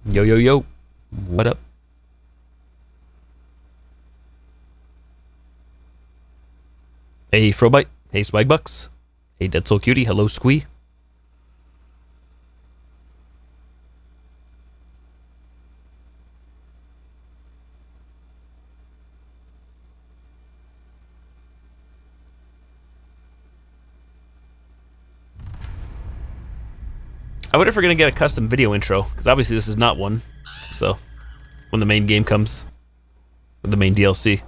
Yo, yo, yo. What up? Hey, Frobite. Hey, Swagbucks. Hey, Dead Soul Cutie. Hello, Squee. I wonder if we're going to get a custom video intro, because obviously this is not one. So, when the main game comes, or the main DLC.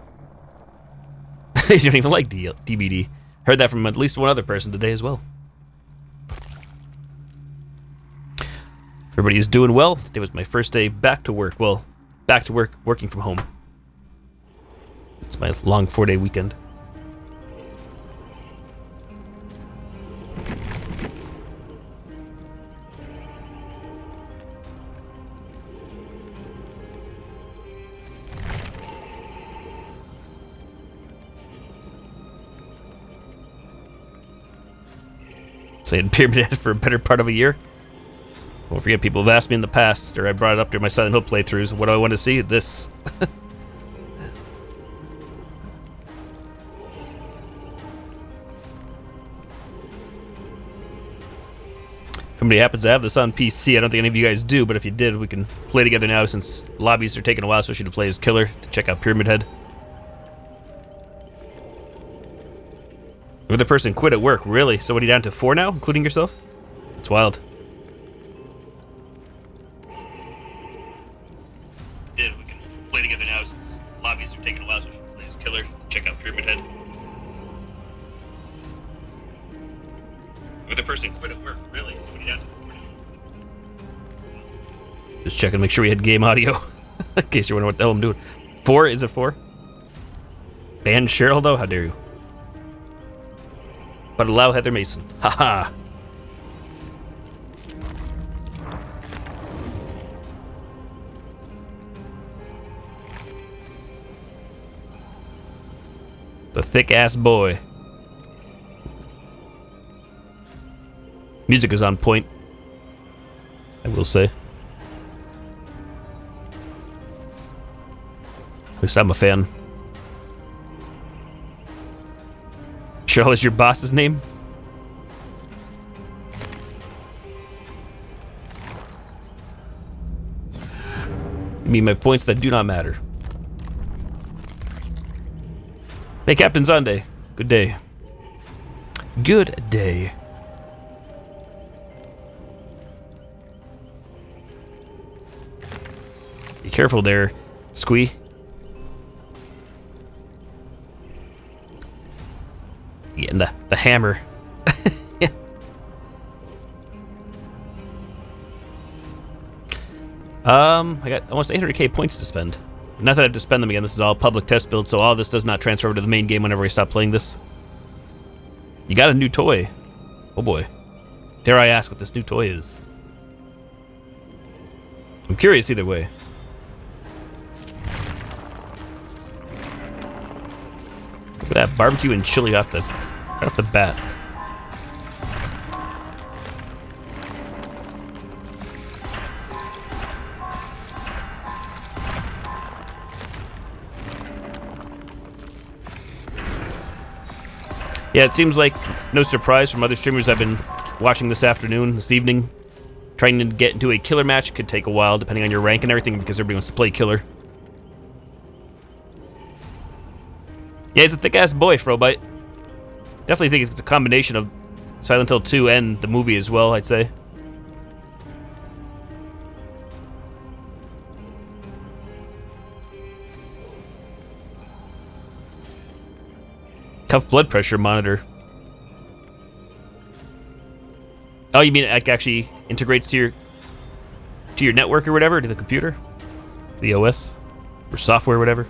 You don't even like DBD. Heard that from at least one other person today as well. Everybody is doing well. Today was my first day back to work. Well, back to work, working from home. It's my long 4-day weekend. Saying Pyramid Head for a better part of a year. Don't forget, people have asked me in the past, or I brought it up during my Silent Hill playthroughs, what do I want to see? This. If anybody happens to have this on PC, I don't think any of you guys do, but if you did, we can play together now since lobbies are taking a while, especially to play as Killer, to check out Pyramid Head. Another person quit at work, really? So what are you down to 4 now, including yourself? It's wild. Did we can play together now since lobbies are taking a while, so we should play as Killer. Check out Pyramid Head. Another person quit at work, really? So what are you down to 4 now? Just checking to make sure we had game audio, in case you're wondering what the hell I'm doing. 4? Is it 4? Ban Cheryl, though? How dare you? But allow Heather Mason. Haha. The thick ass boy. Music is on point, I will say. At least I'm a fan. Cheryl is your boss's name? You mean my points that do not matter. Hey, Captain Zonde. Good day. Good day. Be careful there, Squee. Getting the hammer. Yeah. I got almost 800k points to spend. Not that I have to spend them again. This is all public test build, so all this does not transfer over to the main game whenever we stop playing this. You got a new toy. Oh boy. Dare I ask what this new toy is? I'm curious either way. Look at that barbecue and chili off the bat. Yeah, it seems like no surprise from other streamers I've been watching this afternoon, this evening. Trying to get into a Killer match could take a while, depending on your rank and everything, because everybody wants to play Killer. Yeah, he's a thick-ass boy, Frobite. Definitely think it's a combination of Silent Hill 2 and the movie as well, I'd say. Cuff blood pressure monitor. Oh, you mean it actually integrates to your network or whatever, to the computer? The OS? Or software or whatever?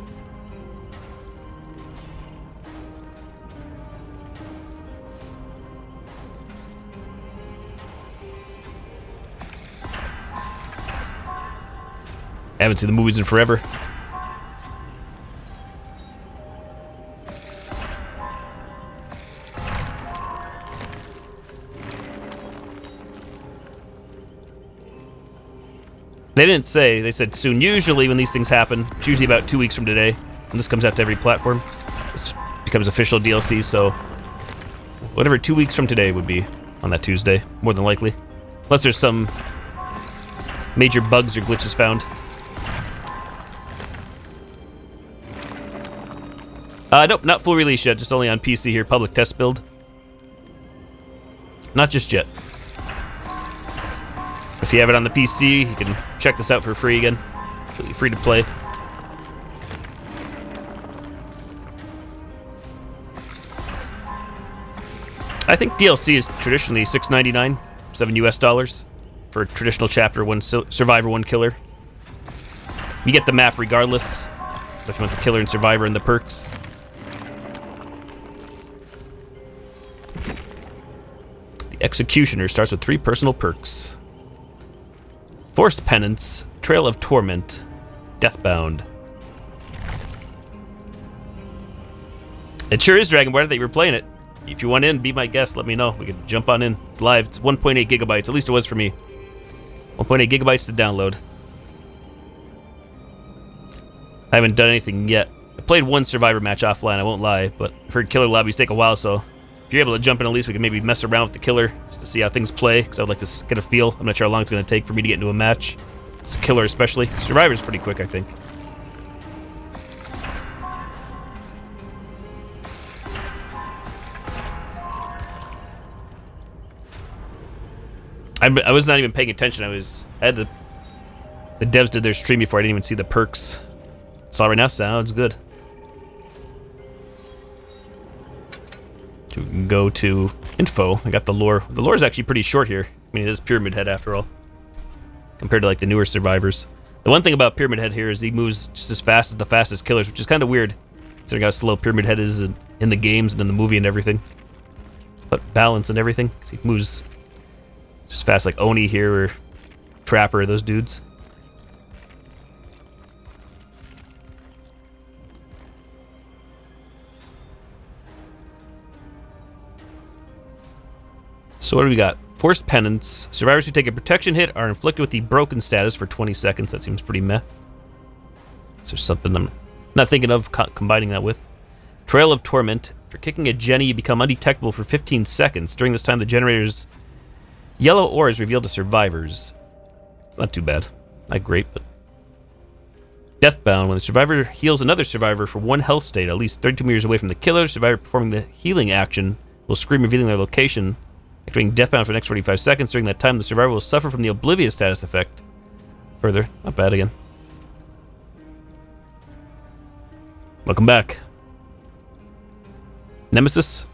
I haven't seen the movies in forever. They didn't say. They said soon. Usually when these things happen, it's usually about 2 weeks from today. And this comes out to every platform. This becomes official DLC, so whatever 2 weeks from today would be on that Tuesday, more than likely. Unless there's some major bugs or glitches found. Nope, not full release yet, just only on PC here, public test build. Not just yet. If you have it on the PC, you can check this out for free again. Completely free to play. I think DLC is traditionally $6.99, $7 for a traditional chapter, one survivor, one killer. You get the map regardless, if you want the killer and survivor and the perks. The Executioner starts with 3 personal perks. Forced Penance, Trail of Torment, Deathbound. It sure is Dragonborn that you were playing it. If you want in, be my guest, let me know. We can jump on in. It's live. It's 1.8 gigabytes. At least it was for me. 1.8 gigabytes to download. I haven't done anything yet. I played one survivor match offline, I won't lie, but I've heard killer lobbies take a while, so if you're able to jump in, at least we can maybe mess around with the killer just to see how things play, because I would like to get a feel. I'm not sure how long it's going to take for me to get into a match. It's a killer especially. Survivor's pretty quick, I think. I was not even paying attention. I had the devs did their stream before. I didn't even see the perks. Saw right now. Sounds good. So we can go to info. I got the lore. The lore is actually pretty short here. I mean, it is Pyramid Head after all, compared to like the newer survivors. The one thing about Pyramid Head here is he moves just as fast as the fastest killers, which is kind of weird, considering how slow Pyramid Head is in the games and in the movie and everything. But balance and everything. He moves just fast like Oni here or Trapper, those dudes. So what do we got? Forced Penance. Survivors who take a protection hit are inflicted with the broken status for 20 seconds. That seems pretty meh. Is there something I'm not thinking of combining that with? Trail of Torment. For kicking a Jenny, you become undetectable for 15 seconds. During this time, the generator's yellow ore is revealed to survivors. It's not too bad. Not great, but... Deathbound. When the survivor heals another survivor for 1 health state, at least 32 meters away from the killer, the survivor performing the healing action will scream, revealing their location. Activating Deathbound for the next 45 seconds. During that time, the survivor will suffer from the Oblivious status effect. Further. Not bad again. Welcome back. Nemesis?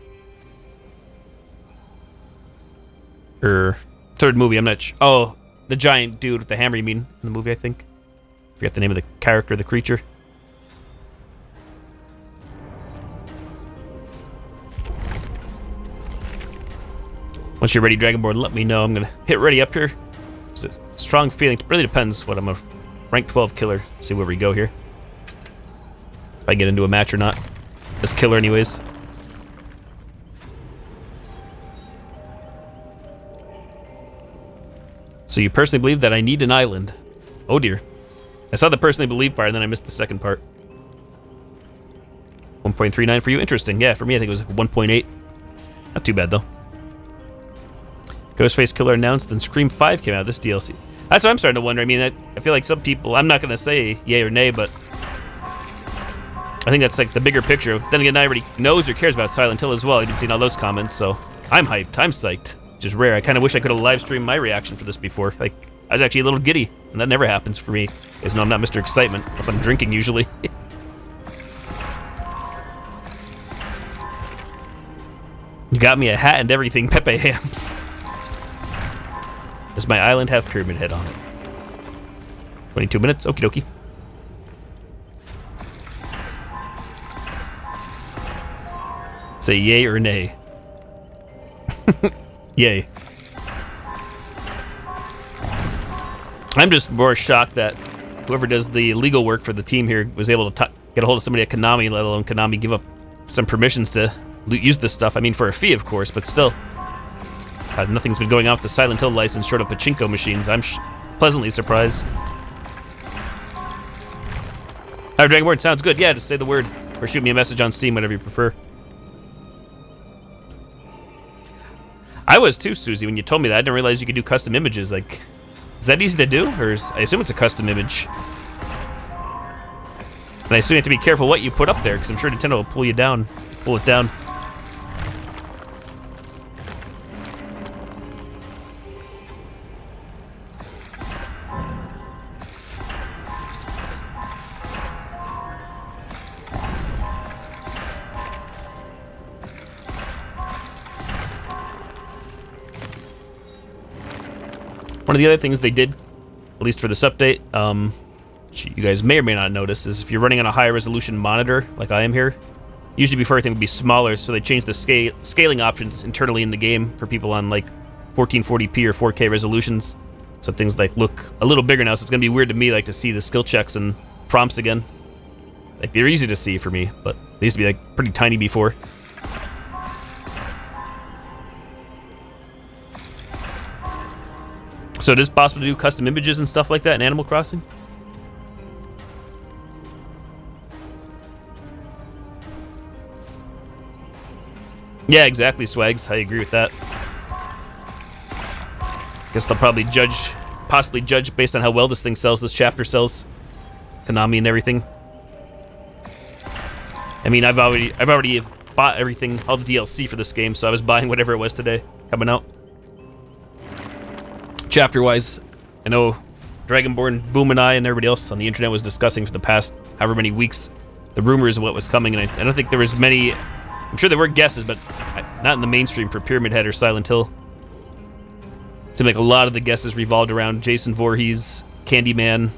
Third movie, I'm not sure. Oh, the giant dude with the hammer, you mean, in the movie, I think. Forget the name of the character, the creature. Once you're ready, Dragonborn, let me know. I'm going to hit ready up here. It's a strong feeling. It really depends what I'm a rank 12 killer. See where we go here. If I get into a match or not. This killer anyways. So you personally believe that I need an island. Oh dear. I saw the personally believe part and then I missed the second part. 1.39 for you. Interesting. Yeah, for me I think it was 1.8. Not too bad though. Ghostface Killer announced, then Scream 5 came out. This DLC. That's what I'm starting to wonder. I mean, I feel like some people, I'm not going to say yay or nay, but I think that's like the bigger picture. Then again, not everybody knows or cares about Silent Hill as well. I didn't see all those comments, so I'm hyped. I'm psyched. Which is rare. I kind of wish I could have live streamed my reaction for this before. Like, I was actually a little giddy, and that never happens for me. You guys know I'm not Mr. Excitement, unless I'm drinking usually. You got me a hat and everything, Pepe Hams. Does my island have Pyramid Head on it? 22 minutes? Okie dokie. Say yay or nay. Yay. I'm just more shocked that whoever does the legal work for the team here was able to get a hold of somebody at Konami, let alone Konami give up some permissions to use this stuff. I mean, for a fee, of course, but still. Nothing's been going on with the Silent Hill license short of pachinko machines. I'm pleasantly surprised. Alright, Dragonborn, sounds good. Yeah, just say the word. Or shoot me a message on Steam, whatever you prefer. I was too, Susie, when you told me that. I didn't realize you could do custom images. Like, is that easy to do? Or I assume it's a custom image. And I assume you have to be careful what you put up there, because I'm sure Nintendo will pull it down. One of the other things they did, at least for this update, which you guys may or may not notice, is if you're running on a high resolution monitor, like I am here, usually before everything would be smaller, so they changed the scaling options internally in the game for people on like 1440p or 4K resolutions, so things like look a little bigger now. So it's gonna be weird to me, like, to see the skill checks and prompts again. Like, they're easy to see for me, but they used to be like pretty tiny before. So it is possible to do custom images and stuff like that in Animal Crossing? Yeah, exactly, Swags. I agree with that. Guess they'll probably possibly judge based on how well this thing sells, this chapter sells. Konami and everything. I mean, I've already bought everything, all the DLC for this game, so I was buying whatever it was today, coming out. Chapter-wise, I know Dragonborn, Boom, and I, and everybody else on the internet was discussing for the past however many weeks the rumors of what was coming, and I don't think there was many. I'm sure there were guesses, but not in the mainstream for Pyramid Head or Silent Hill. It seemed like a lot of the guesses revolved around Jason Voorhees, Candyman.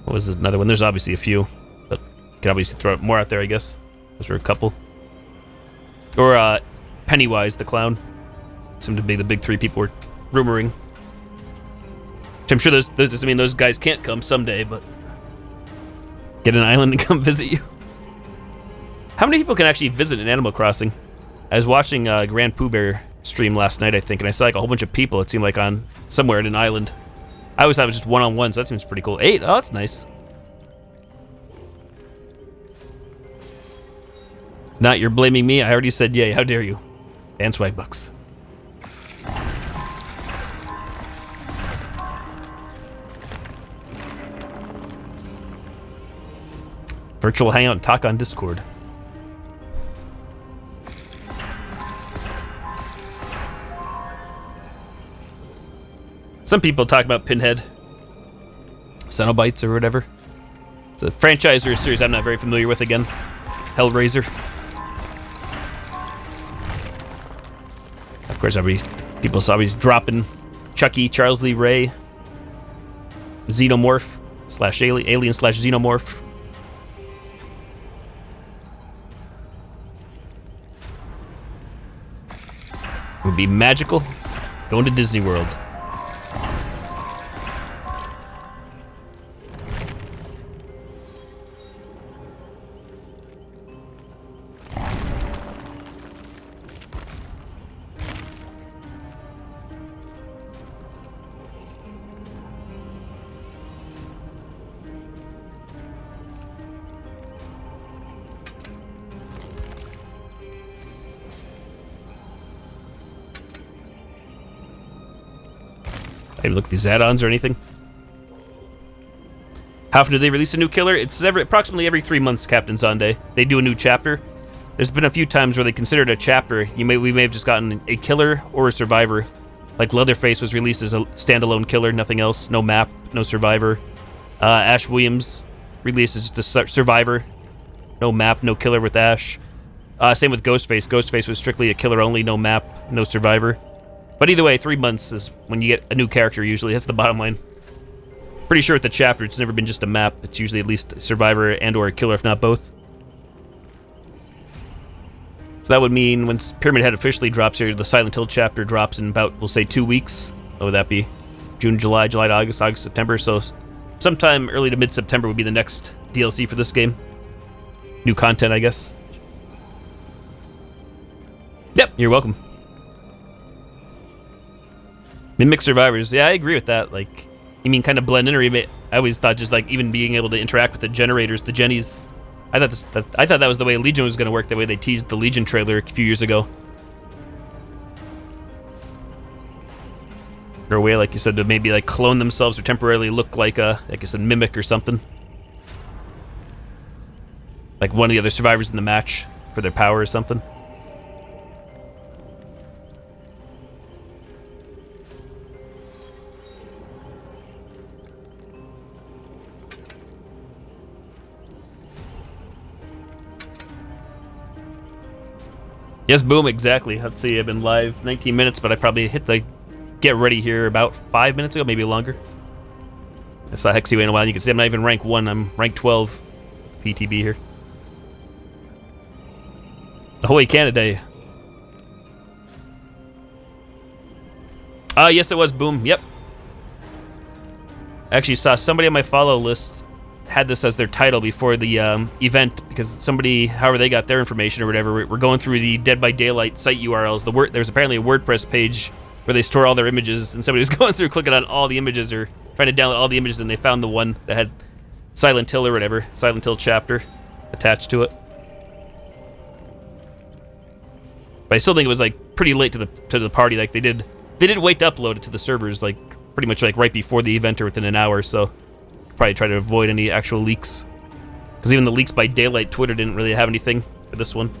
What was another one? There's obviously a few, but you can obviously throw more out there, I guess. Those were a couple. Or Pennywise the Clown. Seemed to be the big three people were rumoring. Which I'm sure those doesn't mean those guys can't come someday, but get an island and come visit you. How many people can actually visit an Animal Crossing? I was watching Grand Pooh Bear stream last night, I think, and I saw like a whole bunch of people, it seemed like, on somewhere at an island. I always thought it was just one-on-one, so that seems pretty cool. 8? Oh, that's nice. Not you're blaming me. I already said yay. How dare you? And swag bucks. Virtual hangout and talk on Discord. Some people talk about Pinhead, Cenobites, or whatever. It's a franchise or a series I'm not very familiar with again. Hellraiser. Of course, people saw he's dropping Chucky, Charles Lee Ray, Xenomorph / Alien / Xenomorph. Would be magical. Going to Disney World. Maybe look at these add-ons or anything. How often do they release a new killer? It's approximately every 3 months, Captain Zonde. They do a new chapter. There's been a few times where they considered a chapter. We may have just gotten a killer or a survivor. Like Leatherface was released as a standalone killer, nothing else, no map, no survivor. Ash Williams released as just a survivor, no map, no killer with Ash. Same with Ghostface. Ghostface was strictly a killer only, no map, no survivor. But either way, 3 months is when you get a new character, usually. That's the bottom line. Pretty sure with the chapter, it's never been just a map. It's usually at least a survivor and or a killer, if not both. So that would mean when Pyramid Head officially drops here, the Silent Hill chapter drops in about, we'll say, 2 weeks. What would that be? June, July, July to August, August, September. So sometime early to mid-September would be the next DLC for this game. New content, I guess. Yep, you're welcome. Mimic survivors. Yeah, I agree with that. Like, You mean kind of blend in, or even, I always thought just like even being able to interact with the generators, the Jennies. I thought that was the way Legion was going to work, the way they teased the Legion trailer a few years ago. Or a way, like you said, to maybe like clone themselves or temporarily look like a, like you said, mimic or something. Like one of the other survivors in the match for their power or something. Yes, boom, exactly. Let's see, I've been live 19 minutes, but I probably hit the get ready here about 5 minutes ago, maybe longer. I saw Hexy in a while. You can see I'm not even rank 1, I'm rank 12 PTB here. Ahoy, Canada. Yes, it was boom, yep. I actually saw somebody on my follow list had this as their title before the event, because somebody, however they got their information or whatever, we're going through the Dead by Daylight site URLs. There's apparently a WordPress page where they store all their images, and somebody was going through clicking on all the images or trying to download all the images, and they found the one that had Silent Hill or whatever, Silent Hill chapter attached to it. But I still think it was like pretty late to the party. Like they did wait to upload it to the servers like pretty much like right before the event or within an hour, so probably try to avoid any actual leaks. Because even the leaks by Daylight Twitter didn't really have anything for this one.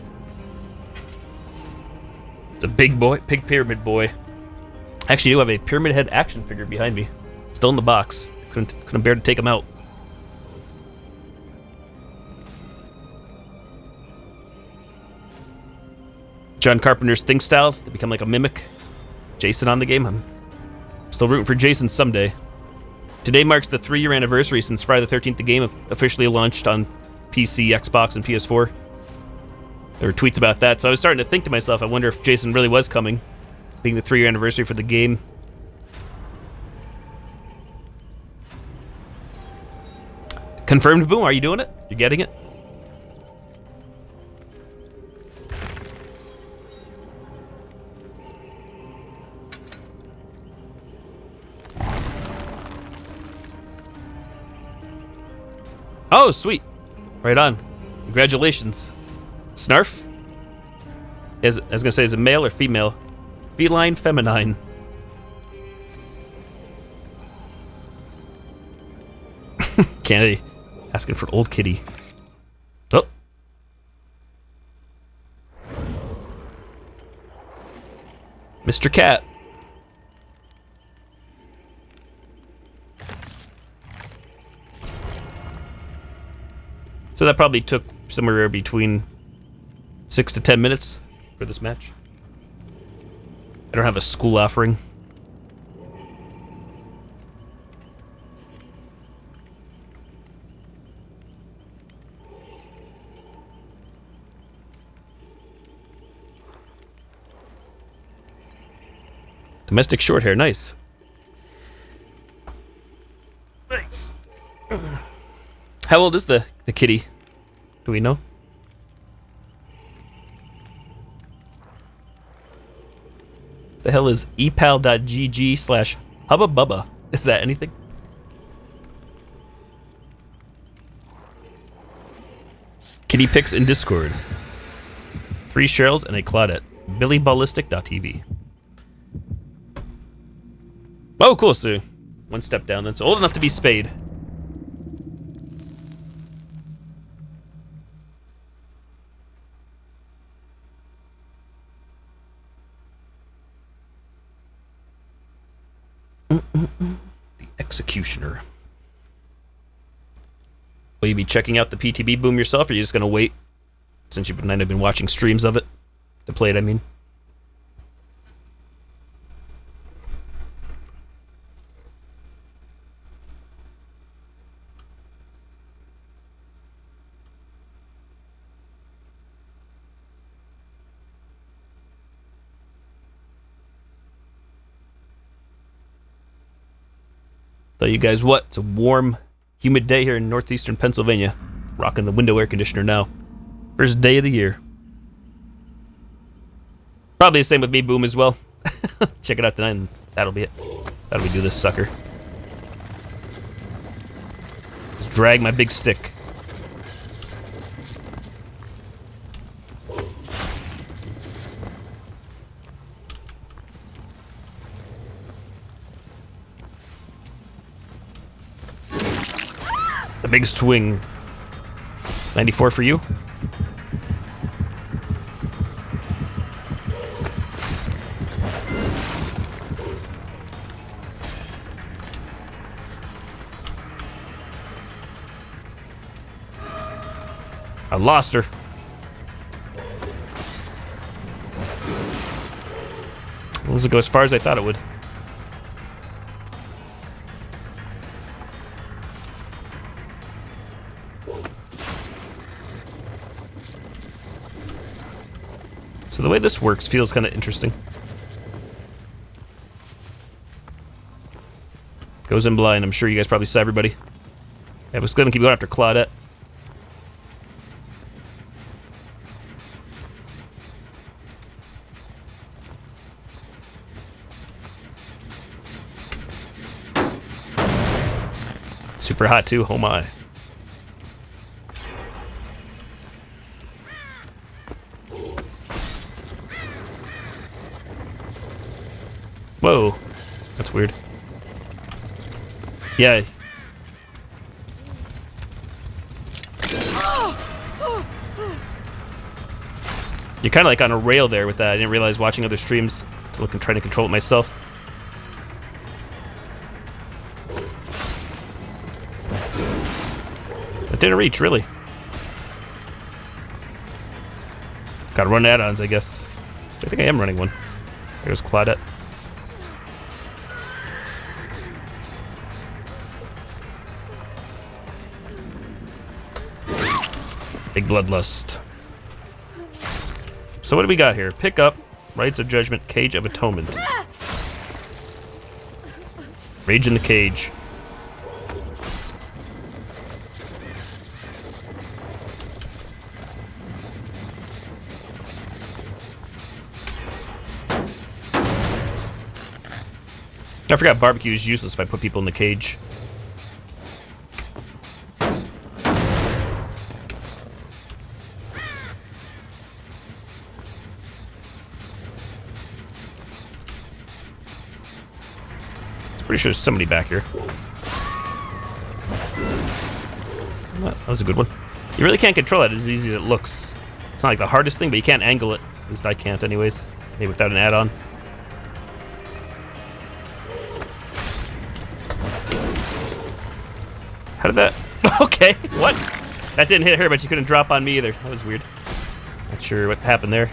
It's a big boy, big pyramid boy. I actually do have a Pyramid Head action figure behind me. Still in the box. Couldn't bear to take him out. John Carpenter's think style to become like a mimic. Jason on the game. I'm still rooting for Jason someday. Today marks the 3-year anniversary since Friday the 13th the game officially launched on PC, Xbox, and PS4. There were tweets about that, so I was starting to think to myself, I wonder if Jason really was coming, being the 3-year anniversary for the game. Confirmed, boom, are you doing it? You getting it? Oh, sweet. Right on. Congratulations. Snarf? I was going to say, is it male or female? Feline, feminine. Kennedy asking for old kitty. Oh. Mr. Cat. So that probably took somewhere between 6 to 10 minutes for this match. I don't have a school offering. Domestic short hair, nice. Nice. How old is the kitty? Do we know? The hell is epal.gg/Hubba Bubba? Is that anything? Kitty pics in Discord. 3 Cheryls and a Claudette. BillyBallistic.tv. Oh, cool, so 1 step down then. So old enough to be spayed. The Executioner. Will you be checking out the PTB boom yourself, or are you just going to wait, since you've been watching streams of it, to play it, I mean? Tell you guys what, it's a warm, humid day here in northeastern Pennsylvania. Rocking the window air conditioner now. First day of the year. Probably the same with me, boom, as well. Check it out tonight, and that'll be it. That'll be do this sucker. drag my big stick. A big swing. 94 for you. I lost her. Well, this will go as far as I thought it would. So the way this works feels kind of interesting. Goes in blind. I'm sure you guys probably saw everybody. Yeah, I was going to keep going after Claudette. Super hot too, oh my. Whoa, that's weird. Yeah. You're kind of like on a rail there with that. I didn't realize watching other streams to look and trying to control it myself. That didn't reach, really. Gotta run add-ons, I guess. I think I am running one. There's Claudette. Big bloodlust. So what do we got here? Pick up, Rites of Judgment, Cage of Atonement. Rage in the Cage. I forgot barbecue is useless if I put people in the cage. Pretty sure there's somebody back here. That was a good one. You really can't control it as easy as it looks. It's not like the hardest thing, but you can't angle it. At least I can't anyways. Maybe without an add-on. How did that... Okay, what? That didn't hit her, but she couldn't drop on me either. That was weird. Not sure what happened there.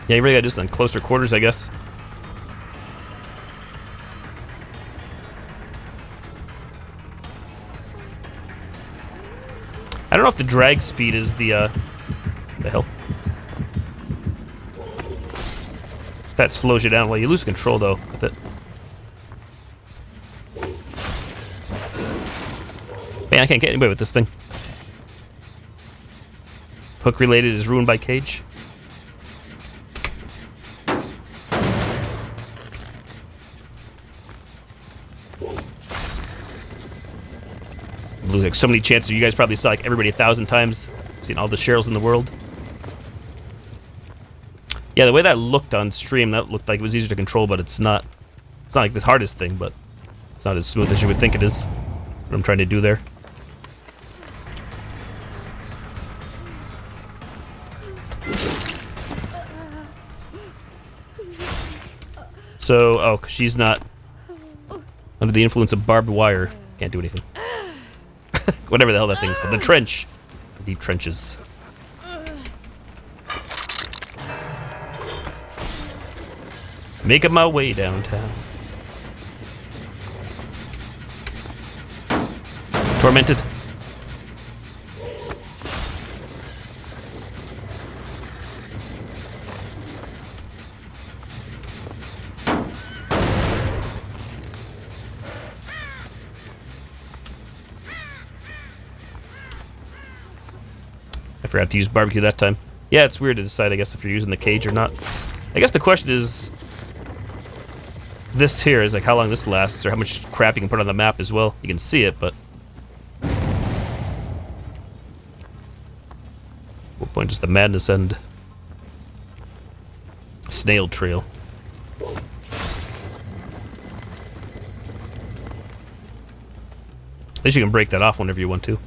Yeah, you really gotta do this in closer quarters, I guess. I don't know if the drag speed is the hell? That slows you down. Well, you lose control, though, with it. Man, I can't get anybody with this thing. Hook related is ruined by cage. Like so many chances. You guys probably saw like everybody 1,000 times. Seen all the Cheryls in the world. Yeah, the way that looked on stream, that looked like it was easier to control, but it's not. It's not like the hardest thing, but it's not as smooth as you would think it is. What I'm trying to do there. So, oh, 'cause she's not under the influence of barbed wire. Can't do anything. Whatever the hell that thing's called. The trench. Deep trenches. Making my way downtown. Tormented. I forgot to use barbecue that time. Yeah, it's weird to decide, I guess, if you're using the cage or not. I guess the question is, this here is like how long this lasts, or how much crap you can put on the map as well. You can see it, but what point does the madness end? Snail trail. At least you can break that off whenever you want to.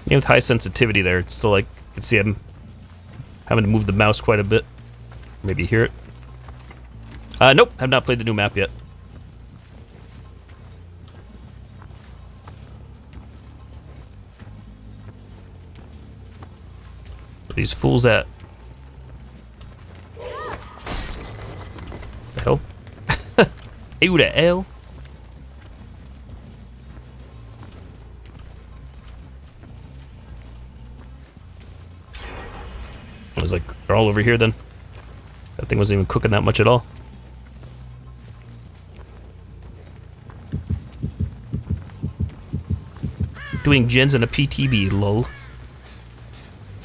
Even with high sensitivity there, it's still like, you can see I'm having to move the mouse quite a bit. Maybe hear it. Nope, have not played the new map yet. Where are these fools at? The hell? Who the hell? I was like, they're all over here then. That thing wasn't even cooking that much at all. Doing gens in a PTB, lol.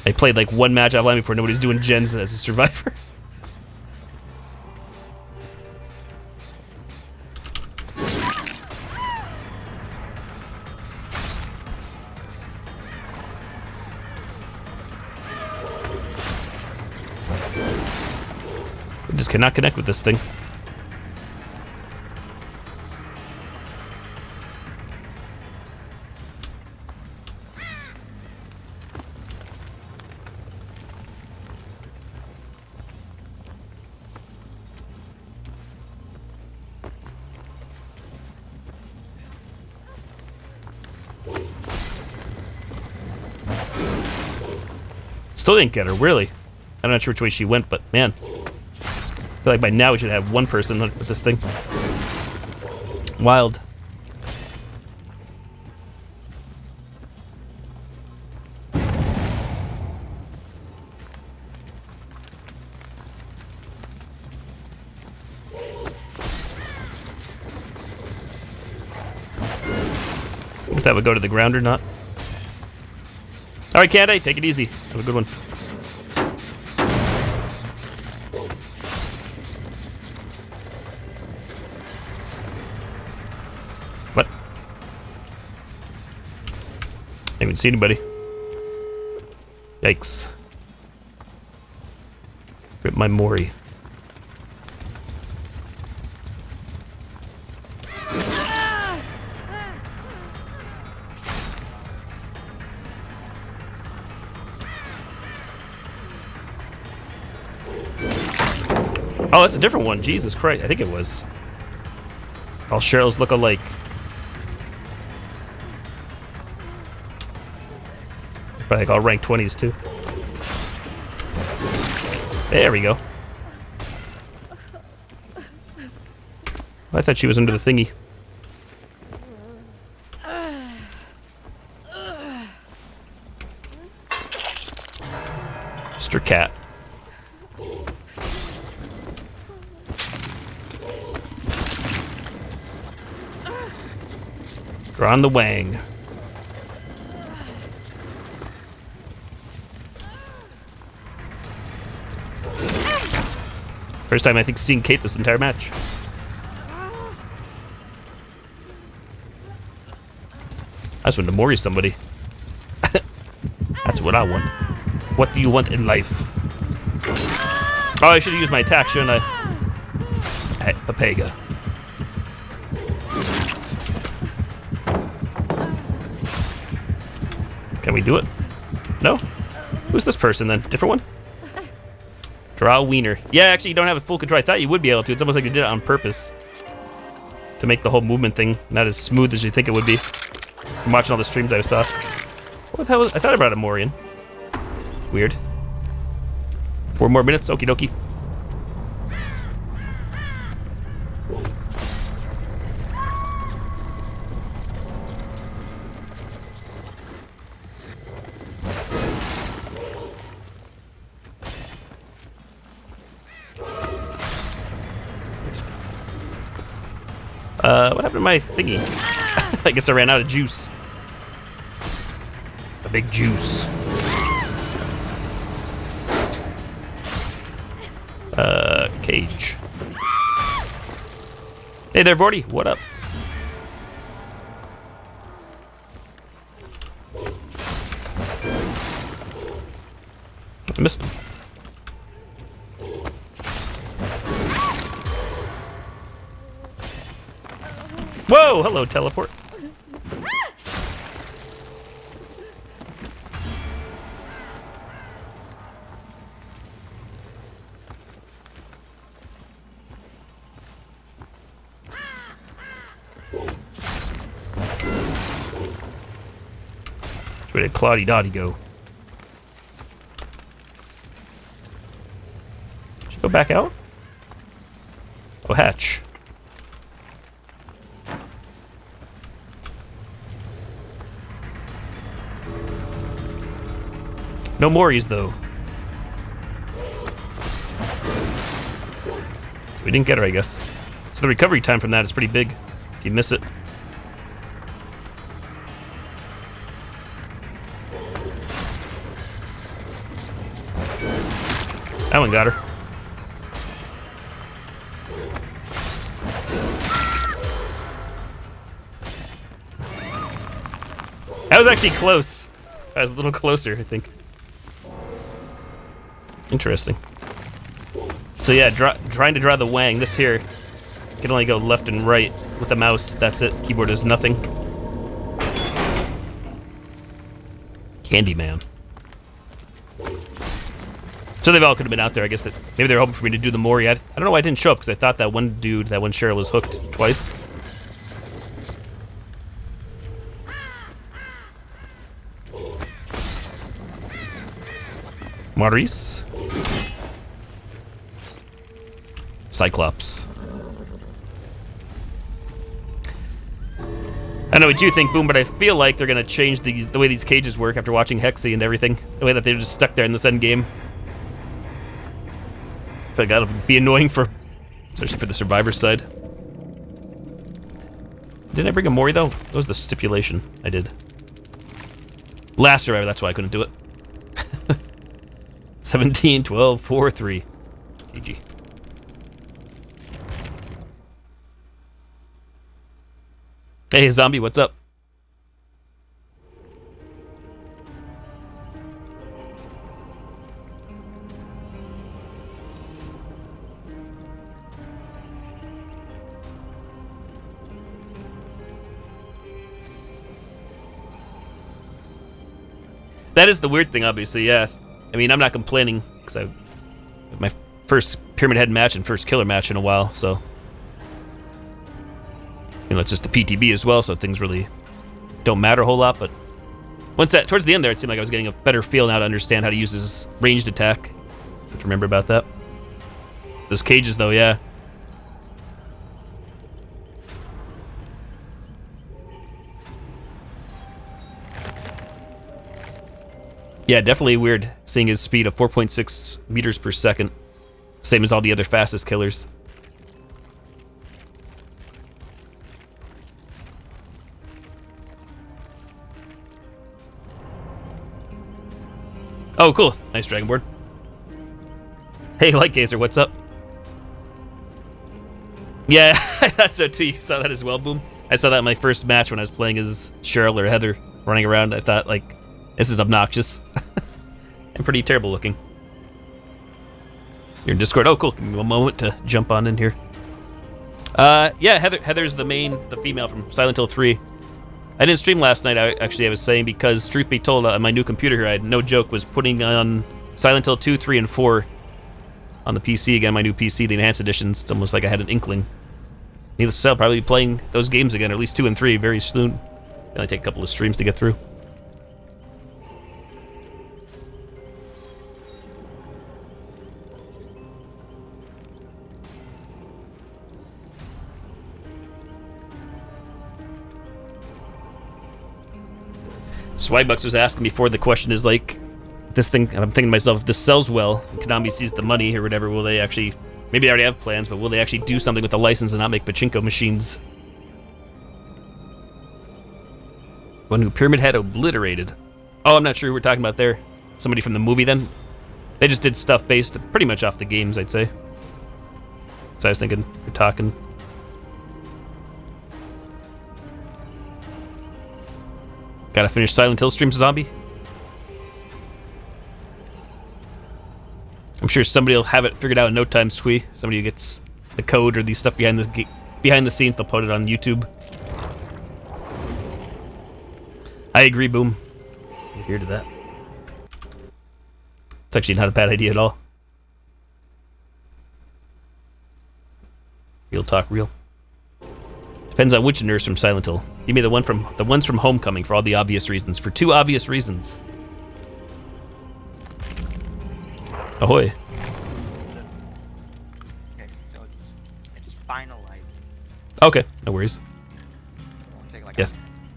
I played like one match offline before nobody's doing gens as a survivor. I just cannot connect with this thing. Still didn't get her, really. I'm not sure which way she went, but man. I feel like by now we should have one person with this thing. Wild. If that would go to the ground or not. Alright, Candy, take it easy. Have a good one. What? I didn't even see anybody. Yikes. Rip my Mori. Oh, that's a different one. Jesus Christ. I think it was. All Cheryls look alike. Probably like all rank 20s too. There we go. I thought she was under the thingy. Mr. Cat. On the Wang. First time I think seeing Kate this entire match. I just want to Mori somebody. That's what I want. What do you want in life? Oh, I should have used my attack, shouldn't I? Hey, Papega. Can we do it? No? Who's this person then? Different one? Draw Wiener. Yeah, actually, you don't have a full control. I thought you would be able to. It's almost like you did it on purpose. To make the whole movement thing not as smooth as you think it would be. From watching all the streams I saw. What the hell was... I thought I brought a Morian. Weird. 4 more minutes. Okie dokie. What happened to my thingy? I guess I ran out of juice. A big juice. Cage. Hey there, Vorty. What up? I missed him. Whoa! Hello, teleport. Where did Claudie Dottie go? Should she go back out? Oh, hatch. No Mories, though. So we didn't get her, I guess. So the recovery time from that is pretty big if you miss it. That one got her. That was actually close. That was a little closer, I think. Interesting. So yeah, trying to draw the Wang. This here can only go left and right with the mouse. That's it. Keyboard is nothing. Candyman. So they've all could have been out there. I guess that maybe they're hoping for me to do the Mori. I don't know why I didn't show up because I thought that one dude, that one Cheryl, was hooked twice. Maurice. Cyclops. I know what you think, Boom, but I feel like they're gonna change the way these cages work after watching Hexy and everything. The way that they're just stuck there in this end game. I feel like that'll be annoying especially for the survivor side. Didn't I bring a Mori though? That was the stipulation. I did. Last survivor, that's why I couldn't do it. 17, 12, 4, 3. GG. Hey, Zombie, what's up? That is the weird thing, obviously, yeah. I mean, I'm not complaining, because I my first Pyramid Head match and first killer match in a while, so... You know, it's just the PTB as well, so things really don't matter a whole lot, but... towards the end there, it seemed like I was getting a better feel now to understand how to use his ranged attack. So to remember about that. Those cages, though, yeah. Yeah, definitely weird seeing his speed of 4.6 meters per second. Same as all the other fastest killers. Oh, cool. Nice Dragonborn. Hey, Light Gazer, what's up? Yeah, that's so too. You saw that as well, Boom? I saw that in my first match when I was playing as Cheryl or Heather running around. I thought, like, this is obnoxious. And pretty terrible looking. You're in Discord. Oh, cool. Give me a moment to jump on in here. Yeah, Heather's the female from Silent Hill 3. I didn't stream last night, I was saying, because truth be told, my new computer here, I had no joke, was putting on Silent Hill 2, 3, and 4 on the PC again, my new PC, the Enhanced Editions. It's almost like I had an inkling. Needless to say, I'll probably be playing those games again, or at least 2 and 3, very soon. It'll only take a couple of streams to get through. Swagbucks was asking before. The question is like, this thing. I'm thinking to myself, if this sells well, and Konami sees the money or whatever, will they actually? Maybe they already have plans, but will they actually do something with the license and not make pachinko machines? One who Pyramid Head obliterated. Oh, I'm not sure who we're talking about there. Somebody from the movie then? They just did stuff based pretty much off the games, I'd say. So I was thinking, we're talking. Gotta finish Silent Hill streams, Zombie. I'm sure somebody will have it figured out in no time, Squee. Somebody who gets the code or the stuff behind the scenes, they'll put it on YouTube. I agree, Boom. I'm here to that. It's actually not a bad idea at all. Real talk, real. Depends on which nurse from Silent Hill. You mean the ones from Homecoming for all the obvious reasons. For 2 obvious reasons. Ahoy. Okay, so it's finalized. Okay, no worries. It'll take like Yes.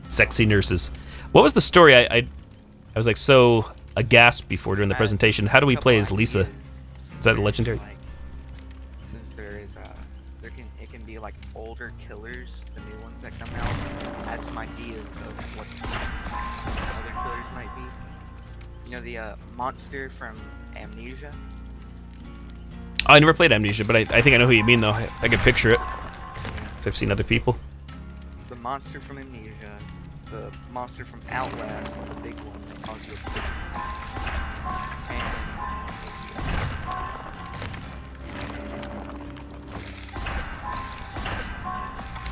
Sexy nurses. What was the story? I was like so aghast before during the presentation. How do we play as Lisa? Is that a legendary? Like, since there is it can be like older killers, the new ones that come out. Add some ideas of what some other killers might be. You know the monster from Amnesia? Oh, I never played Amnesia, but I think I know who you mean though. I can picture it. 'Cause I've seen other people. The monster from Amnesia, the monster from Outlast, the big one that calls you a pig.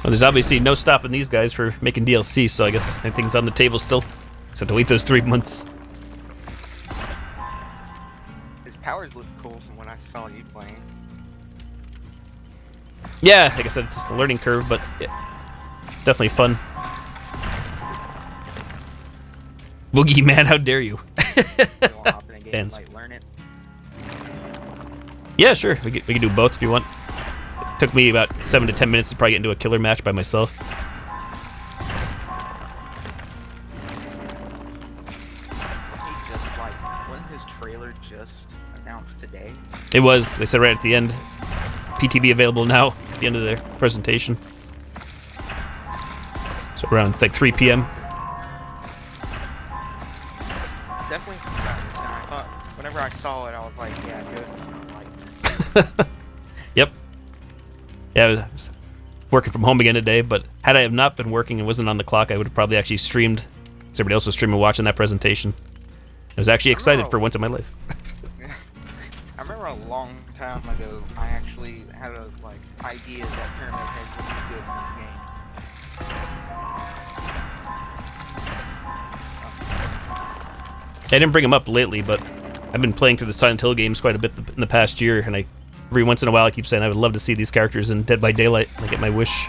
Well, there's obviously no stopping these guys for making DLC, so I guess anything's on the table still. Just have to wait those 3 months. His powers look cool from what I saw you playing. Yeah, like I said, it's just a learning curve, but it's definitely fun. Boogie man, how dare you? You want to hop in a game and Fans. like learn it? Yeah, sure. We can do both if you want. It took me about 7 to 10 minutes to probably get into a killer match by myself. He just like, wasn't his trailer just announced today? It was. They said right at the end. PTB available now at the end of their presentation. So around like 3 p.m. Definitely surprised. And I thought, whenever I saw it, I was like, yeah, Ghost is not like this. Yep. Yeah, I was working from home again today, but had I have not been working and wasn't on the clock, I would have probably actually streamed. Everybody else was streaming watching that presentation. I was actually excited for once in my life. I remember a long time ago, I actually had a like idea that Pyramid Head would be good in this game. I didn't bring him up lately, but I've been playing through the Silent Hill games quite a bit in the past year, and every once in a while I keep saying I would love to see these characters in Dead by Daylight and I get my wish.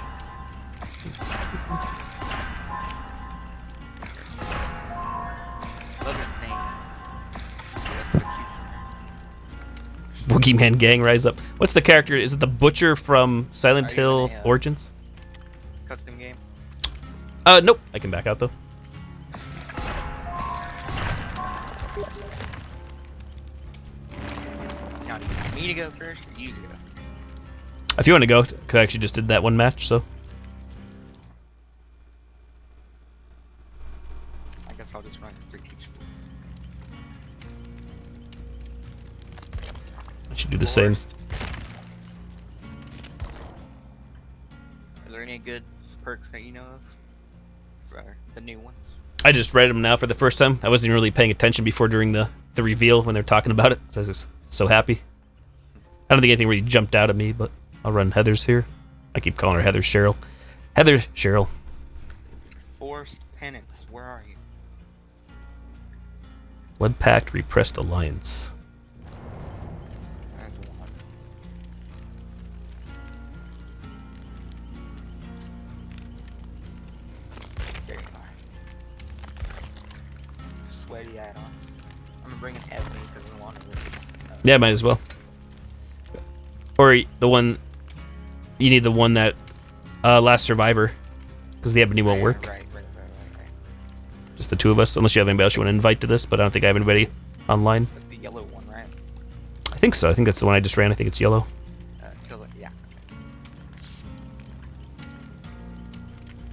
Love his name. The executioner. Boogeyman gang rise up. What's the character? Is it the Butcher from Silent Are you Hill in a, Origins? Custom game. Nope. I can back out though. Now, do you want me to go first or you to go? If you want to go, because I actually just did that one match, so I guess I'll just run his 3 teachables. I should do the same. Are there any good perks that you know of? For the new ones? I just read them now for the first time. I wasn't even really paying attention before during the reveal when they're talking about it, so I was so happy. I don't think anything really jumped out at me, but I'll run Heather's here. I keep calling her Heather Cheryl. Heather Cheryl. Forced Penance, where are you? Blood Pact Repressed Alliance. That's one. There you are. Sweaty add-ons. I'm gonna bring an Ebony because I want to really. Yeah, might as well. Or the one... You need the one that... Last Survivor. Because the Ebony won't work. Right. Just the two of us, unless you have anybody else you want to invite to this, but I don't think I have anybody online. That's the yellow one, right? I think so. I think that's the one I just ran. I think it's yellow. Kill it, yeah.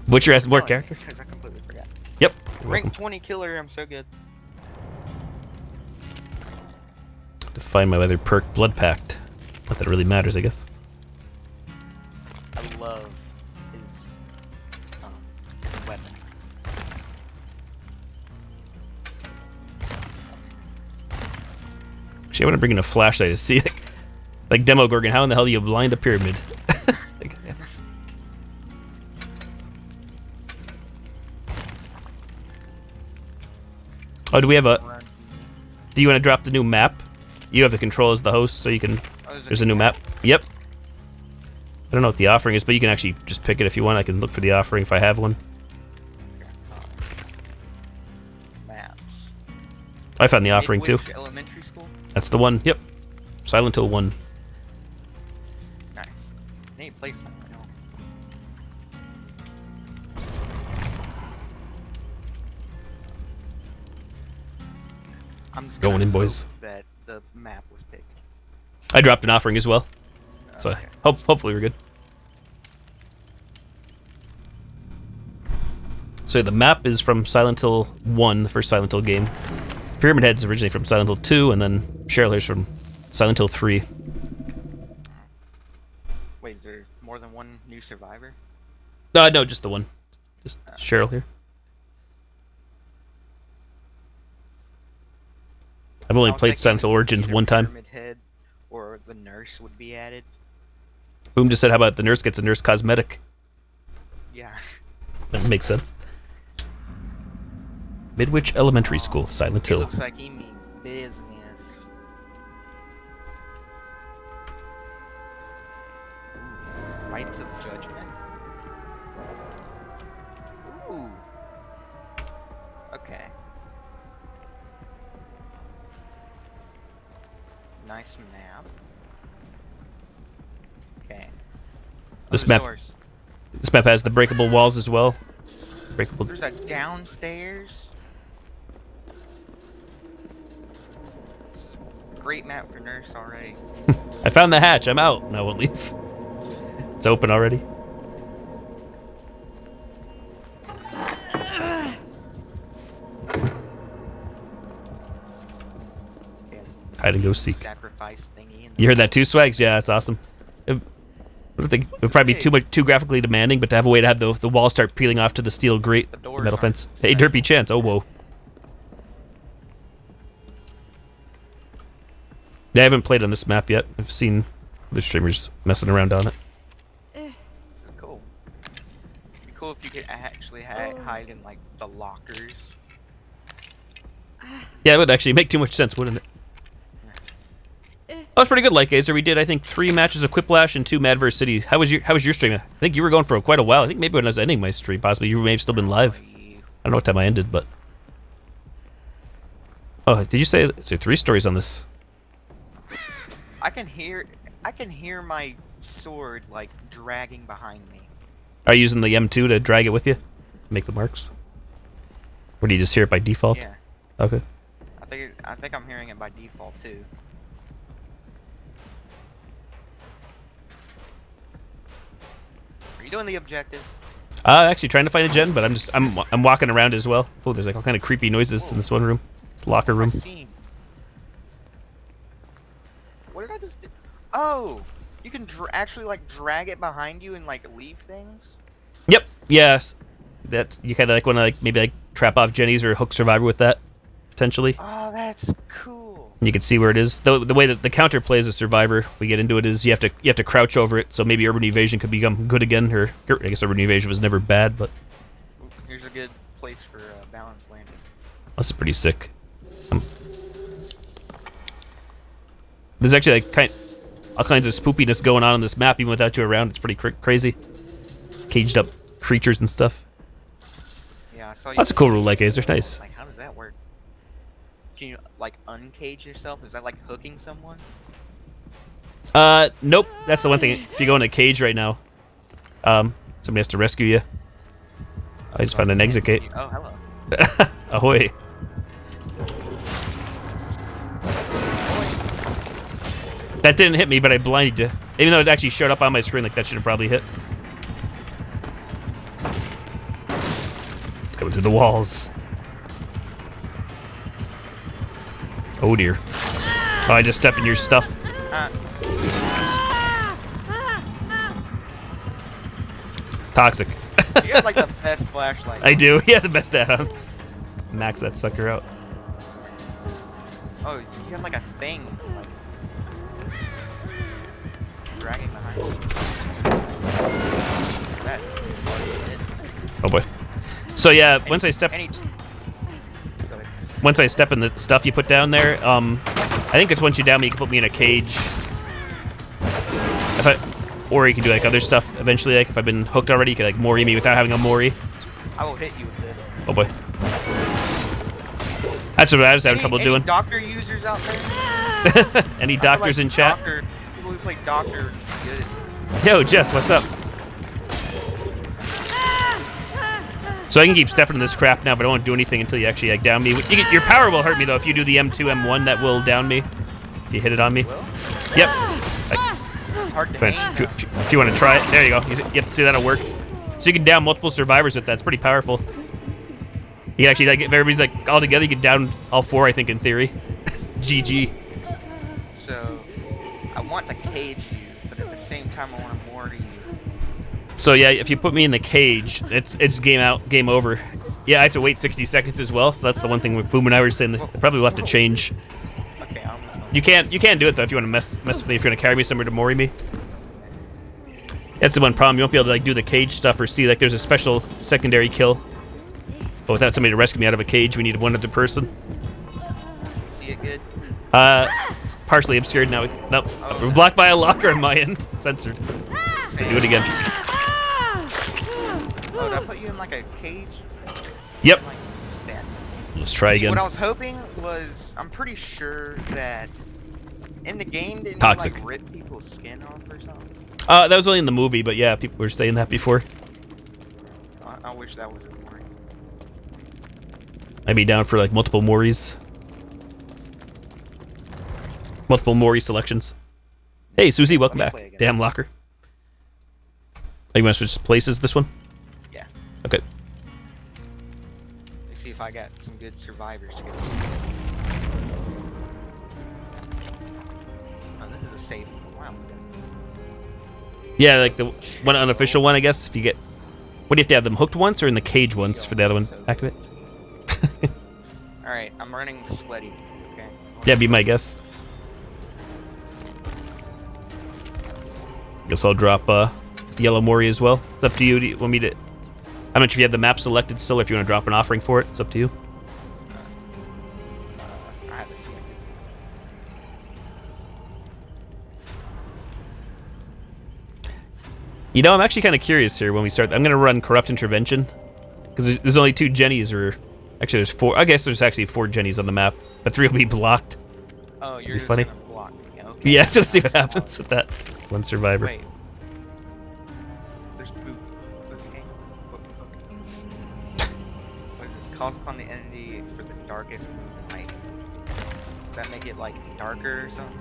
Butcher has more character? Because I completely forgot. Yep. You're welcome. Rank 20 killer, I'm so good. To find my other perk, Blood Pact. Not that it really matters, I guess. I love his weapon. Actually, I want to bring in a flashlight to see, like Demogorgon, how in the hell do you blind a pyramid? Like, oh, do we have a... Do you want to drop the new map? You have the control as the host, so you can... Oh, There's a new map. Yep. I don't know what the offering is, but you can actually just pick it if you want. I can look for the offering if I have one. Maps. I found the offering too. Midwich Elementary School? That's the one. Yep. Silent Hill 1. Nice. I need to play something right now. I'm just Going gonna in, boys. hope that the map was picked. I dropped an offering as well. So Okay. hopefully we're good. So the map is from Silent Hill 1, the first Silent Hill game. Pyramid Head's originally from Silent Hill 2, and then Cheryl Here's from Silent Hill 3. Wait, is there more than one new survivor? No, just the one. Just Cheryl here. I've only I was played thinking Silent Hill Origins either one time. Pyramid Head or the nurse would be added. Boom just said, how about the nurse gets a nurse cosmetic? Yeah. That makes sense. Midwich Elementary School, Silent It Hill. looks like he means business. Ooh, Rites of Judgment. Ooh. Okay. Nice map. Okay. This Close map- doors. This map has the breakable walls as well. Breakable. There's a downstairs. This is a great map for nurse already. I found the hatch. I'm out. No, I won't leave. It's open already. Yeah. Hide and go seek. Sacrifice thingy. And You heard that too, Swags? Yeah, that's awesome. I don't think it would probably be too graphically demanding, but to have a way to have the walls start peeling off to the steel grate, The the doors metal aren't fence. Hey, special. Derpy Chance. Oh, whoa. Yeah, I haven't played on this map yet. I've seen the streamers messing around on it. This is cool. It'd be cool if you could actually hide in like the lockers. Yeah, it would actually make too much sense, wouldn't it? That was pretty good, Like Gazer. We did, I think, 3 matches of Quiplash and 2 Madverse Cities. How was your stream? I think you were going for quite a while. I think maybe when I was ending my stream, possibly you may have still been live. I don't know what time I ended, but... Oh, did you say... Is there 3 stories on this? I can hear my sword like dragging behind me. Are you using the M2 to drag it with you? Make the marks? Or do you just hear it by default? Yeah, Okay. I think I'm hearing it by default too. Are you doing the objective? Actually trying to find a gen, but I'm walking around as well. Oh, there's like all kind of creepy noises in this one room. This locker room. I've seen. What did I just do? Oh, you can actually like drag it behind you and like leave things. Yep. Yes. That's you kind of like want to like maybe like trap off Jenny's or hook Survivor with that potentially. Oh, that's cool. You can see where it is. The way that the counter plays a Survivor, we get into it, is you have to crouch over it. So maybe Urban Evasion could become good again. Or I guess Urban Evasion was never bad, but Ooh, here's a good place for balanced landing. that's pretty sick. There's actually like all kinds of spoopiness going on this map, even without you around. It's pretty crazy. Caged up creatures and stuff. Yeah, I saw you. That's a cool rule, Like Azer. Nice. Like, how does that work? Can you like uncage yourself? Is that like hooking someone? Nope. That's the one thing. If you go in a cage right now, somebody has to rescue you. I just found an exit gate. Oh, hello. Ahoy. That didn't hit me, but I blinded you. Even though it actually showed up on my screen, like that should have probably hit. It's coming through the walls. Oh dear. Oh, I just stepped in your stuff. Toxic. You have like the best flashlight. I do. Yeah, the best add-ons. Max that sucker out. Oh, you have like a thing. Like, dragging behind you. That is hard to hit. Oh boy. So yeah, once I step Go ahead. in the stuff you put down there, I think it's once you down me, you can put me in a cage. Or you can do like other stuff eventually. Like if I've been hooked already, you can like Mori me without having a Mori. I will hit you with this. Oh boy. That's what I was having trouble doing. Any doctor users out there? Any doctors like in chat? People who play doctor good. Yo, Jess, what's up? So I can keep stepping in this crap now, but I won't do anything until you actually like down me. Your power will hurt me though if you do the M2, M1. That will down me. If you hit it on me. Will? Yep. It's hard to Fine. aim. If you want to try it, there you go. Yep, see that'll work. So you can down multiple survivors with that. It's pretty powerful. You can actually like if everybody's like all together, you can down all 4. I think in theory. GG. So I want to cage you, but at the same time I want to Mori you. So yeah, if you put me in the cage, it's game out, game over. Yeah, I have to wait 60 seconds as well. So that's the one thing with Boom and I were saying that they probably will have to change. Okay, I'm just gonna... You can't do it though if you want to mess with me. If you're gonna carry me somewhere to Mori me. That's the one problem. You won't be able to like do the cage stuff or see like there's a special secondary kill. But without somebody to rescue me out of a cage, we need one other person. See it good? It's partially obscured now. Nope. Oh. We're blocked by a locker on my end. Censored. Do it again. Oh, did I put you in like a cage? Yep. Like, stand. Let's try See, again. what I was hoping was, I'm pretty sure that in the game, didn't Toxic. you, like, rip people's skin off or something? That was only in the movie, but yeah, people were saying that before. I wish that was in more. I'd be down for like multiple Moris. Multiple Mori selections. Hey, Susie, welcome Let me back. play again. Damn locker. Oh, you want to switch places this one? Yeah. Okay. Let's see if I got some good survivors to get. Oh, this is a safe one. Wow. Yeah, like the one unofficial one, I guess. If you get, what do you have to have them hooked once or in the cage once for the other one So activate? All right, I'm running sweaty. Okay. Yeah, be my guess. Guess I'll drop yellow Mori as well. It's up to you. Do you want me to? I'm not sure if you have the map selected still, or if you want to drop an offering for it. It's up to you. I have it selected. You know, I'm actually kind of curious here when we start. I'm going to run Corrupt Intervention. Because there's only 2 Jennies, or... Actually, there's 4. I guess there's actually 4 Jennies on the map. But 3 will be blocked. Oh, you're be just funny. gonna block me. Okay. Yeah, so see what happens with that. One survivor. Wait. There's boot. Okay. What is this? Calls upon the entity for the darkest night. Does that make it like darker or something?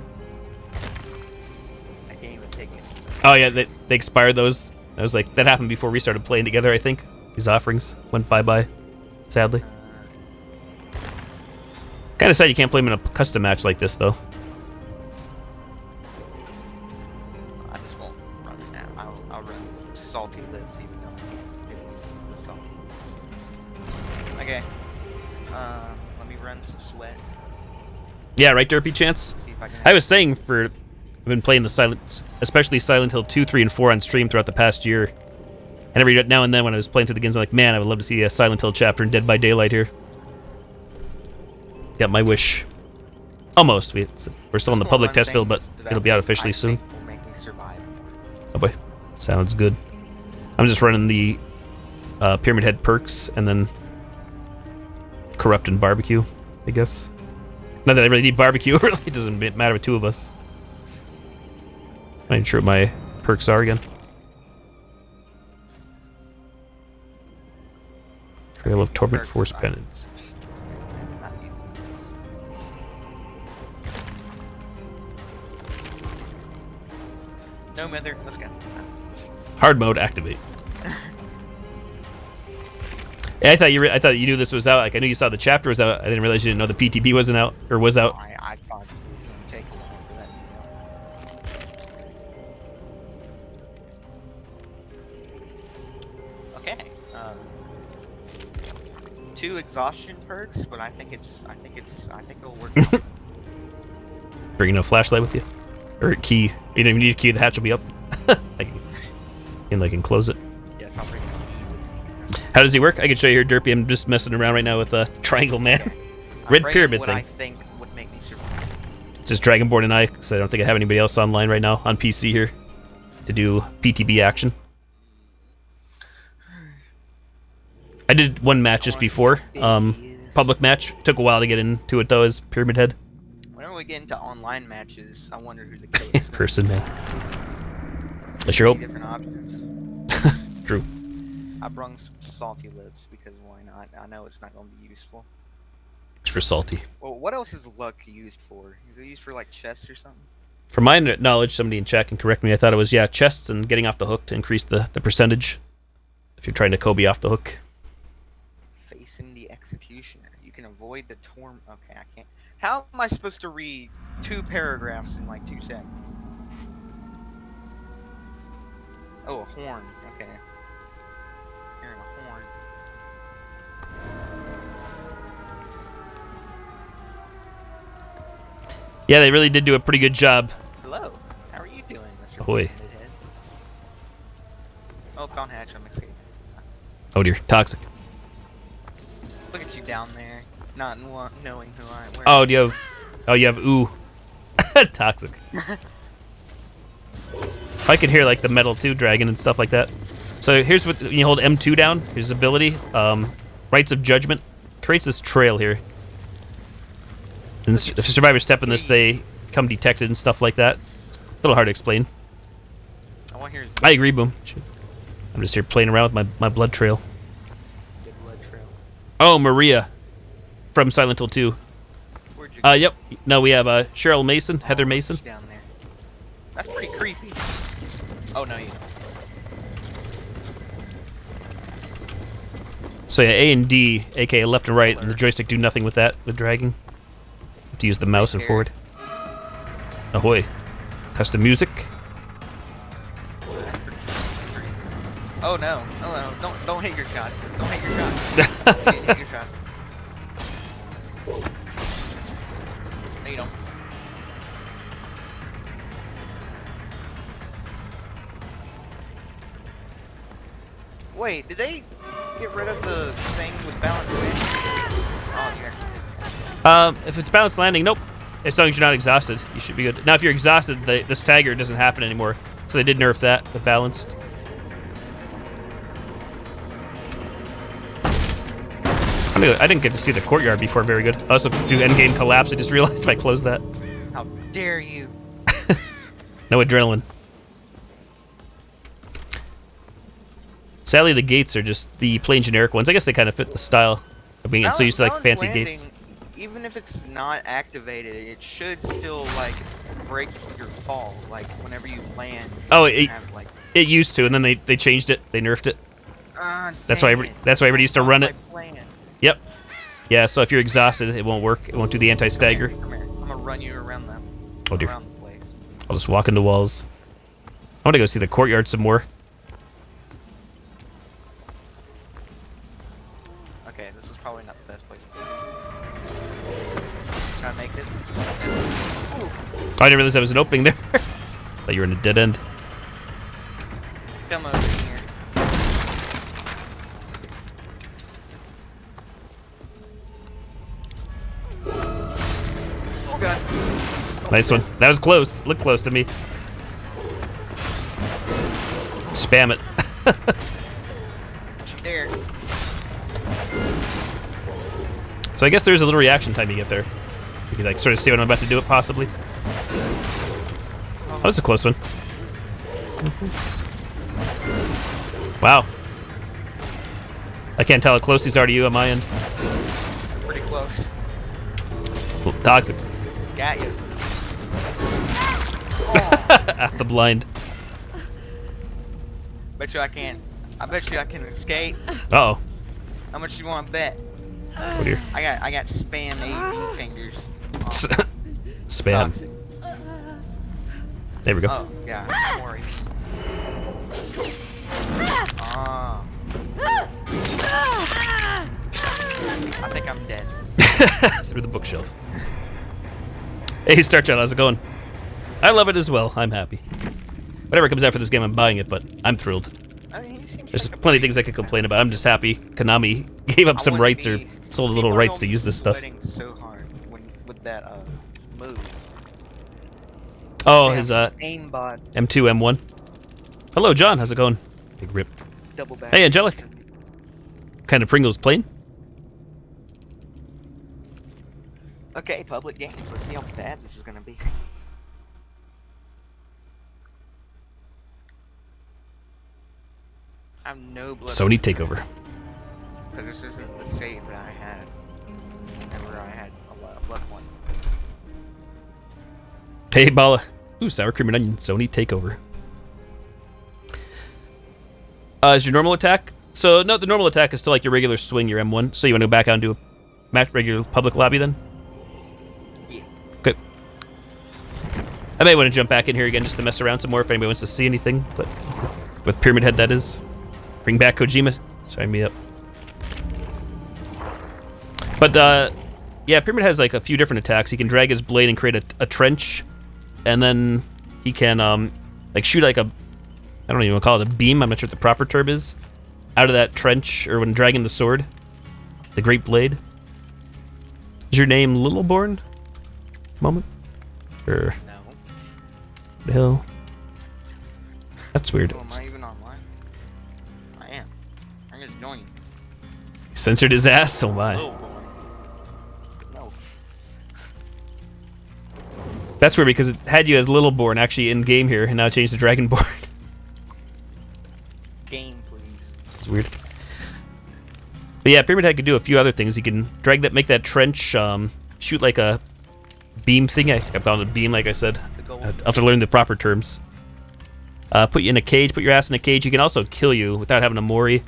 I can't even take it. Oh, yeah, they expired those. I was like, that happened before we started playing together, I think. These offerings went bye-bye, sadly. Kind of sad you can't play them in a custom match like this, though. I just won't run it now. I'll run salty lips even though it's salty lips. Okay. Let me run some sweat. Yeah, right, Derpy Chance? See if I can. I was saying I've been playing especially Silent Hill 2, 3, and 4 on stream throughout the past year. And every now and then when I was playing through the games, I'm like, man, I would love to see a Silent Hill chapter in Dead by Daylight here. Yeah, my wish. Almost. We're still in the public test build, but it'll be out officially soon. Will make me survive. Oh boy. Sounds good. I'm just running the Pyramid Head perks and then Corrupt and Barbecue, I guess. Not that I really need Barbecue, really. It doesn't matter with 2 of us. I'm not even sure what my perks are again. Trail of Torment, Force Penance. No Mither, let's go. Hard mode activate. Yeah, I thought you knew this was out. Like I knew you saw the chapter was out. I didn't realize you didn't know the PTB wasn't out or was out. I thought it was going to take a while for that. Okay. 2 exhaustion perks, but I think it'll work. Bringing a flashlight with you, or a key. You don't even need a key. The hatch will be up. I can close it. Yes, I'll bring it. How does he work? I can show you here, Derpy. I'm just messing around right now with a Triangle Man. Red Pyramid what thing. I think would make me survive. It's just Dragonborn and I, because I don't think I have anybody else online right now on PC here to do PTB action. I did one match just before. Public match. Took a while to get into it though, as Pyramid Head. Whenever we get into online matches, I wonder who the killer is. Person, man. That's your hope. Different options. True. I brung some salty lips because why not? I know it's not going to be useful. Extra salty. Well, what else is luck used for? Is it used for like chests or something? From my knowledge, somebody in chat can correct me. I thought it was chests and getting off the hook to increase the percentage. If you're trying to Kobe off the hook. Facing the executioner. You can avoid the torm. Okay, I can't. How am I supposed to read 2 paragraphs in like 2 seconds? Oh, a horn. Okay. Hearing a horn. Yeah, they really did do a pretty good job. Hello. How are you doing, Mr. Ahoy. Midhead? Oh, found hatch. I'm escaping. Oh dear, toxic. Look at you down there, not knowing who I am. Oh, you have ooh. Toxic. I can hear like the metal 2 dragon and stuff like that. So here's what you hold M2 down. Here's his ability. Rites of Judgment creates this trail here. And if survivors step in this, they come detected and stuff like that. It's a little hard to explain. I want to hear. I agree, Boom. I'm just here playing around with my blood trail. Good blood trail. Oh, Maria from Silent Hill 2. Where'd you go? Yep. No, we have Cheryl Mason, Heather Mason. Down there. That's pretty creepy. Oh no, you. So yeah, A and D, aka left and right, and the joystick do nothing with that, with dragging. Have to use the mouse and forward. Ahoy. Custom music. Oh no! Oh no! Don't hit your shots! Don't hit your shots! Don't hit your shots! No, you don't. Wait, did they get rid of the thing with balance landing? Oh, you actually did. If it's balanced landing, nope. As long as you're not exhausted, you should be good. Now, if you're exhausted, the stagger doesn't happen anymore. So they did nerf that, the balanced. I didn't get to see the courtyard before very good. I also do endgame collapse. I just realized if I close that. How dare you! No adrenaline. Sadly, the gates are just the plain generic ones. I guess they kind of fit the style of being so used to like fancy landing, gates. Even if it's not activated, it should still like break your fall. Like whenever you land. Oh, you have, like, it used to, and then they changed it. They nerfed it. That's why everybody used to run it. Yep. Yeah. So if you're exhausted, it won't work. It won't do the anti-stagger. Come here. I'm gonna run you around the. Oh dear. Around the place. I'll just walk into walls. I want to go see the courtyard some more. Okay, this is probably not the best place to go. Try to make this. Ooh. Oh, I didn't realize there was an opening there. Thought you were in a dead end. Come over here. Oh god. Nice one. That was close. Looked close to me. Spam it. There. So I guess there's a little reaction time you get there. You can like sort of see when I'm about to do it, possibly. Oh, that was a close one. Wow. I can't tell how close these are to you on my end. Pretty close. Well, toxic. Got you. Off the blind. Bet you I can't. I bet you I can escape. Uh-oh. How much you want to bet? Oh dear. I got spam AV fingers. Spam. Toxic. There we go. Oh yeah. Don't worry. Ah. I think I'm dead. Through the bookshelf. Hey, Star Child, how's it going? I love it as well. I'm happy. Whatever comes out for this game, I'm buying it, but I'm thrilled. I mean, he seems There's like a plenty of pretty things I could cool complain about. I'm just happy Konami gave up I some wouldn't rights or be- sold a Steve little rights Arnold to use this was stuff. sweating so hard with that move. Oh, Yeah, his aimbot M2, M1. Hello, John. How's it going? Big rip. double back. Hey, Angelic. Kind of Pringles plane? Okay, public games. Let's see how bad this is gonna be. I have no blood. Sony takeover. Because this isn't the save that I had whenever I had a lot of left ones. Hey, Bala. Ooh, sour cream and onion. Sony takeover. Is your normal attack? So, no, the normal attack is still like your regular swing, your M1. So you want to go back out and do a match regular public lobby then? Yeah. Okay. I may want to jump back in here again just to mess around some more if anybody wants to see anything. But with Pyramid Head, that is. Bring back Kojima. Sign me up. But, yeah, Pyramid has like a few different attacks. He can drag his blade and create a trench. And then he can, like, shoot like a... I don't even want to call it a beam. I'm not sure what the proper term is. Out of that trench, or when dragging the sword. The Great Blade. Is your name Littleborn? Moment? Or No. the hell? That's weird. Oh, am I even online? I am. I'm just joining. Censored his ass? Oh my. Little boy. No. That's weird because it had you as Littleborn actually in game here, and now it changed to Dragonborn. Game, please. It's weird. But yeah, Pyramid Head can do a few other things. He can drag that, make that trench, shoot like a beam thing. I found a beam, like I said. The gold. I'll have to learn the proper terms. Put you in a cage, put your ass in a cage. He can also kill you without having a Mori.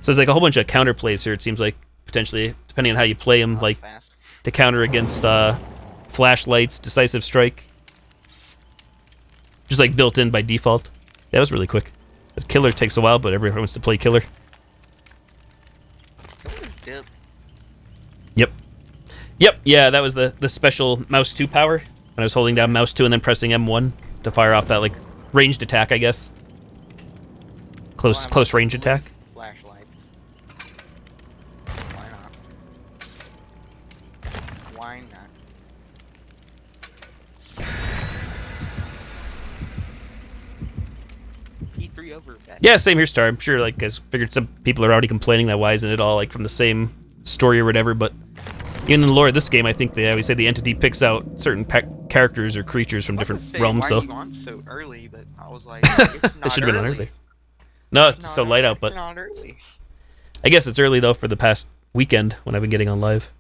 So there's like a whole bunch of counter plays here, it seems like, potentially, depending on how you play him, like Fast. to counter against flashlights, decisive strike. Just like built in by default. That was really quick. The killer takes a while, but everyone wants to play killer. Someone is dip. Yep. Yep, yeah, that was the special mouse 2 power. When I was holding down mouse 2 and then pressing M1 to fire off that like ranged attack, I guess. Close range attack. Flashlights. Why not? Why not? P3 over back. Yeah, same here, Star. I'm sure, like, guys figured some people are already complaining that why isn't it all like from the same story or whatever, but even in the lore of this game, I think they always say the entity picks out certain characters or creatures from different realms. Why So are you on so early? But I was like, it's not it should have been on early. earlier. No, it's not so light early. out, but It's not early. I guess it's early though for the past weekend when I've been getting on live.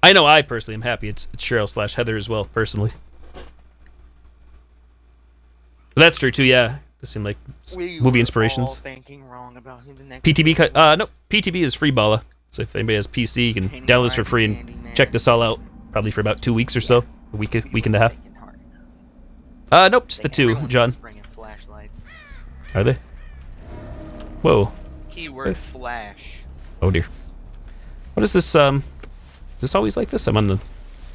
I know I personally am happy. It's Cheryl / Heather as well, personally. But that's true too. Yeah, it seemed like We movie were inspirations. all thinking wrong about who the next. PTB, no, PTB is free, Bala. So if anybody has PC, you can download this for free and check this all out. Probably for about 2 weeks or so, a week and a half. Nope, just the two, John. Bringing flashlights. Are they? Whoa. Keyword flash. Oh dear. What is this? Is this always like this? I'm on the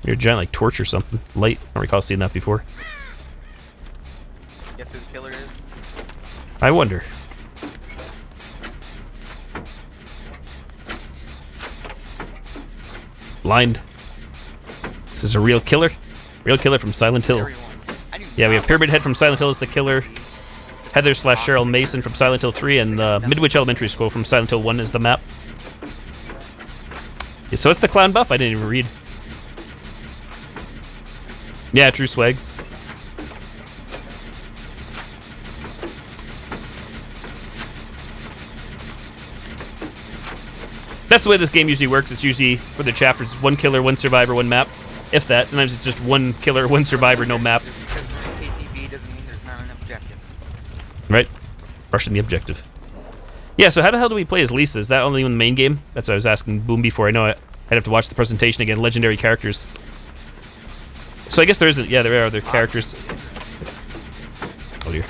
near a giant like torch or something. Light. I don't recall seeing that before. Guess who the killer is? I wonder. Blind. This is a real killer. Real killer from Silent Hill. Everyone. I do Yeah, we not have Pyramid like Head from Silent Hill as the killer. Heather / Cheryl Mason from Silent Hill 3, and Midwich Elementary School from Silent Hill 1 is the map. Yeah, so it's the clown buff? I didn't even read. Yeah, true swags. That's the way this game usually works. It's usually for the chapters, one killer, one survivor, one map. if that. Sometimes it's just one killer, one survivor, no map. Just because we're in KTB doesn't mean there's not an objective. Right? Rushing the objective. Yeah, so how the hell do we play as Lisa? Is that only in the main game? That's what I was asking Boom before. I know I'd have to watch the presentation again. Legendary characters. So I guess there isn't. Yeah, there are other characters. Oh dear.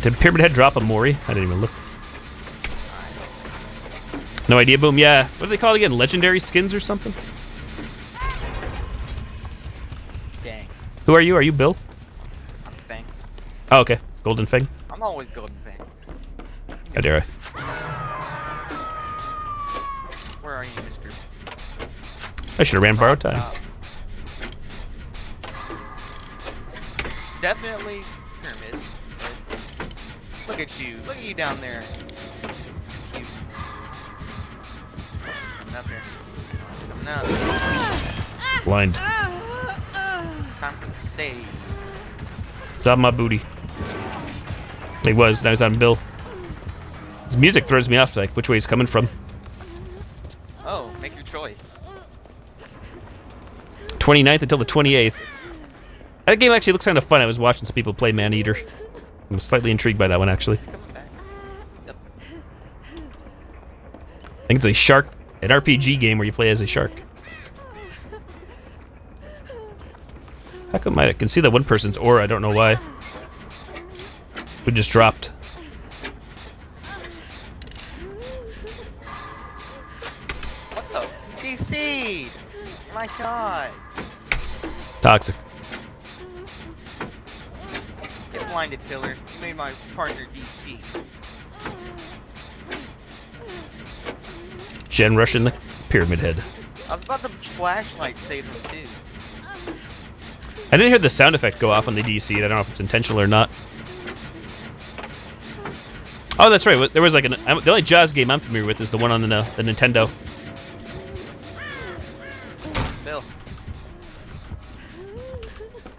Did Pyramid Head drop a Mori? I didn't even look. No idea, Boom. Yeah. What do they call it again? Legendary skins or something? Dang. Who are you? Are you Bill? I'm Fang. Oh, okay. Golden Fang. I'm always Golden Fang. How dare I? Where are you, mister? I should have ran borrowed time. Definitely Pyramid. Look at you. Look at you down there. You. Coming up here. Coming up. Blind. Time for the save. It's on my booty. He was. Now he's on Bill. His music throws me off, like which way he's coming from. Oh, make your choice. 29th until the 28th. That game actually looks kind of fun. I was watching some people play Maneater. I'm slightly intrigued by that one, actually. Coming back. Yep. I think it's a shark, an RPG game where you play as a shark. How come I can see that one person's aura? I don't know why. Who just dropped. What the? DC'd! My god. Toxic. Get blinded, killer. You made my partner DC. Jen rushing the Pyramid Head. I was about to flashlight save him too. I didn't hear the sound effect go off on the DC. I don't know if it's intentional or not. Oh, that's right. There was like the only Jaws game I'm familiar with is the one on the Nintendo. Bill.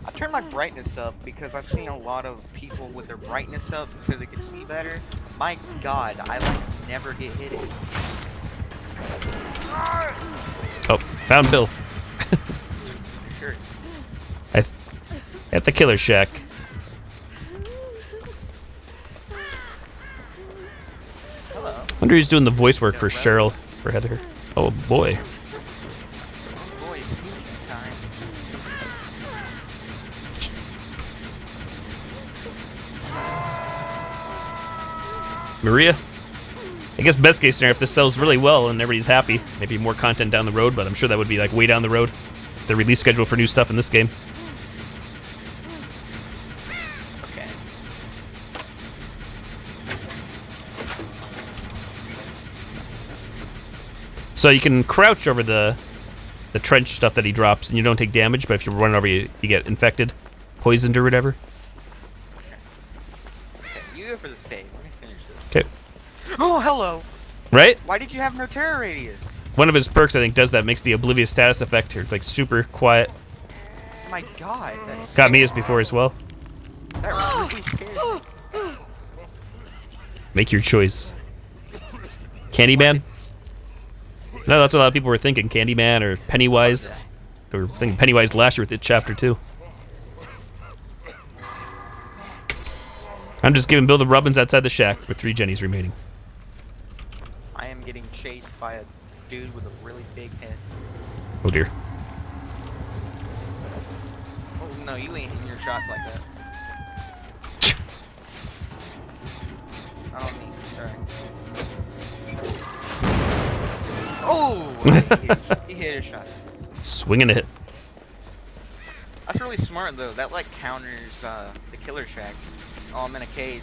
I turned my brightness up because I've seen a lot of people with their brightness up so they can see better. My god, I like never get hit. Oh, found Bill. Sure. At the Killer Shack. Hello. Wonder who's doing the voice work for Cheryl, for Heather. Oh boy. Boy, sneaking time. Maria? I guess best case scenario, if this sells really well and everybody's happy, maybe more content down the road, but I'm sure that would be like way down the road. The release schedule for new stuff in this game. Okay. So you can crouch over the trench stuff that he drops and you don't take damage, but if you run over you get infected, poisoned or whatever. Okay, you go for the save. Let me finish this. Okay. Oh, hello! Right? Why did you have no terror radius? One of his perks, I think, does that. Makes the oblivious status effect here. It's like super quiet. My god, that's Got me as before as well. that really scared me. Make your choice. Candyman? No, that's what a lot of people were thinking. Candyman or Pennywise. They were thinking Pennywise last year with it, Chapter 2. I'm just giving Bill the rubbins outside the shack with 3 Jennies remaining. I am getting chased by a dude with a really big head. Oh dear. Oh no, you ain't hitting your shots like that. I don't mean, sorry. Oh! he hit a shot. Swinging a hit. That's really smart though. That like counters the Killer Shack. Oh, I'm in a cage.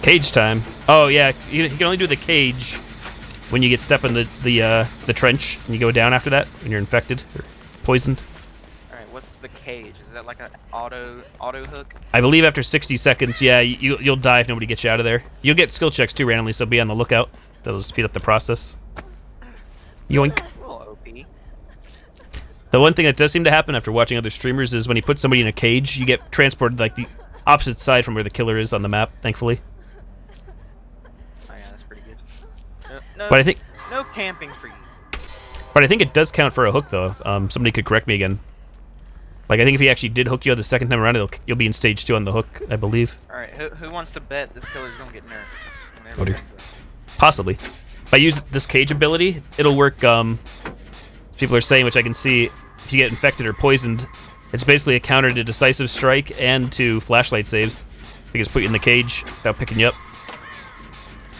Cage time. Oh yeah, you can only do the cage when you get stuck in the trench and you go down after that when you're infected or poisoned. All right, what's the cage? Is that like an auto hook? I believe after 60 seconds, yeah, you'll die if nobody gets you out of there. You'll get skill checks too randomly, so be on the lookout. That'll speed up the process. Yoink. A little OP. The one thing that does seem to happen after watching other streamers is when you put somebody in a cage, you get transported like the opposite side from where the killer is on the map, thankfully. Oh yeah, that's pretty good. No, But I think no camping for you. But I think it does count for a hook, though. Somebody could correct me again. Like, I think if he actually did hook you the second time around, you'll be in stage 2 on the hook, I believe. Alright, who wants to bet this killer's gonna get nerfed? whenever Oh, dear. it comes up? Possibly. If I use this cage ability, it'll work, people are saying, which I can see, if you get infected or poisoned, it's basically a counter to decisive strike and to flashlight saves. They just put you in the cage without picking you up.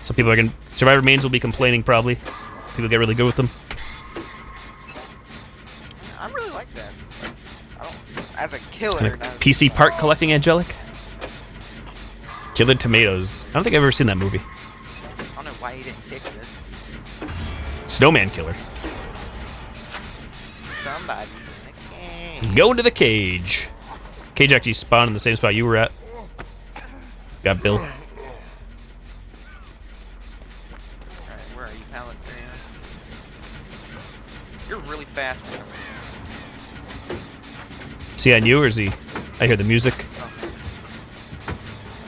So people are Survivor mains will be complaining, probably. People get really good with them. I really like that. I don't, as a killer, Like not as PC part collecting, Angelic? Killer Tomatoes. I don't think I've ever seen that movie. I don't know why you didn't pick this. Snowman Killer. Somebody's in the game. Go into the cage. Cage actually spawned in the same spot you were at. Got Bill. Alright, where are you, Pallet? You're really fast for some reason. Is he on you or is he? I hear the music. Okay.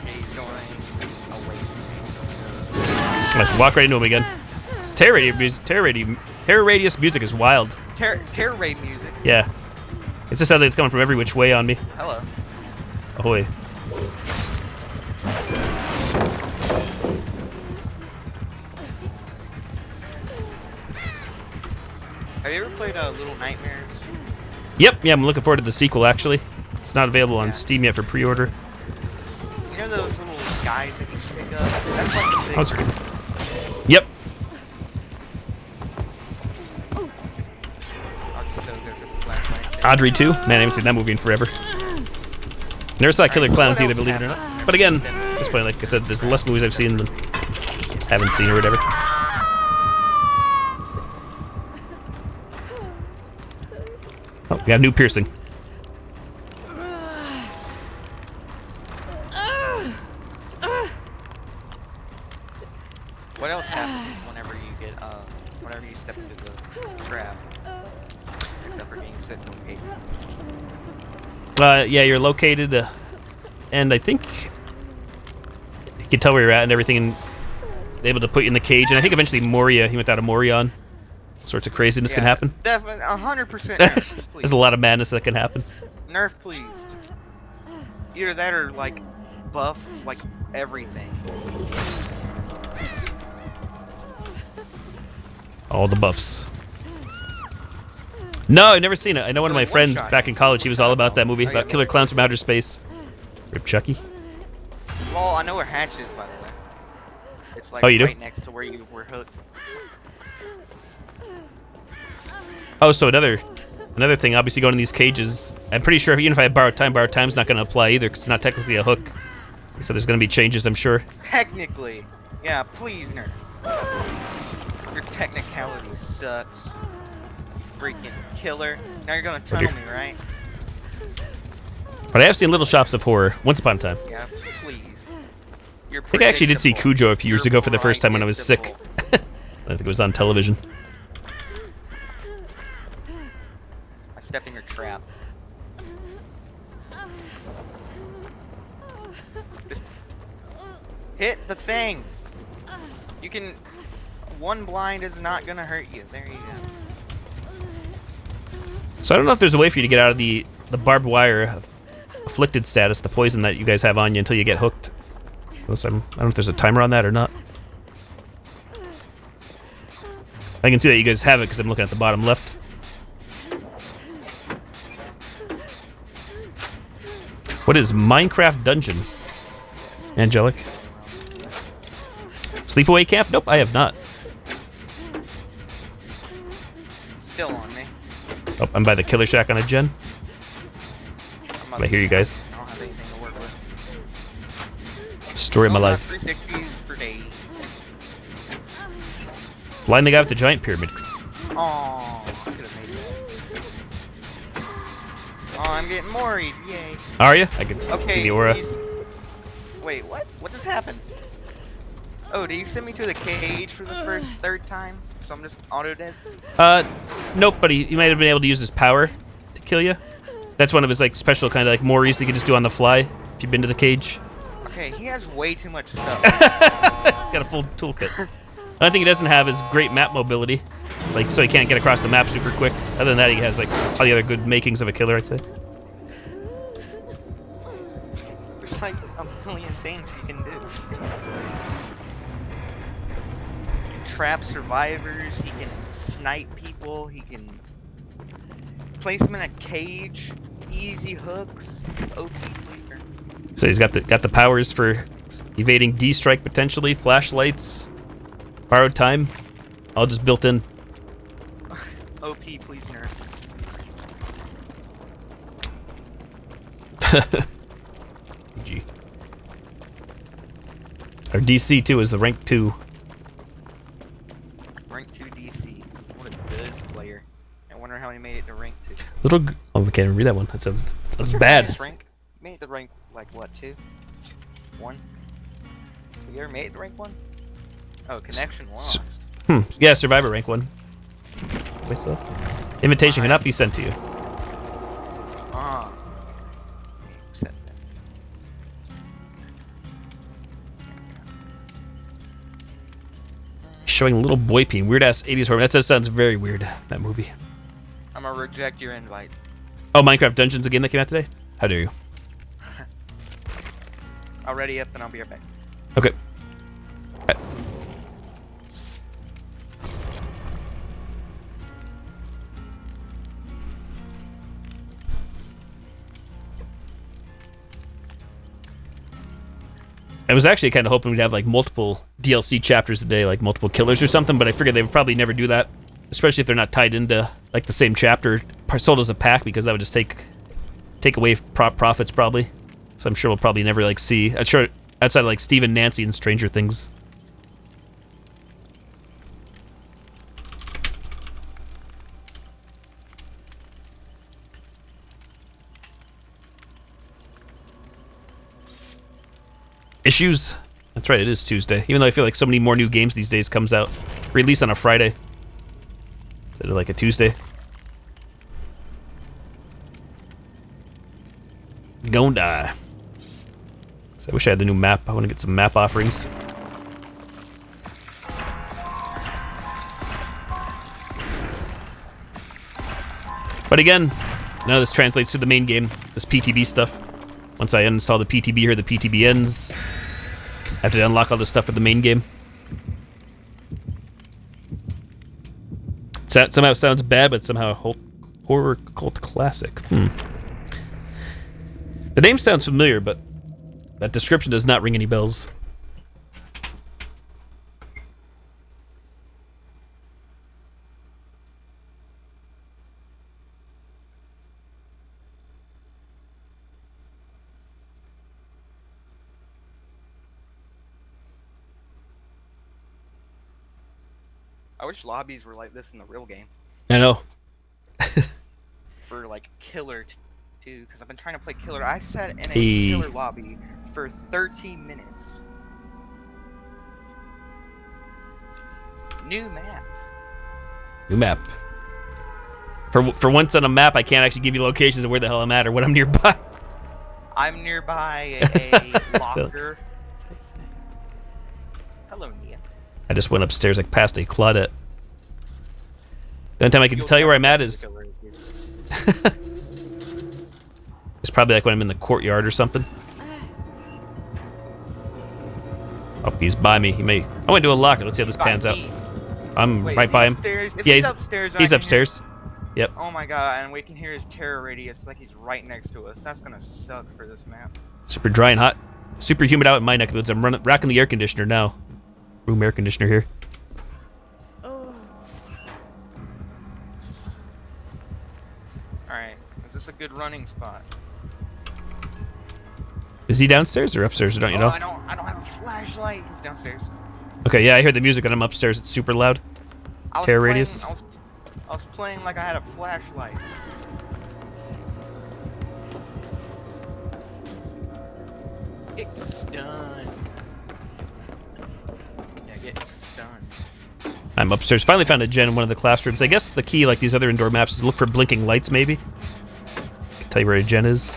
Okay, he's going away from I just walk right into him again. It's terror radius music. Terror radius music is wild. me. Terror raid music. Yeah. It just sounds like it's coming from every which way on me. Hello. Ahoy. Have you ever played Little Nightmares? Yep, yeah, I'm looking forward to the sequel, actually. It's not available on Yeah. Steam yet for pre-order. You know those little guys that you pick up? That's like the big Oh, sorry. Yep. Oh, it's so good for the flashlight. Audrey 2. Man, I haven't seen that movie in forever. Never saw Killer Clowns either, believe it or not. But again, at this point, like I said, there's less movies I've seen than haven't seen or whatever. Oh, we got a new piercing. What else happens whenever you get whenever you step into the trap? Except for getting set to engage. Yeah, you're located, and I think you can tell where you're at and everything, and able to put you in the cage. And I think eventually Moria, he went out of Morion. Sorts of craziness can happen. Definitely, 100% There's nerf, please. a lot of madness that can happen. Nerf, please. Either that or like buff like everything. All the buffs. No, I've never seen it. I know one of my So, friends one-shot. back in college, he was all about that movie, Oh, yeah, about me killer too. clowns from outer space. Rip Chucky. Well, I know where Hatch is, by the way. It's like Oh, you do? right next to where you were hooked. Oh, so another thing, obviously going in these cages, I'm pretty sure even if I have borrowed time's not going to apply either, because it's not technically a hook. So there's going to be changes, I'm sure. Technically. Yeah, please nerf. Your technicality sucks. You freaking killer. Now you're gonna tunnel me, right? But I have seen Little Shops of Horror, once upon a time. Yeah, please. You're I think I actually did see predictable. Cujo a few years You're ago for the first time when I was sick. predictable. I think it was on television. I stepped in your trap. Just hit the thing. You can. One blind is not gonna hurt you. There you go. So I don't know if there's a way for you to get out of the barbed wire afflicted status, the poison that you guys have on you until you get hooked. Unless I don't know if there's a timer on that or not. I can see that you guys have it because I'm looking at the bottom left. What is Minecraft Dungeon? Angelic. Sleepaway Camp? Nope, I have not. Still on me. Oh, I'm by the Killer Shack on a gen. I'm I hear you guys. I don't have anything to work with. Story of my Don't life. have 360s for days. Blind the guy with the giant pyramid. Oh, I could have made that. Oh, I'm getting worried. Yay. Are you? I can Okay. see the aura. Wait, what? What just happened? Oh, did you send me to the cage for the third time? So I'm just auto dead? Nope, but he might have been able to use his power to kill you. That's one of his like special kind of like Moris he can just do on the fly if you've been to the cage. Okay, he has way too much stuff. Got a full toolkit. I think he doesn't have his great map mobility, like so he can't get across the map super quick. Other than that, he has like all the other good makings of a killer, I'd say. There's like a million things he can do. He can trap survivors, he can snipe people, he can place them in a cage, easy hooks, OP pleaser. So he's got the powers for evading D-strike potentially, flashlights, borrowed time, all just built in. OP please nerf. GG. Our DC too is the rank 2. Rank 2 DC. What a good player. I wonder how he made it to rank 2. Oh, we can't even read that one. That sounds What's your bad. highest rank? Made it to rank like what, 2? 1? You ever made it to rank 1? Oh, connection lost. Yeah, Survivor rank 1. Wait, so invitation cannot be sent to you. Ah. Accept that. Showing a little boy peen. Weird ass 80s horror. That sounds very weird, that movie. I'm gonna reject your invite. Oh, Minecraft Dungeons, a game that came out today? How dare you? I'll ready up and I'll be right back. Okay. I was actually kind of hoping we'd have like multiple DLC chapters a day, like multiple killers or something, but I figured they would probably never do that, especially if they're not tied into like the same chapter sold as a pack, because that would just take away profits probably. So I'm sure we'll probably never like see. I'm sure outside of like Steve and Nancy and Stranger Things. Issues? That's right, it is Tuesday. Even though I feel like so many more new games these days comes out. Release on a Friday. Instead of like a Tuesday. Gon' die. So I wish I had the new map. I want to get some map offerings. But again, none of this translates to the main game. This PTB stuff. Once I uninstall the PTB here, the PTB ends. I have to unlock all this stuff for the main game. That somehow sounds bad, but somehow a horror cult classic. The name sounds familiar, but that description does not ring any bells. I wish lobbies were like this in the real game. I know. For like killer too, because I've been trying to play killer. I sat in a Hey. killer lobby for 13 minutes. New map. New map. For once on a map, I can't actually give you locations of where the hell I'm at or what I'm nearby. I'm nearby a locker. Hello, Nia. I just went upstairs like past a Claudette. The only time I can tell you where I'm at is it's probably like when I'm in the courtyard or something. Oh, he's by me. He may. I went to a locker. Let's see how this pans out. I'm Wait, right is he by him. upstairs? If Yeah, he's upstairs. I He's can hear- upstairs. Yep. Oh my god, and we can hear his terror radius like he's right next to us. That's gonna suck for this map. Super dry and hot. Super humid out in my neck of the woods. I'm rocking the air conditioner now. Room air conditioner here. Alright, is this a good running spot? Is he downstairs or upstairs? Don't you know? I don't have a flashlight. He's downstairs. Okay, yeah, I heard the music and I'm upstairs. It's super loud. I was Terror playing, radius? I was playing like I had a flashlight. Get stunned. Yeah, get stunned. I'm upstairs. Finally found a gen in one of the classrooms. I guess the key, like these other indoor maps, is look for blinking lights, maybe. I can tell you where a gen is.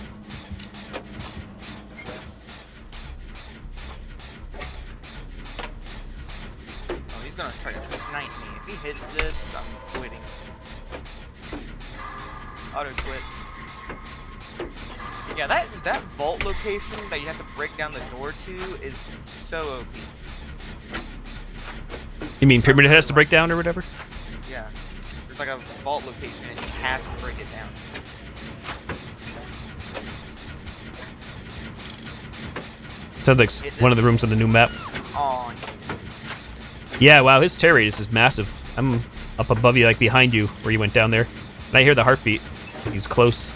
Oh, he's gonna try to snipe me. If he hits this, I'm quitting. Auto quit. Yeah, that vault location that you have to break down the door to is so OP. You mean Pyramid has to break down or whatever? Yeah. There's like a vault location and he has to break it down. Sounds like one of the rooms on the new map. Oh, Yeah, wow, his tear radius is massive. I'm up above you, like behind you, where you went down there. And I hear the heartbeat. He's close.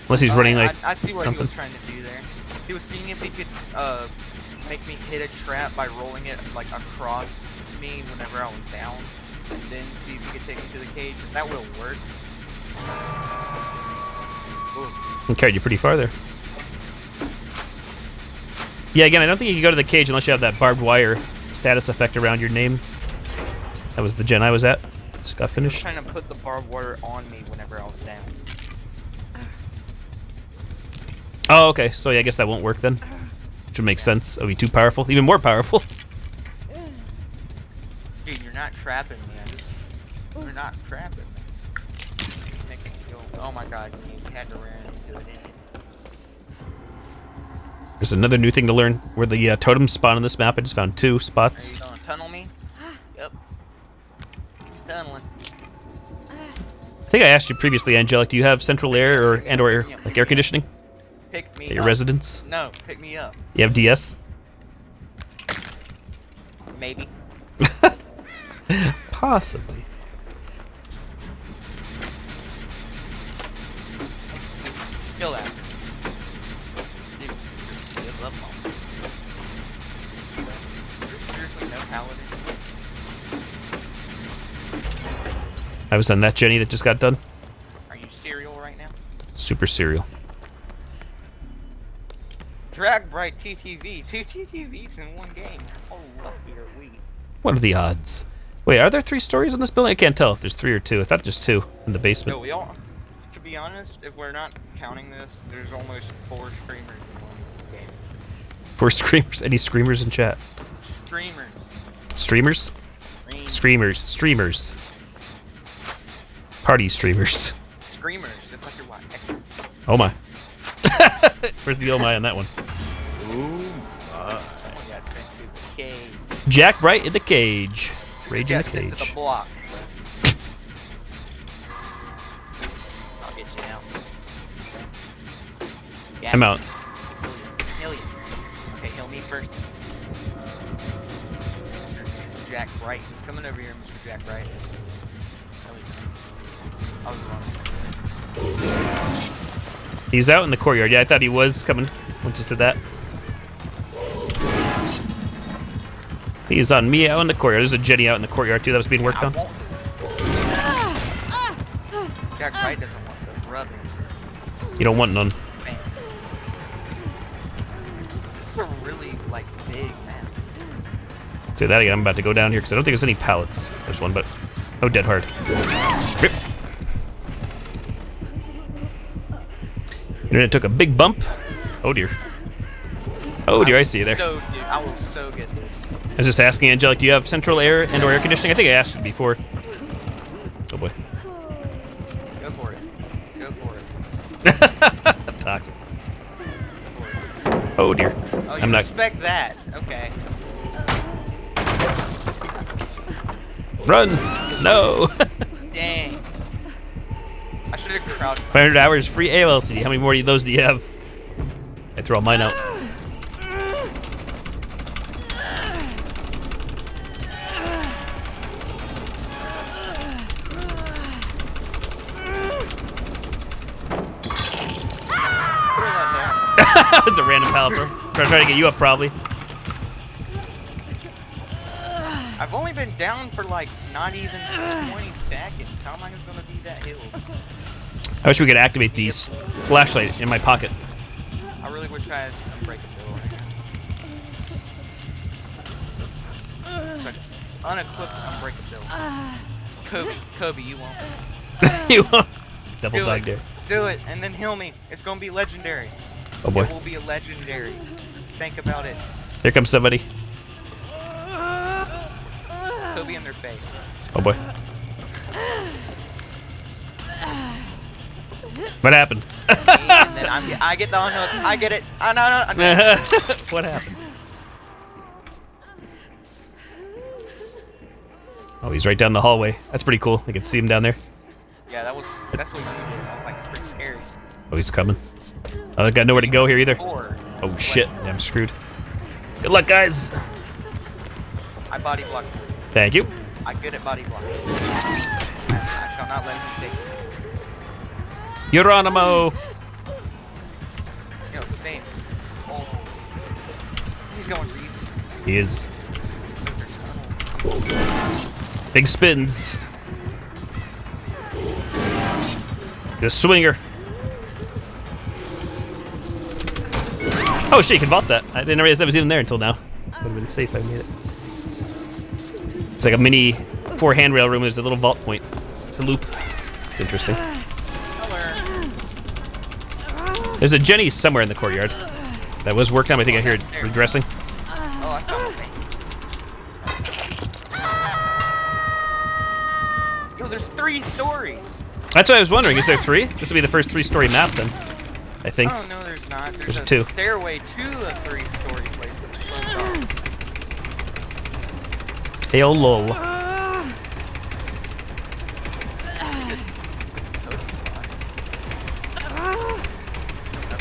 Unless he's running like I see what something. he was trying to do there. He was seeing if he could make me hit a trap by rolling it like across me whenever I was down, and then see if he could take me to the cage. If that will work. Ooh. He carried you pretty far there. Yeah, again, I don't think you can go to the cage unless you have that barbed wire status effect around your name. That was the gen I was at. Just got He was finished. trying to put the barbed wire on me whenever I was down. Oh, okay. So yeah, I guess that won't work then. Which would make sense. It'll be too powerful. Even more powerful. Dude, you're not trapping me. You're not trapping me. Making me go. Oh my god, you had to run into it, didn't you? There's another new thing to learn. Where the totems spawn on this map. I just found 2 Are spots. you gonna tunnel me? Yep. He's tunneling. I think I asked you previously, Angelic. Do you have central air or like air conditioning Pick me at your up. residence? No, pick me up. You have DS? Maybe. Possibly. Kill that. Dude, just give up on me. There's seriously no paladin. I was on that Jenny that just got done. Are you serial right now? Super serial. Dragbright TTV. 2 TTVs in one game. How lucky are we? What are the odds? Wait, are there 3 stories on this building? I can't tell if there's 3 or 2. I thought just 2 in the basement. No, we all. To be honest, if we're not counting this, there's almost 4 screamers in one game. 4 screamers. Any screamers in chat? Streamers. Streamers? Screamers. Streamers. Party streamers. Screamers, just like your wife. Oh my. Where's the oh my on that one? Someone got sent to the cage. Jack Bright in the cage. Rage in the Got sent to cage. the block. I'll get you out. Yeah. I'm out. Heal you. Okay, heal me first. Mr. Jack Bright. He's coming over here, Mr. Jack Bright. I was wrong. He's out in the courtyard. Yeah, I thought he was coming once you said that. He's on me out in the courtyard. There's a Jenny out in the courtyard too that was being worked on. Jack Bright doesn't want the rubbing. You don't want none. Man. This is a really, like, big map. Say that again. I'm about to go down here because I don't think there's any pallets. There's one, but no dead hard. Rip. Internet took a big bump. Oh dear. Oh dear, I see you there. So, dude, I will so get this. I was just asking, Angelic, do you have central air and or air conditioning? I think I asked you before. Oh boy. Go for it. Go for it. Toxic. Go for it. Oh dear. Oh, you I'm not. respect that. Okay. Run! No! Dang. I should have crouched. 500 hours free AOLCD. How many more of those do you have? I throw all mine out. Throw that That was a random pallet throw. Trying to get you up, probably. there. I've only been down for like not even 20 seconds. How am I gonna be that healed? I wish we could activate these flashlight in my pocket. I really wish I had Unbreakable right now. But unequipped Unbreakable. Kobe, you won't. You won't. Double Do dog it. dare. Do it, and then heal me. It's gonna be legendary. Oh boy. It will be a legendary. Think about it. Here comes somebody. He'll be in their face. Oh boy. What happened? And then I get the unhook. I get it. No. What happened? Oh, he's right down the hallway. That's pretty cool. I can see him down there. Yeah, that's what you did. I was like, it's pretty scary. Oh, he's coming. Oh, I got nowhere to go here either. Four. Oh shit, I'm screwed. Good luck, guys. I body blocked. Thank you. I'm good at body blocking. I shall not let him take it. Geronimo. Yo, same. Oh. He's going for you. He is. Mr. Tunnel. Big spins. The swinger. Oh shit, you can vault that. I didn't realize that was even there until now. Would have been safe if I made it. It's like a mini 4 handrail room. There's a little vault point. It's a loop. It's interesting. There's a Jenny somewhere in the courtyard. That was worked on. I think I hear it regressing. Oh, I found it. Yo, there's 3 stories. That's what I was wondering. Is there 3? This will be the first 3-story map then, I think. Oh, no, there's not. There's a 2. stairway to a 3-story place that's closed off. Hey, oh lol.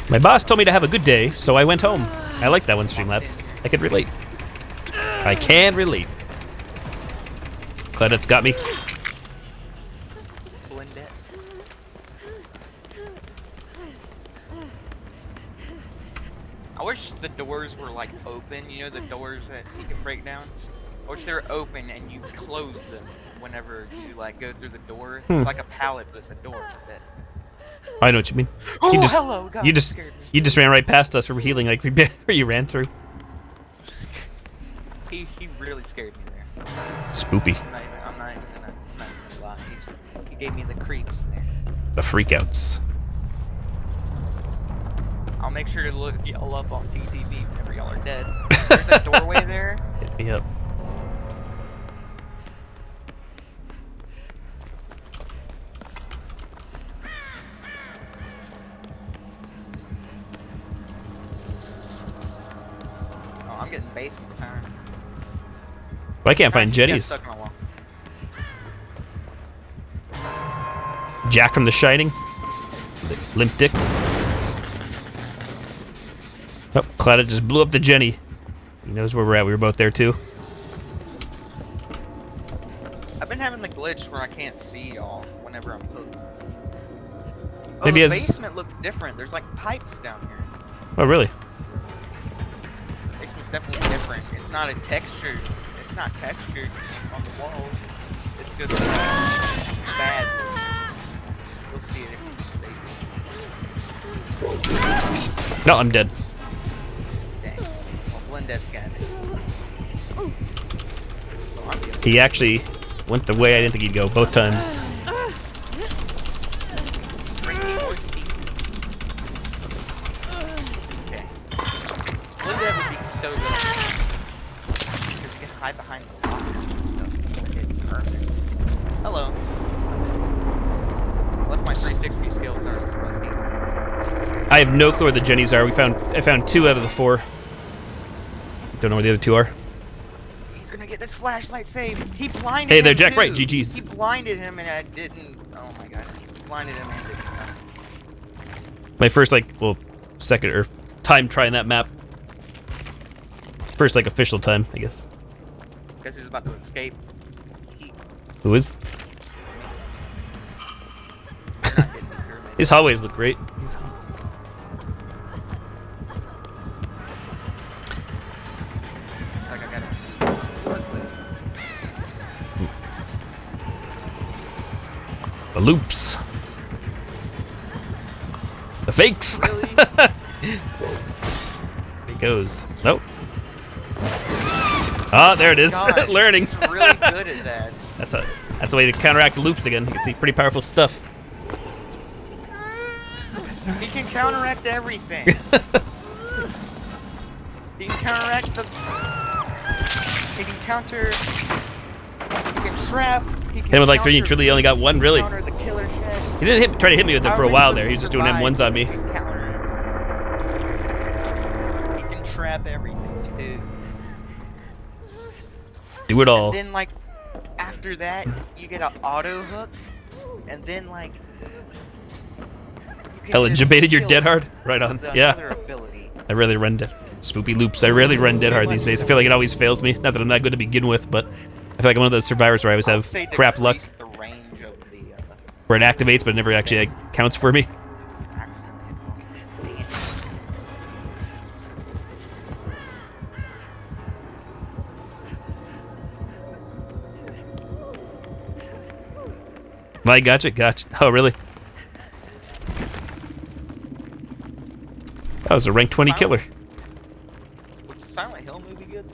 My boss told me to have a good day, so I went home. I like that one, Streamlabs. I could relate. I can relate. Glad it's got me. Blendette. I wish the doors were like open. You know the doors that you can break down? I wish they were open and you close them whenever you like go through the door. It's like a pallet, but it's a door instead. I know what you mean. Oh, you just, hello, God, you just, scared me. you just ran right past us for healing, like where you ran through. He really scared me there. Spoopy. I'm not even gonna lie. He gave me the creeps there. The freakouts. I'll make sure to look y'all up on TTV whenever y'all are dead. There's a doorway there. Hit me up. Oh, I'm getting basement time. Well, I can't find Get Jenny's. stuck on a wall. Jack from The Shining. Limp Dick. Oh, Clouded just blew up the Jenny. He knows where we're at. We were both there too. I've been having the glitch where I can't see y'all whenever I'm hooked. Oh, Maybe the as- basement looks different. There's like pipes down here. Oh, really? The basement's definitely different. It's not a texture. It's not textured on the walls. It's just bad. You'll see it if you save it. No, I'm dead. Dang. Well, Blendette's got it. Oh, I'm good. He actually went the way I didn't think he'd go both times. Drinking or steam. Okay. Blendette would be so good. Because you can hide behind the lockers and stuff. Blendette, perfect. Hello. What's my 360 skills are rusty? I have no clue where the Jennies are. I found 2 out of the 4. Don't know where the other 2 are. He's gonna get this flashlight saved. He blinded Hey there, him Jack too. Wright, GG's. He blinded him and I didn't. Oh my god. He blinded him and didn't stop. My first, second or time trying that map. First, official time, I guess. Guess he's about to escape. Who is? You're not getting the pyramid. His hallways look great. It's like I gotta work with. The loops. The fakes. Really? He goes. Nope. Ah, there it is. God, Learning. He's really good at that. That's a way to counteract the loops again. You can see pretty powerful stuff. He can counteract everything. He can counteract the. He can counter trap. He can Hit him with like 3, you counter truly only got beams, 1, he can really. counter the killer shed. He didn't try to hit me with it How for are a we while supposed there. to He was just doing survive M1s on if me. he can counter it? He can trap everything too. Do it all. And then like after that, you get an auto hook, and then like you can Hella just debated your kill dead hard. Right on. with Yeah. another ability. I rarely run dead. Spoopy loops. I rarely run dead hard these days. I feel like it always fails me. Not that I'm that good to begin with, but I feel like I'm one of those survivors where I always I would have say crap luck. decrease the range of the Where it activates, but it never actually counts for me. accidentally. Dang it. I gotcha. Oh, really? That was a rank 20 killer. Was the Silent Hill movie good?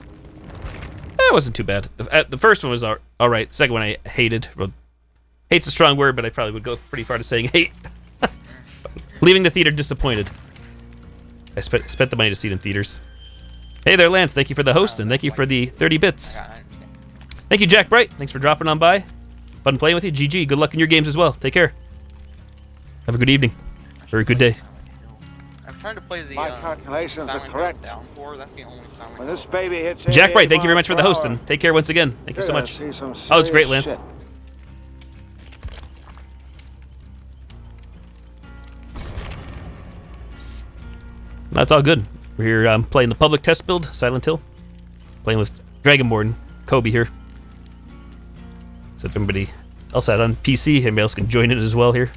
It wasn't too bad. The first one was all right. The second one I hated. Well, hate's a strong word, but I probably would go pretty far to saying hate. Leaving the theater disappointed. I spent the money to see it in theaters. Hey there, Lance. Thank you for the host, and thank you for the 30 bits. I understand. Thank you, Jack Bright. Thanks for dropping on by. Fun playing with you. GG. Good luck in your games as well. Take care. Have a good evening. Or a good day. I'm trying to play the My calculations are Silent Hill correct. Downpour. That's the only Silent When Hill. this baby hits Jack Bright, 88 thank you very much for the miles host, per and take care once again. Thank you so hour, much. you're gonna see some Oh, it's great, serious Lance. shit. That's all good. We're here playing the public test build, Silent Hill. Playing with Dragonborn, Kobe here. So if anybody else had on PC, anybody else can join in as well here.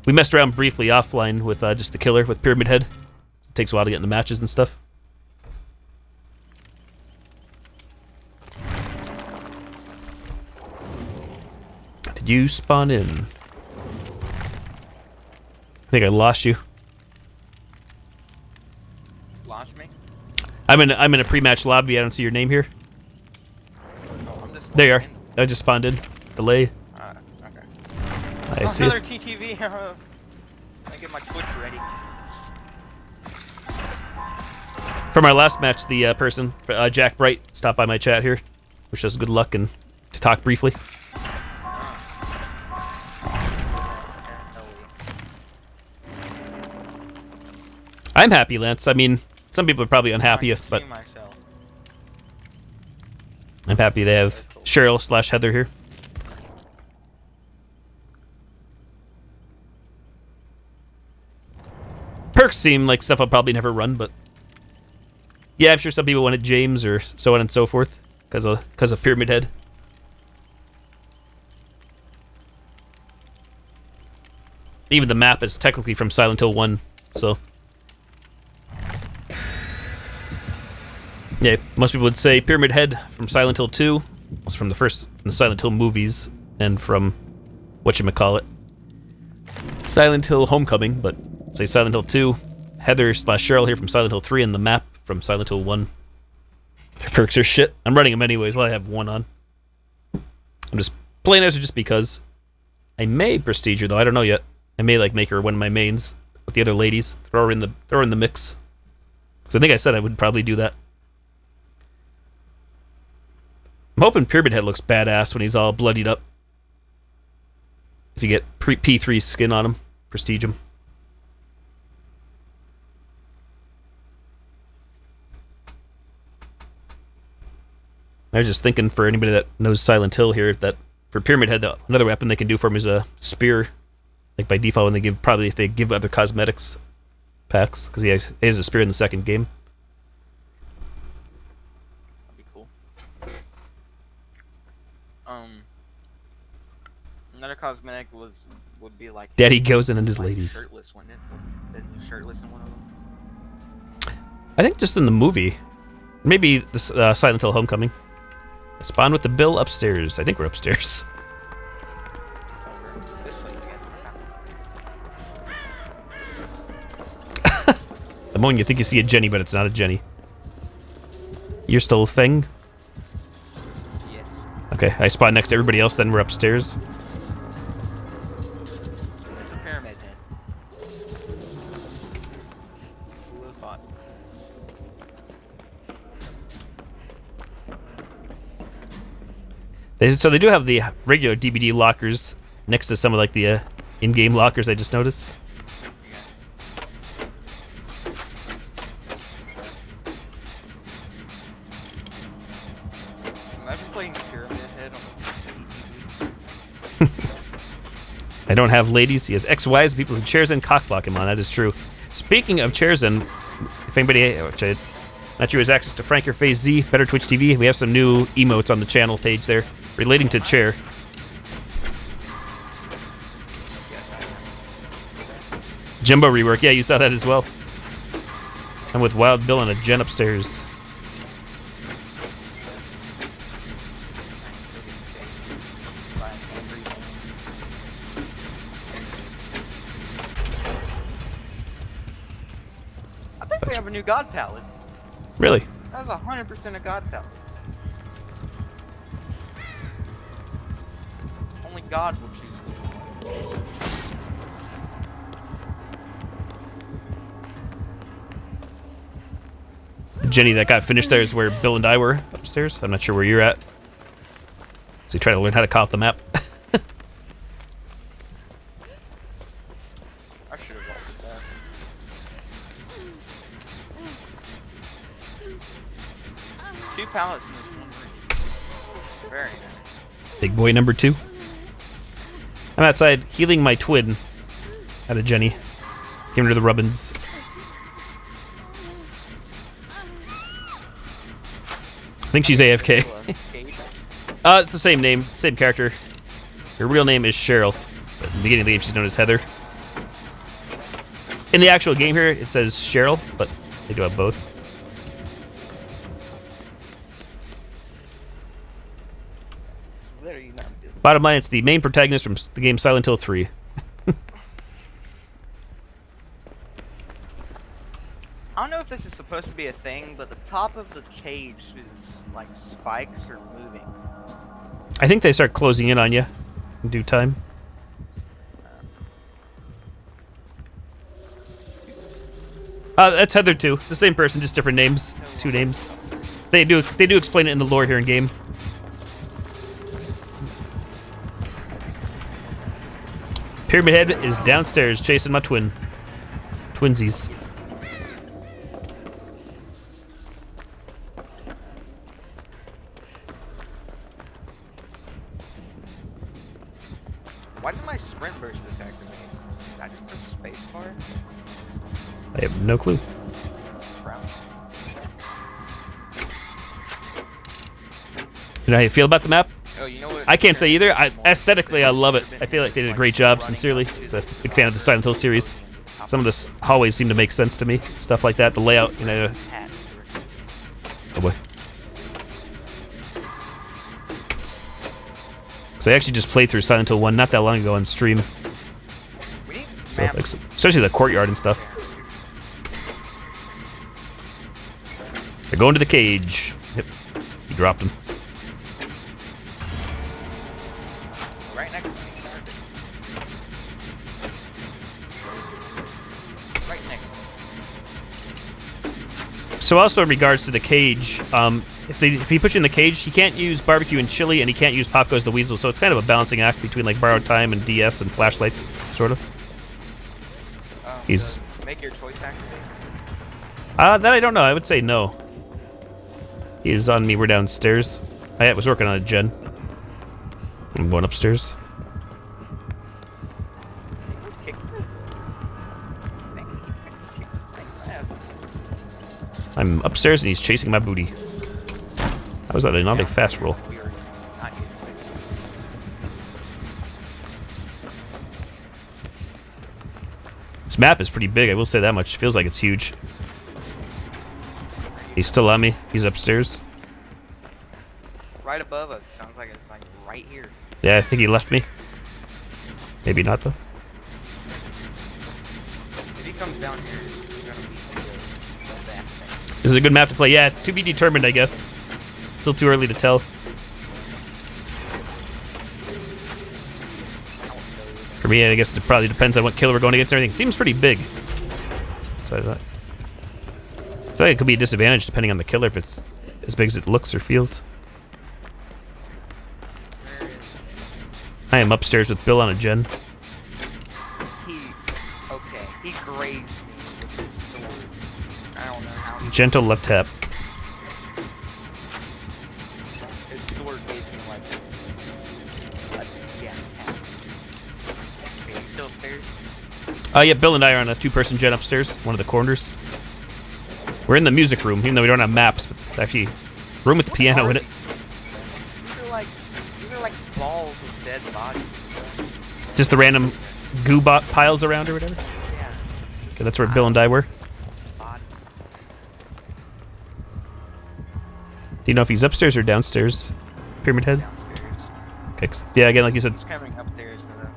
We messed around briefly offline with just the killer with Pyramid Head. It takes a while to get in the matches and stuff. Did you spawn in? I think I lost you. Lost me? I'm in a pre-match lobby. I don't see your name here. Oh, I'm just There you are. logging I just spawned in. Delay. in. Okay. I see Another it. TTV. I get my Twitch ready. From our last match, the person, Jack Bright, stopped by my chat here. Wish us good luck and to talk briefly. I'm happy, Lance. I mean, some people are probably unhappy, but I'm happy they have Cheryl/Heather here. Perks seem like stuff I'll probably never run, but yeah, I'm sure some people wanted James or so on and so forth because of Pyramid Head. Even the map is technically from Silent Hill 1, so yeah, most people would say Pyramid Head from Silent Hill 2. It's from the Silent Hill movies and from whatchamacallit, Silent Hill Homecoming, but say Silent Hill 2. Heather/Cheryl here from Silent Hill 3 and the map from Silent Hill 1. Their perks are shit. I'm running them anyways while I have one on. I'm just playing as her just because. I may prestige her though, I don't know yet. I may like make her one of my mains with the other ladies. Throw her in the mix. Because I think I said I would probably do that. I'm hoping Pyramid Head looks badass when he's all bloodied up. If you get P3 skin on him, prestige him. I was just thinking for anybody that knows Silent Hill here that for Pyramid Head, another weapon they can do for him is a spear. Like by default, when they give if they give other cosmetics packs, because he has a spear in the second game. That'd be cool. Another cosmetic would be like Daddy goes in and his like ladies. shirtless, wouldn't it? Isn't he shirtless in one of them? I think just in the movie. Maybe this Silent Hill Homecoming. Spawn with the bill upstairs. I think we're upstairs. Over this place again. The moment you think you see a Jenny, but it's not a Jenny. You're still a thing? Yes. Okay, I spawn next to everybody else, then we're upstairs. It's a pyramid head. Who would have thought? So they do have the regular DVD lockers next to some of like the in-game lockers. I just noticed. Imagine playing Pyramid Head on I don't have ladies. He has XYs, people who chairs and cockblock him on. That is true. Speaking of chairs, and if anybody, which I'm not sure, has access to Frank or Phase Z, Better Twitch TV, we have some new emotes on the channel page there relating to chair. Jumbo rework, yeah, you saw that as well. I'm with Wild Bill and a Jen upstairs. I think we have a new God palette. Really? That's 100% a God palette. Only God will choose to. Jenny, that got finished there is where Bill and I were upstairs. I'm not sure where you're at. So we try to learn how to call off the map. I should have altered that. 2 pallets in this one room. Very nice. Big boy number 2. I'm outside healing my twin out of Jenny. Giving her the rubbins. I think she's AFK. It's the same name, same character. Her real name is Cheryl, but in the beginning of the game she's known as Heather. In the actual game here, it says Cheryl, but they do have both. It's literally not good. Bottom line, it's the main protagonist from the game Silent Hill 3. I don't know if this is supposed to be a thing, but the top of the cage is like spikes are moving. I think they start closing in on you in due time. That's Heather too. The same person, just different names. 2 names. They do explain it in the lore here in game. Pyramid Head is downstairs chasing my twin. Twinsies. Why did my sprint burst disactivate? Did I just press spacebar? I have no clue. Crouch. You know how you feel about the map? Oh, you know what? I can't say either. Aesthetically, I love it. I feel like they did a great job, sincerely. I'm a big fan of the Silent Hill series. Some of the hallways seem to make sense to me. Stuff like that. The layout, you know. Oh boy. So I actually just played through Silent Hill 1 not that long ago on stream. So, like, especially the courtyard and stuff. They're going to the cage. Yep. He dropped him. Right next to me. Right next to me. So also in regards to the cage, if he puts you in the cage, he can't use barbecue and chili, and he can't use Pop Goes the Weasel. So it's kind of a balancing act between like borrowed time and DS and flashlights, sort of. He's make your choice activate. That I don't know. I would say no. He's on me. We're downstairs. I was working on a gen. I'm going upstairs. Let's kick this. Kick this thing fast. I'm upstairs and he's chasing my booty. That was not a fast roll. We are not getting away. This map is pretty big. I will say that much. It feels like it's huge. He's still on me. He's upstairs. Right above us. Sounds like it's like right here. Yeah, I think he left me. Maybe not though. If he comes down here, it's gonna be that thing. This is a good map to play. Yeah, to be determined, I guess. Still too early to tell. For me, I guess it probably depends on what killer we're going against and everything. It seems pretty big. So I thought. I feel like it could be a disadvantage depending on the killer if it's as big as it looks or feels. I am upstairs with Bill on a gen. He grazed me with his sword. I don't know how he... Gentle left tap. His sword gave me like... yeah, tap. Are you still upstairs? Yeah, Bill and I are on a 2-person gen upstairs, one of the corners. We're in the music room, even though we don't have maps, but it's actually a room with the piano in it. These are like balls of dead bodies. Just the random goo piles around or whatever. Yeah. Okay, that's where Bill and I were. Bodies. Do you know if he's upstairs or downstairs? Pyramid Head? Downstairs. Okay, yeah, again, like you said, He's coming upstairs though.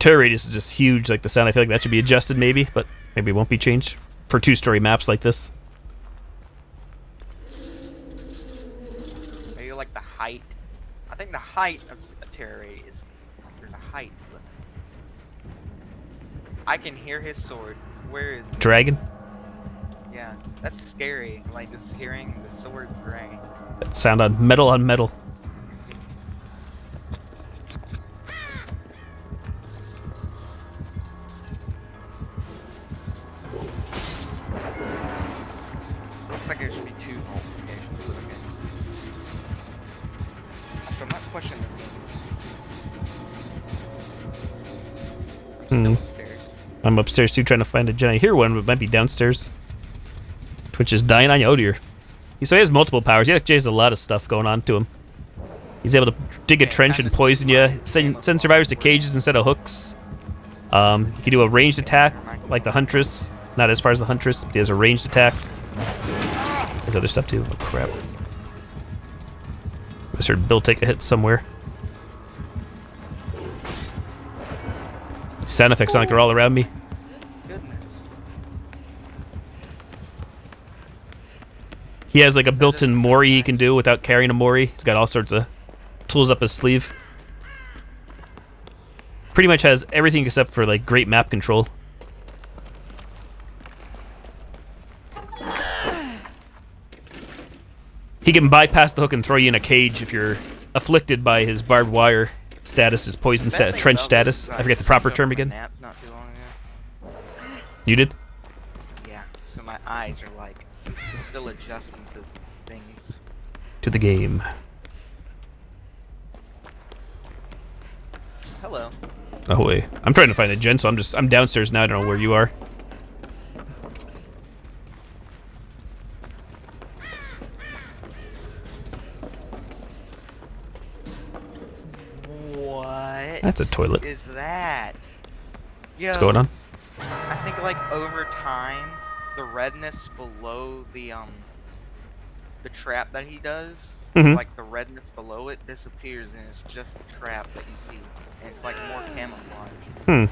terror radius is just huge, like the sound. I feel like that should be adjusted maybe, but maybe it won't be changed for 2-story maps like this. Maybe like the height. I think the height of a terror radius. There's a height. I can hear his sword. Where is it? Dragon? Yeah, that's scary. Like just hearing the sword ring. That sound on metal on metal. Looks like there should be 2 volt. Okay, okay. Actually, I'm not questioning this game. I'm still upstairs. I'm upstairs too, trying to find a gen. I hear one, but it might be downstairs. Twitch is dying on you. Oh dear. So he has multiple powers. He actually has a lot of stuff going on to him. He's able to dig a trench and poison you, send survivors to cages instead of hooks. He can do a ranged attack, like the Huntress. Not as far as the Huntress, but he has a ranged attack. There's other stuff too. Oh crap. I just heard Bill take a hit somewhere. Sound effects sound like they're all around me. Goodness. He has like a built-in Mori he can do without carrying a Mori. He's got all sorts of tools up his sleeve. Pretty much has everything except for like great map control. He can bypass the hook and throw you in a cage if you're afflicted by his barbed wire status, his poison trench status. I forget the proper term again. Nap not too long ago. You did? Yeah, so my eyes are like still adjusting to things. To the game. Hello. Oh wait, I'm trying to find a gen, so I'm downstairs now. I don't know where you are. What? That's a toilet. Is that? Yo, What's going on? I think like over time, the redness below the trap that he does, like the redness below it disappears, and it's just the trap that you see, and it's like more camouflage.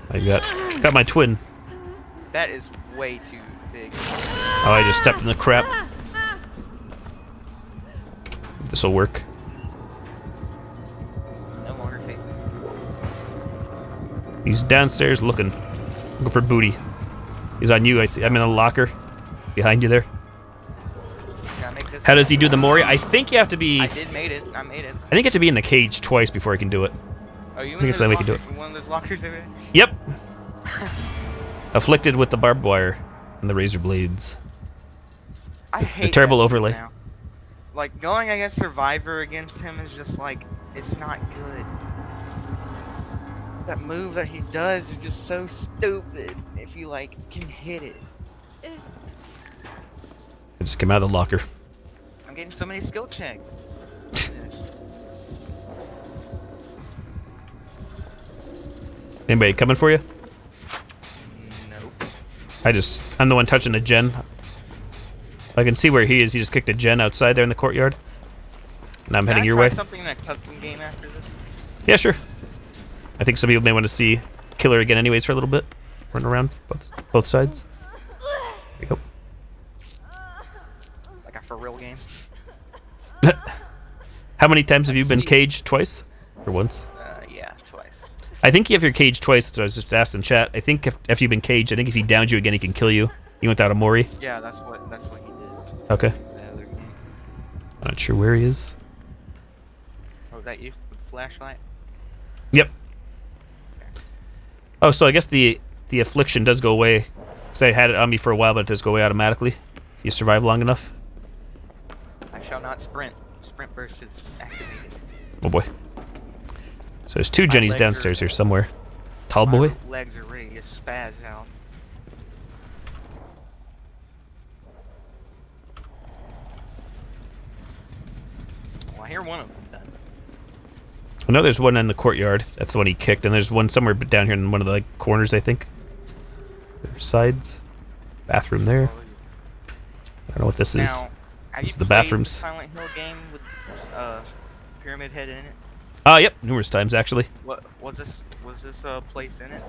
I got my twin. That is way too big. Oh, I just stepped in the crap. This'll work. He's no longer facing. He's downstairs looking for booty. He's on you. I see. I'm in a locker behind you there. How does he do the Mori? I think you have to be. I did made it. I made it. I think you have to be in the cage twice before I can do it. Are you I think it's the only way you can do it. one of those lockers over there? Yep. Afflicted with the barbed wire and the razor blades. I hate the terrible that overlay. now. Like going against Survivor against him is just like it's not good. That move that he does is just so stupid. If you like can hit it. I just came out of the locker. I'm getting so many skill checks. Anybody coming for you? Nope. I'm the one touching the gen. I can see where he is. He just kicked a gen outside there in the courtyard. And I'm heading your way. Something in a custom game after this. Yeah, sure. I think some people may want to see Killer again anyways for a little bit. Run around both sides. There you go. Like a for real game. How many times have you been caged? Twice? Or once? Yeah, twice. I think you have your cage twice. That's what I was just asked in chat. I think after you've been caged, I think if he downs you again, he can kill you. Even without a Mori. Yeah, that's what he did. Okay. The other game. Not sure where he is. Oh, is that you with the flashlight? Yep. Oh, so I guess the affliction does go away. Because I had it on me for a while, but it does go away automatically if you survive long enough. I shall not sprint. Sprint burst is activated. Oh boy. So there's two Jennies legs downstairs are- here somewhere. Tall My boy? legs are ready to spaz out. Well, I hear one of them done. I know there's one in the courtyard. That's the one he kicked, and there's one somewhere down here in one of the corners, I think. Sides. Bathroom there. I don't know what this is. Now, have you Those are the played bathrooms. Silent Hill game with Pyramid Head in it? Yep, numerous times actually. What was this? Was this place in it?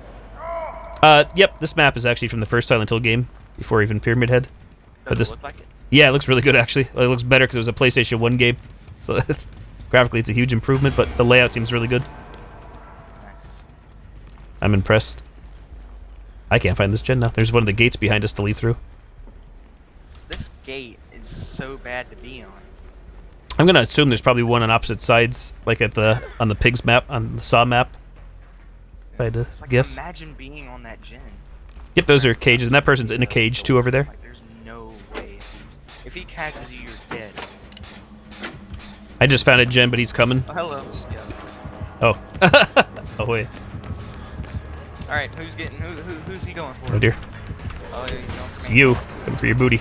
Yep, this map is actually from the first Silent Hill game, before even Pyramid Head. Does this- it look like it? Yeah, it looks really good actually. Well, it looks better because it was a PlayStation 1 game. So graphically it's a huge improvement, but the layout seems really good. Nice. I'm impressed. I can't find this gen now. There's one of the gates behind us to leave through. This gate is so bad to be on. I'm gonna assume there's probably one on opposite sides, like on the pigs map, on the Saw map. If I had to It's like, guess. imagine being on that gen. Yep, those are cages, and that person's in a cage too over there. Like, there's no way. If he catches you, you're dead. I just found a gen, but he's coming. Oh, hello. Yeah. Oh. Oh wait. All right, who's he going for? Oh dear. Oh, yeah, he's going for me. You. Coming for your booty.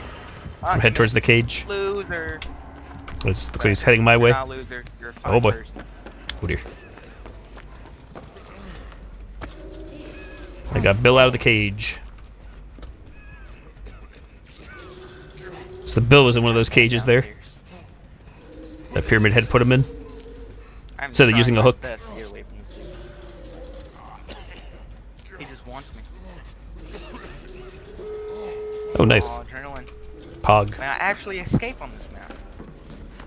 Ah, Head you towards the cage. loser. Looks like he's heading my You're way. not a loser. You're a fine Oh, boy. person. Oh dear. I got Bill out of the cage. So Bill was in one of those cages there. Downstairs. That Pyramid Head put him in. I'm Instead of trying using a my hook. best to get away from this dude. He just wants me. Oh, nice. Oh, adrenaline. Pog. Can I actually escape on this map?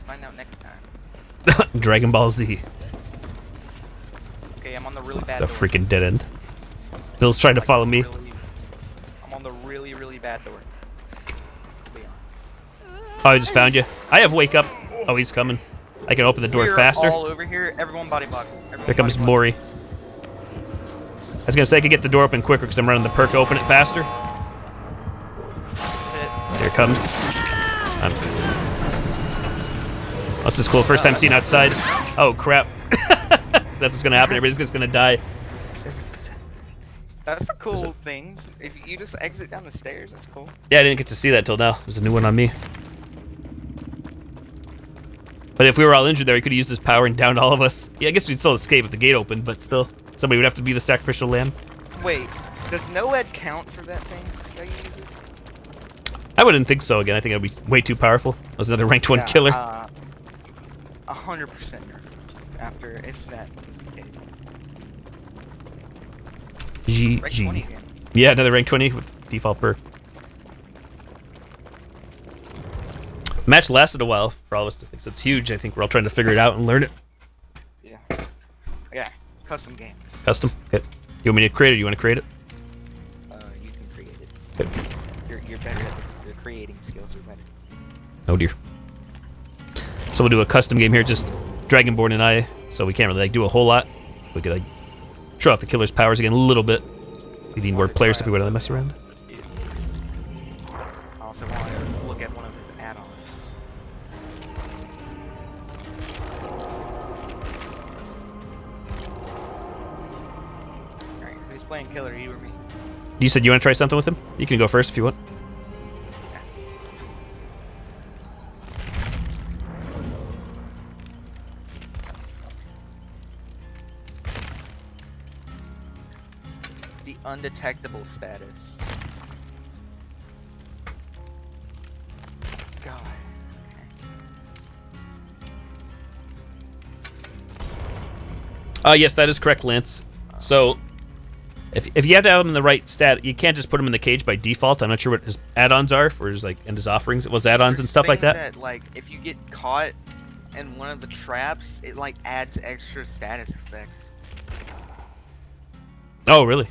Find out next time. Dragon Ball Z. Okay, I'm on the really bad It's a door. freaking dead end. Bill's trying to Like, follow me. I'm on the really, really bad door. Leon. Oh, I just found you. I have wake up. Oh, he's coming. I can open the door We're faster. all over here. Everyone body block. Everyone Here comes body block. Maury. I was gonna say I could get the door open quicker because I'm running the perk to open it faster. Hit. Here it comes. This is cool. First time seeing outside. Oh crap. That's what's gonna happen. Everybody's just gonna die. That's a cool thing. If you just exit down the stairs, that's cool. Yeah, I didn't get to see that till now. There's a new one on me. But if we were all injured there, he could have used his power and downed all of us. Yeah, I guess we'd still escape if the gate opened, but still. Somebody would have to be the sacrificial lamb. Wait, does NOED count for that thing that he uses? I wouldn't think so again. I think that'd be way too powerful. That was another ranked 1 killer. 100% nerf after if that is the case. Rank 20 GG. again. Yeah, another rank 20 with default perk. Match lasted a while for all of us. I think it's huge. I think we're all trying to figure it out and learn it. Yeah. Yeah. Custom game. Custom. Okay. You want me to create it? Or you want to create it? You can create it. Okay. You're better at the creating skills are better. Oh dear. So we'll do a custom game here, just Dragonborn and I. So we can't really like do a whole lot. We could like show off the killer's powers again a little bit. We need more players if we want to mess around. Let's do it. I also want to look at one of his add-ons. Alright, who's playing killer, you or me? You said you want to try something with him? You can go first if you want. The undetectable status. God. Yes, that is correct, Lance. So, if you have to have him in the right stat, you can't just put him in the cage by default. I'm not sure what his add-ons are for his and his offerings. It was add-ons and There's stuff like things that. Like if you get caught in one of the traps, it like adds extra status effects. Oh, really?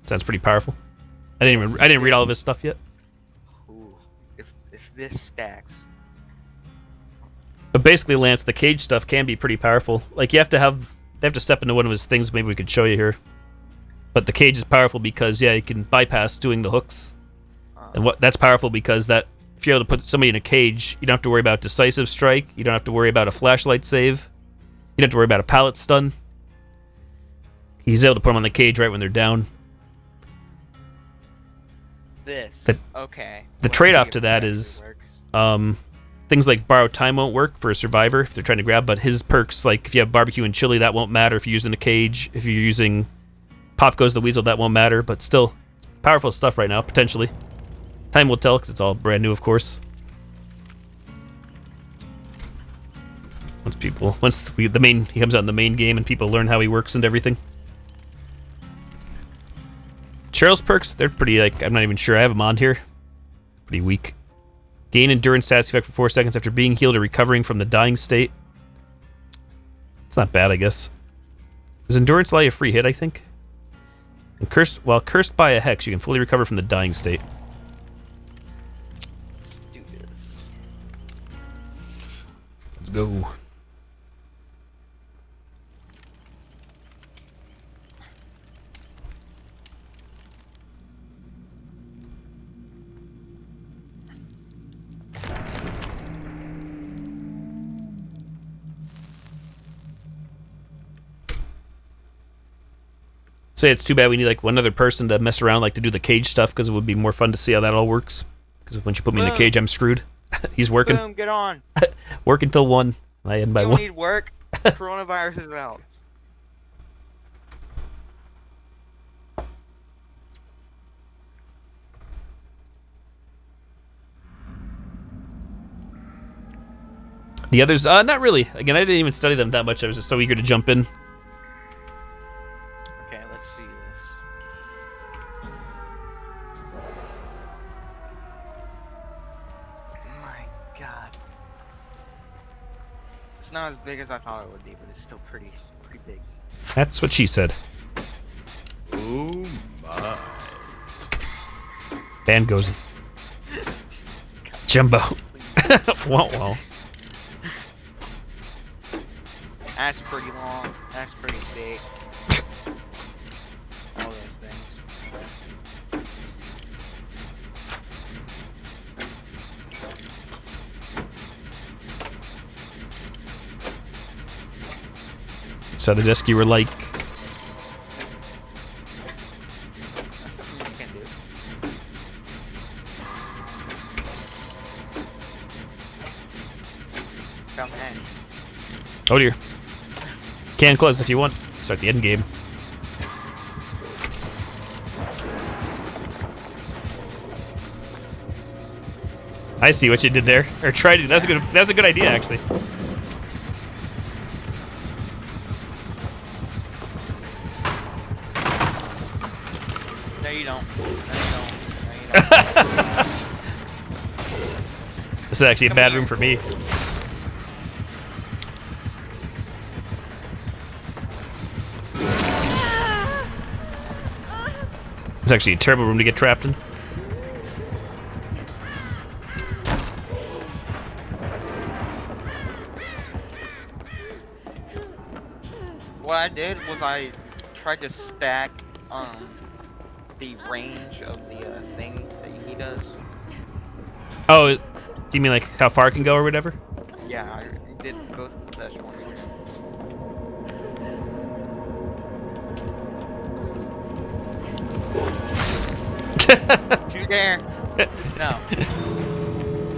Sounds pretty powerful. I didn't read all of his stuff yet. Ooh, if this stacks, But basically, Lance, the cage stuff can be pretty powerful. Like, they have to step into one of his things. Maybe we could show you here. But the cage is powerful because, yeah, you can bypass doing the hooks. And that's powerful because that if you're able to put somebody in a cage, you don't have to worry about decisive strike. You don't have to worry about a flashlight save. You don't have to worry about a pallet stun. He's able to put them on the cage right when they're down. Okay. The trade-off to that is things like borrowed time won't work for a survivor if they're trying to grab, but his perks, like if you have barbecue and chili, that won't matter if you're using a cage. If you're using Pop Goes the Weasel, that won't matter, but still, it's powerful stuff right now, potentially. Time will tell, because it's all brand new, of course. Once he comes out in the main game and people learn how he works and everything. Cheryl's perks, they're pretty, like, I'm not even sure I have them on here. Pretty weak. Gain endurance status effect for 4 seconds after being healed or recovering from the dying state. It's not bad, I guess. Does endurance allow you a free hit, I think? And while cursed by a hex, you can fully recover from the dying state. Let's do this. Let's go. Say it's too bad we need like one other person to mess around, like to do the cage stuff, because it would be more fun to see how that all works. Because once you put me in the cage, I'm screwed. He's working. Boom, get on. Work until 1. I end by You 1. don't need work. Coronavirus is out. The others, not really. Again, I didn't even study them that much. I was just so eager to jump in. Okay, let's see this. My God. It's not as big as I thought it would be, but it's still pretty big. That's what she said. Oh my. Band goes. Jumbo. Wow, wow. That's pretty long. That's pretty big. All those things. So the desk you were like, That's something you can do. Found the edge. oh dear. Can close if you want. Start the end game. I see what you did there, or tried to. That's a good idea, actually. No, you don't. No, you don't. No, you don't. This is actually a Come bad here. room for me. It's actually a terrible room to get trapped in. What I did was I tried to stack the range of the thing that he does. Oh, do you mean like how far it can go or whatever? Yeah, I did both the best ones. You dare? No.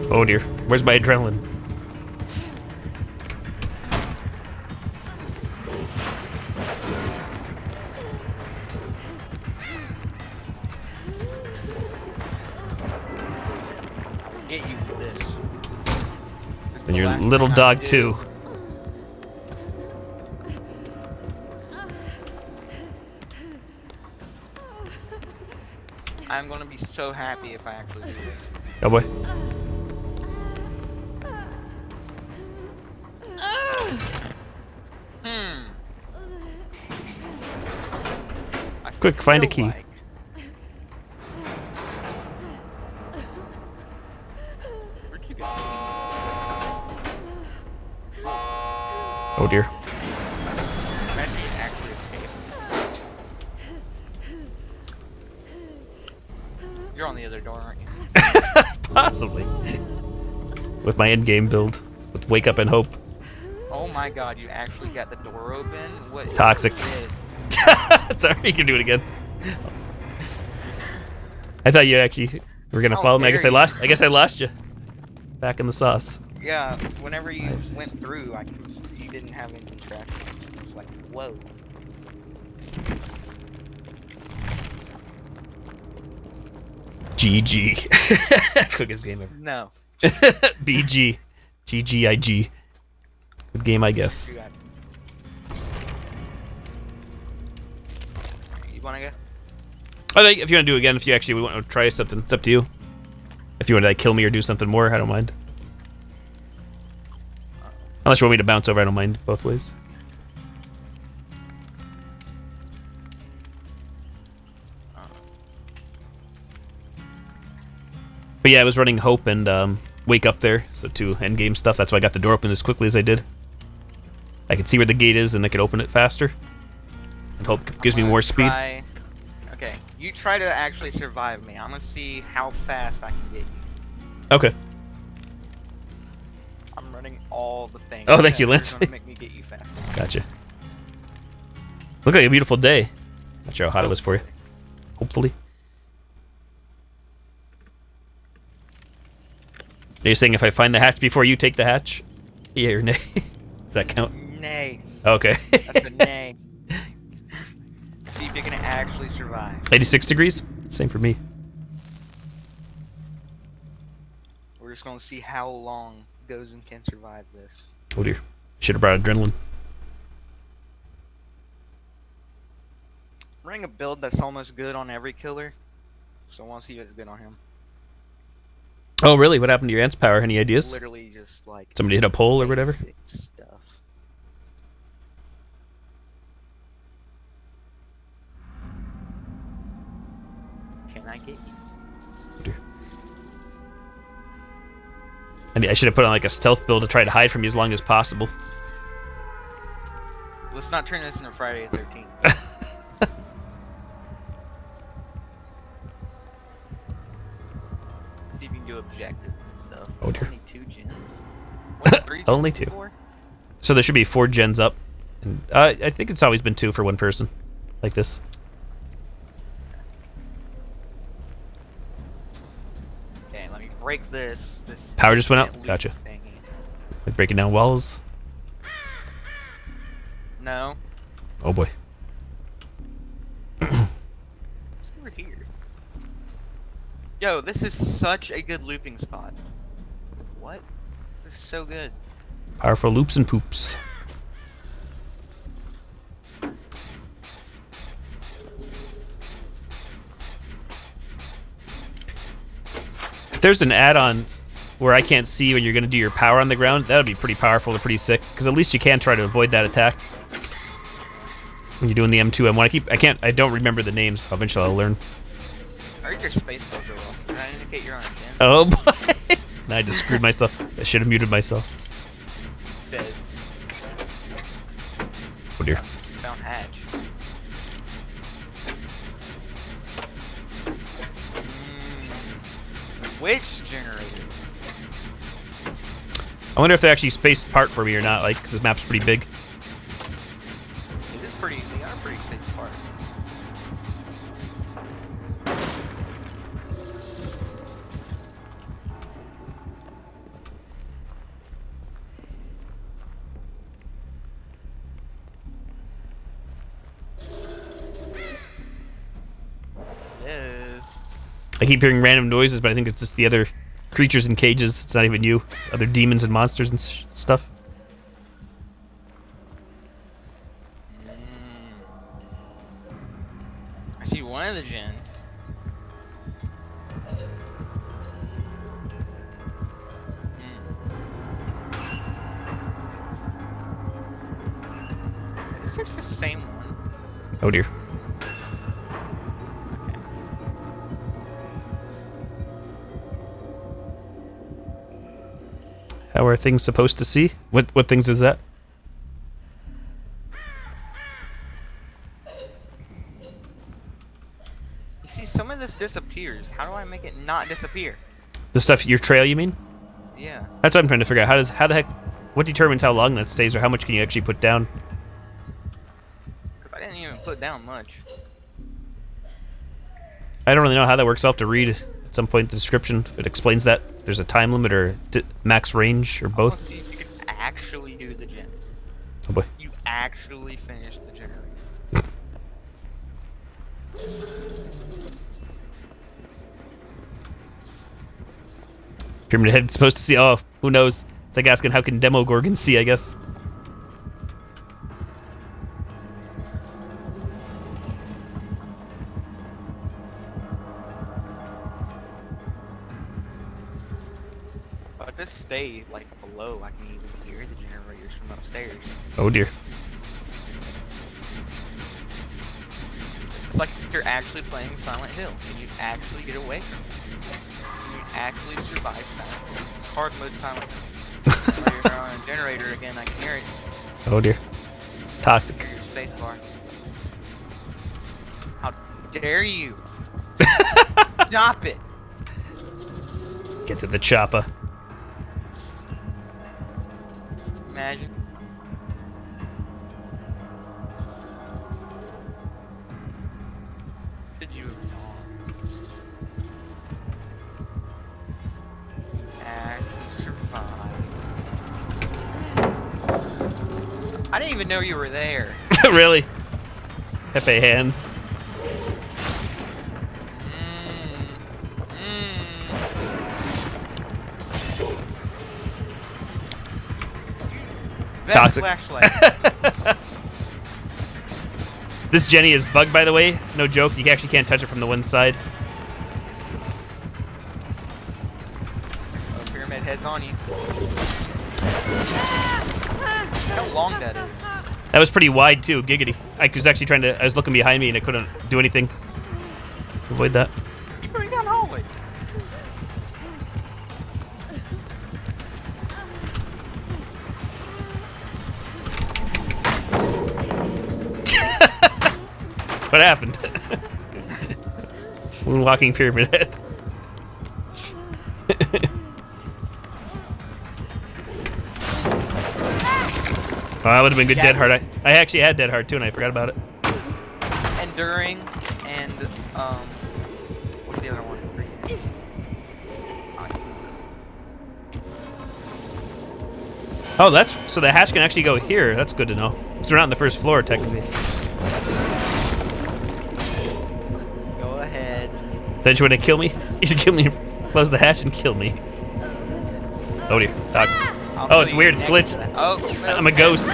Oh dear, where's my adrenaline? Get you with this. This is And the your last little thing I dog do. too. I'm gonna be so happy if I actually do this. Oh boy. I Quick, find a feel key. like- Where'd you go? Oh dear. Imagine you actually escape. You're on the other door, aren't you? Possibly. With my endgame build. With Wake Up and Hope. Oh my god, you actually got the door open? What is Toxic. this? Sorry, you can do it again. I thought you actually were gonna How follow me. I guess I dare you. lost. I guess I lost you. Back in the sauce. Yeah, whenever you went through, you didn't have any traffic. It was like, whoa. GG. Quickest game ever. No. BG. GGIG. Good game, I guess. You wanna go? I think if you want to do it again, if you actually want to try something, it's up to you. If you want to like kill me or do something more, I don't mind. Unless you want me to bounce over, I don't mind both ways. But yeah, I was running Hope and Wake Up there, so two endgame stuff. That's why I got the door open as quickly as I did. I could see where the gate is and I could open it faster. And Hope gives me more speed. Okay, you try to actually survive me. I'm gonna see how fast I can get you. Okay. I'm running all the things. Oh, thank you, that are Lance. gonna make me get you faster. Gotcha. Look like a beautiful day. Not sure how hot it was for you. Hopefully. Are you saying if I find the hatch before you take the hatch? Yeah or nay? Does that count? Nay. Okay. That's a nay. See if you can actually survive. 86 degrees? Same for me. We're just gonna see how long Gozen can survive this. Oh dear. Should have brought adrenaline. I'm running a build that's almost good on every killer, so I want to see if it's good on him. Oh really? What happened to your ant's power? Any ideas? Literally just like Somebody hit a pole or whatever? basic stuff. Can I get you? Oh dear. I should have put on like a stealth build to try to hide from you as long as possible. Let's not turn this into Friday the 13th. See if you can do objectives and stuff. Oh, dear. Only 2 gens. What, 3 gens Only 2. before? So there should be 4 gens up. And, I think it's always been 2 for one person. Like this. Okay, let me break this. Power just went out? loop Gotcha. thingy. Like breaking down walls. No. Oh boy. It's over here. Yo, this is such a good looping spot. What? This is so good. Powerful loops and poops. If there's an add-on where I can't see when you're going to do your power on the ground, that would be pretty powerful and pretty sick. Because at least you can try to avoid that attack when you're doing the M2, M1. I don't remember the names. Eventually I'll learn. I heard your space bars are off. Does that indicate you're on a gen? Oh boy. Now I just screwed myself. I should have muted myself. Said, Oh dear. found hatch. Which generator? I wonder if they're actually spaced apart for me or not, like, because this map's pretty big. It is pretty. They are pretty spaced apart. Hello. I keep hearing random noises, but I think it's just the other creatures in cages. It's not even you. It's other demons and monsters and stuff. I see one of the gens. Is this the same one? Oh dear. How are things supposed to see? What things is that? disappears. How do I make it not disappear? The stuff, your trail, you mean? Yeah. That's what I'm trying to figure out. How the heck, what determines how long that stays, or how much can you actually put down? Because I didn't even put down much. I don't really know how that works. I'll have to read at some point the description if it explains that. There's a time limit or max range or I want both. to see if you can actually do the gens. Oh boy. You actually finish the generators. Pyramid Head's supposed to see. Oh, who knows? It's like asking how can Demogorgon see, I guess. If I just stay like below, I can even hear the generators from upstairs. Oh dear. It's like you're actually playing Silent Hill, and you actually get away from it. You actually survive Silent Hill. This is hard mode Silent Hill. While you're on a generator again, I can hear it. Oh dear. Toxic. Hear your space bar. How dare you? Stop it! Get to the chopper. Imagine. Could you have gone? Actually survive. I didn't even know you were there. Really? Pepe hands. Best Toxic. flashlight. This Jenny is bugged, by the way. No joke. You actually can't touch it from the one side. Oh, Pyramid Head's on you. How long that is. That was pretty wide too. Giggity. I was actually trying to. I was looking behind me and I couldn't do anything. Avoid that. Keep going down hallways. What happened? Moonwalking Pyramid Head. Oh, that would have been good. Yeah. Dead Hard. I actually had Dead Hard too, and I forgot about it. Enduring and what's the other one? Oh, that's so the hatch can actually go here. That's good to know. So we're not on the first floor technically. Go ahead. Then you want to kill me? You should kill me. Close the hatch and kill me. Oh dear, toxic. I'll Oh, put it's you weird. It's next to glitched. that. Oh, I'm a ghost.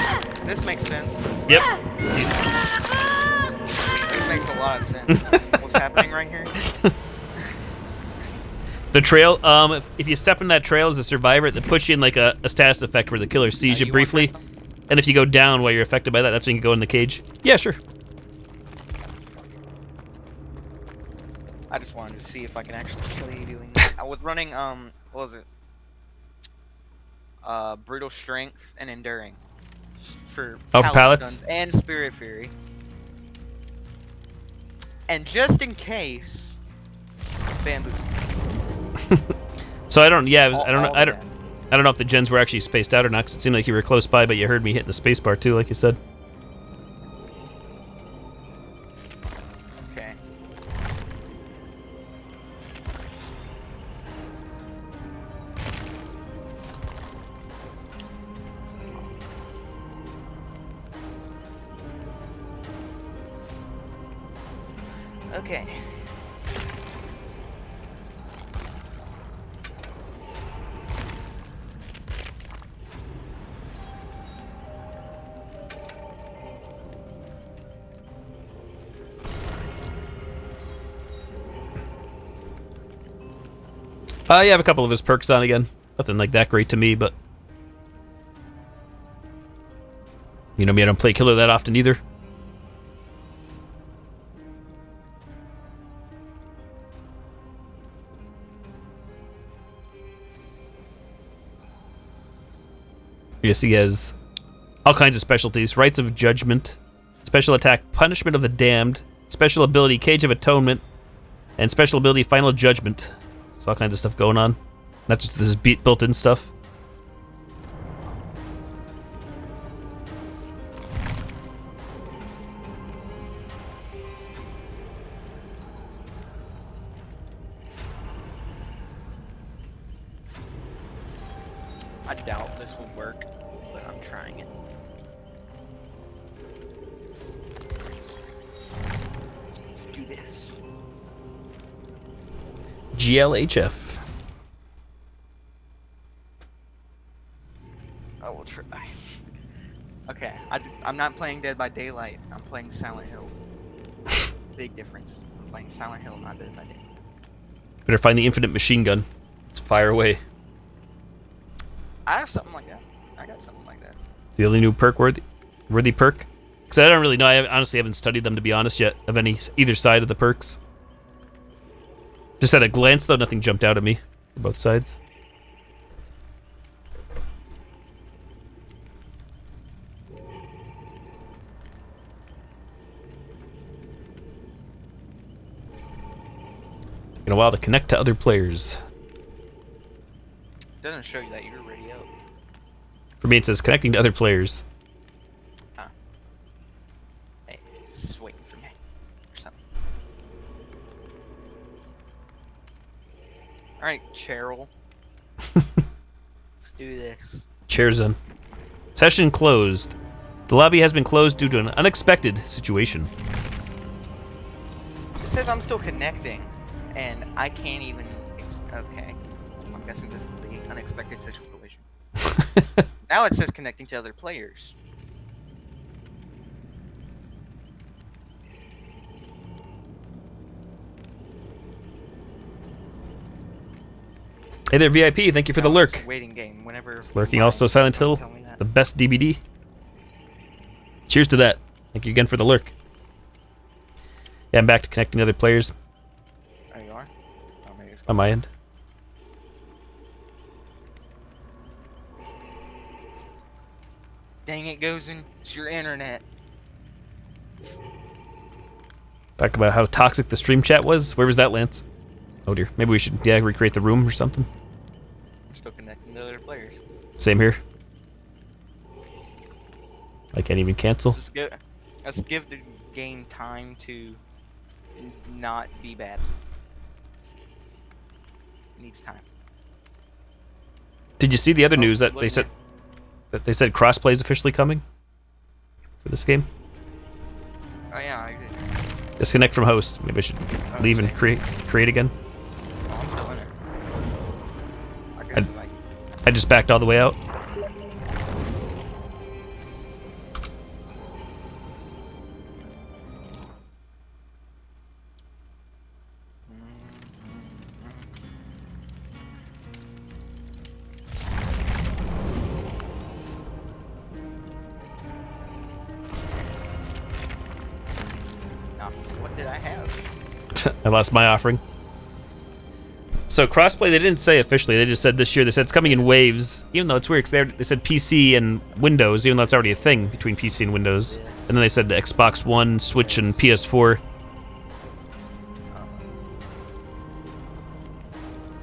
This makes sense. Yep. This makes a lot of sense. What's happening right here? The trail. If you step in that trail as a survivor, that puts you in like a status effect where the killer sees you You want briefly, this? and if you go down while you're affected by that, that's when you can go in the cage. Yeah, sure. I just wanted to see if I can actually kill you doing that. I was running, what was it? Brutal Strength and Enduring. For Oh, for pallets? guns and Spirit Fury. And just in case, Bamboo. So I don't. Yeah, I don't know. All I the don't know if the gens were actually spaced out or not. 'Cause it seemed like you were close by, but you heard me hitting the space bar too, like you said. Okay. Okay. You have a couple of his perks on again. Nothing like that great to me, but you know me, I don't play killer that often either. Yes, he has all kinds of specialties: Rites of Judgment, Special Attack, Punishment of the Damned, Special Ability, Cage of Atonement, And special ability Final Judgment. There's all kinds of stuff going on. Not just this built-in stuff. I doubt this will work, but I'm trying it. Let's do this. GLHF. I will try. Okay, I'm not playing Dead by Daylight. I'm playing Silent Hill. Big difference. I'm playing Silent Hill, not Dead by Daylight. Better find the infinite machine gun. Let's fire away. I have something like that. I got something like that. The only new perk worthy perk? Because I don't really know. I honestly haven't studied them, to be honest, yet, of either side of the perks. Just at a glance, though, nothing jumped out at me for both sides. Taking a while to connect to other players. Doesn't show you that you're already out. For me, it says connecting to other players. Hey, it's just waiting for me or something. Alright, Cheryl. Let's do this. Chairs in. Session closed. The lobby has been closed due to an unexpected situation. It says I'm still connecting, and I can't even. Okay. I'm guessing this is the unexpected situation. Now it says connecting to other players. Hey there, VIP. Thank you for the Now it's lurk. a waiting game. Whenever Lurking mine also Silent don't Hill. tell me that. The best DBD. Cheers to that. Thank you again for the lurk. Yeah, I'm back to connecting to other players There you are. Oh, maybe it's on my end. Dang it, Gozen. It's your internet. Talk about how toxic the stream chat was. Where was that, Lance? Oh dear. Maybe we should, recreate the room or something. I'm still connecting to other players. Same here. I can't even cancel. Let's give the game time to not be bad. It needs time. Did you see the other Oh, news that look they at said crossplay is officially coming for this game? Oh yeah, I did. Disconnect from host. Maybe I should leave and create again. Oh, I'm still in it. I just backed all the way out. What did I have? I lost my offering. So crossplay, they didn't say officially. They just said this year. They said it's coming in waves. Even though it's weird, because they said PC and Windows, even though it's already a thing between PC and Windows. And then they said Xbox One, Switch, and PS4.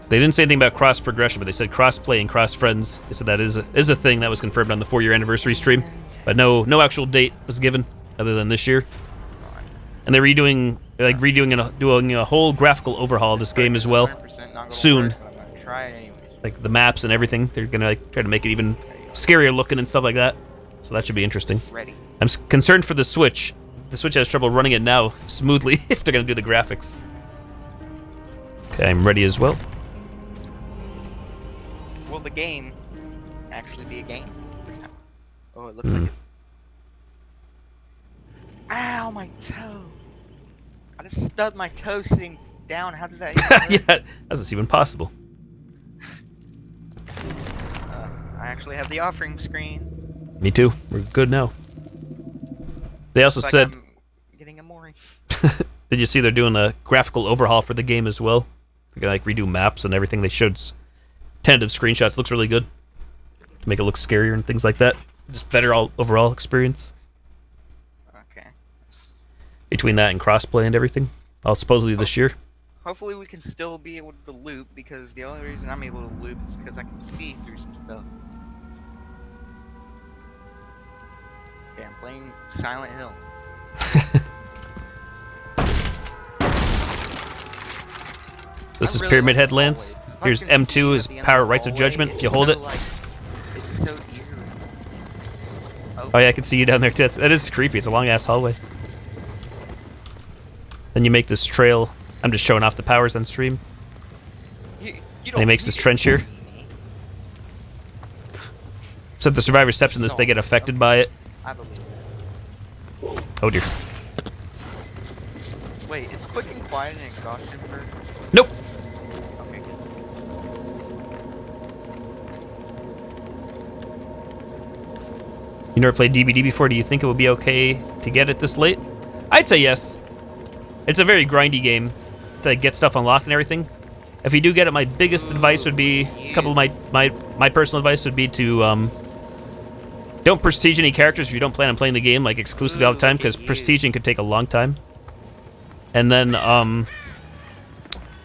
They didn't say anything about cross progression, but they said crossplay and cross friends. They said that is a thing that was confirmed on the 4-year anniversary stream, but no actual date was given other than this year. And they're doing a whole graphical overhaul of this game as well. 100% not gonna Soon. work, but I'm gonna try it anyways. Like the maps and everything, they're gonna try to make it even scarier looking and stuff like that. So that should be interesting. Ready? I'm concerned for the Switch. The Switch has trouble running it now smoothly if they're gonna do the graphics. Okay, I'm ready as well. Will the game actually be a game this time? Oh, it looks like it. Ow, my toe! I just stubbed my toe sitting down. How does that even work? Yeah, how's this even possible? I actually have the offering screen. Me too. We're good now. They also Looks like said, I'm getting a Mori. did you see they're doing a graphical overhaul for the game as well? They're gonna like redo maps and everything. They showed tentative screenshots. Looks really good. To make it look scarier and things like that. Just better overall experience. Okay. Between that and crossplay and everything. All supposedly this year. Hopefully we can still be able to loop, because the only reason I'm able to loop is because I can see through some stuff. Yeah, I'm playing Silent Hill. So this I is really Pyramid like Head the Lands. hallways. If I Here's can see M2 at is the end Power of the Rights of hallway, Judgment. If it's you hold so, it. like, it's so eerie. Oh yeah, I can see you down there too. That is creepy. It's a long ass hallway. Then you make this trail. I'm just showing off the powers on stream. You And he makes this trench here. So if the survivors steps in this, they get affected by it. I believe it. Oh dear. Wait, is quick and quiet an exhaustion for? Nope. Okay, good. You never played DBD before? Do you think it would be okay to get it this late? I'd say yes. It's a very grindy game to get stuff unlocked and everything. If you do get it, my biggest advice would be, a couple of my personal advice would be to don't prestige any characters if you don't plan on playing the game like exclusively all the time, because prestiging could take a long time. And then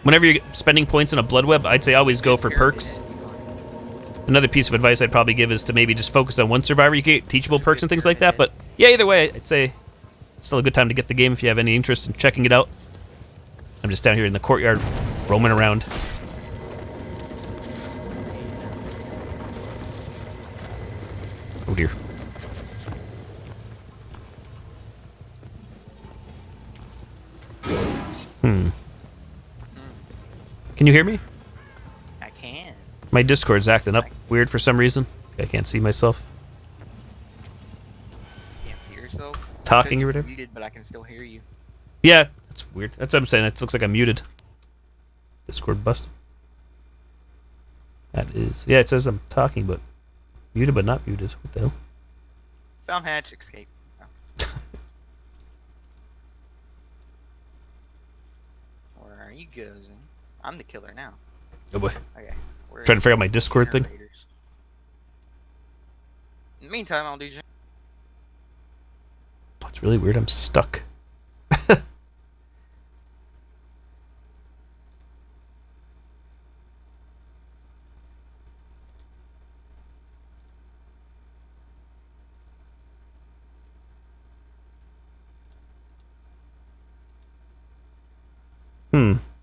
whenever you're spending points in a blood web, I'd say always go for perks. Another piece of advice I'd probably give is to maybe just focus on one survivor. You get teachable perks and things like that, but yeah, either way, I'd say it's still a good time to get the game if you have any interest in checking it out. I'm just down here in the courtyard, roaming around. Oh dear. Can you hear me? I can. My Discord's acting up weird for some reason. I can't see myself. You can't see yourself. Talking It says or you're whatever? Muted, but I can still hear you. Yeah, that's weird. That's what I'm saying. It looks like I'm muted. Discord busted. That is. Yeah, it says I'm talking, but muted but not muted. What the hell? Found hatch, escape. Oh. Where are you going? I'm the killer now. Oh boy. Okay. Where Trying to figure out is my the Discord thing. generators? In the meantime, I'll do. It's really weird. I'm stuck.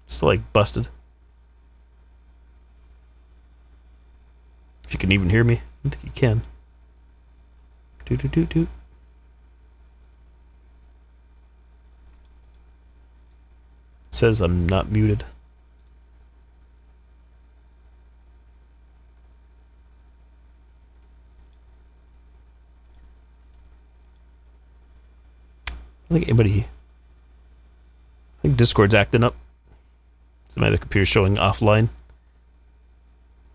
Still like busted. If you can even hear me. I don't think you can. Do. Says I'm not muted. I don't think anybody. I think Discord's acting up. So my other computer's showing offline.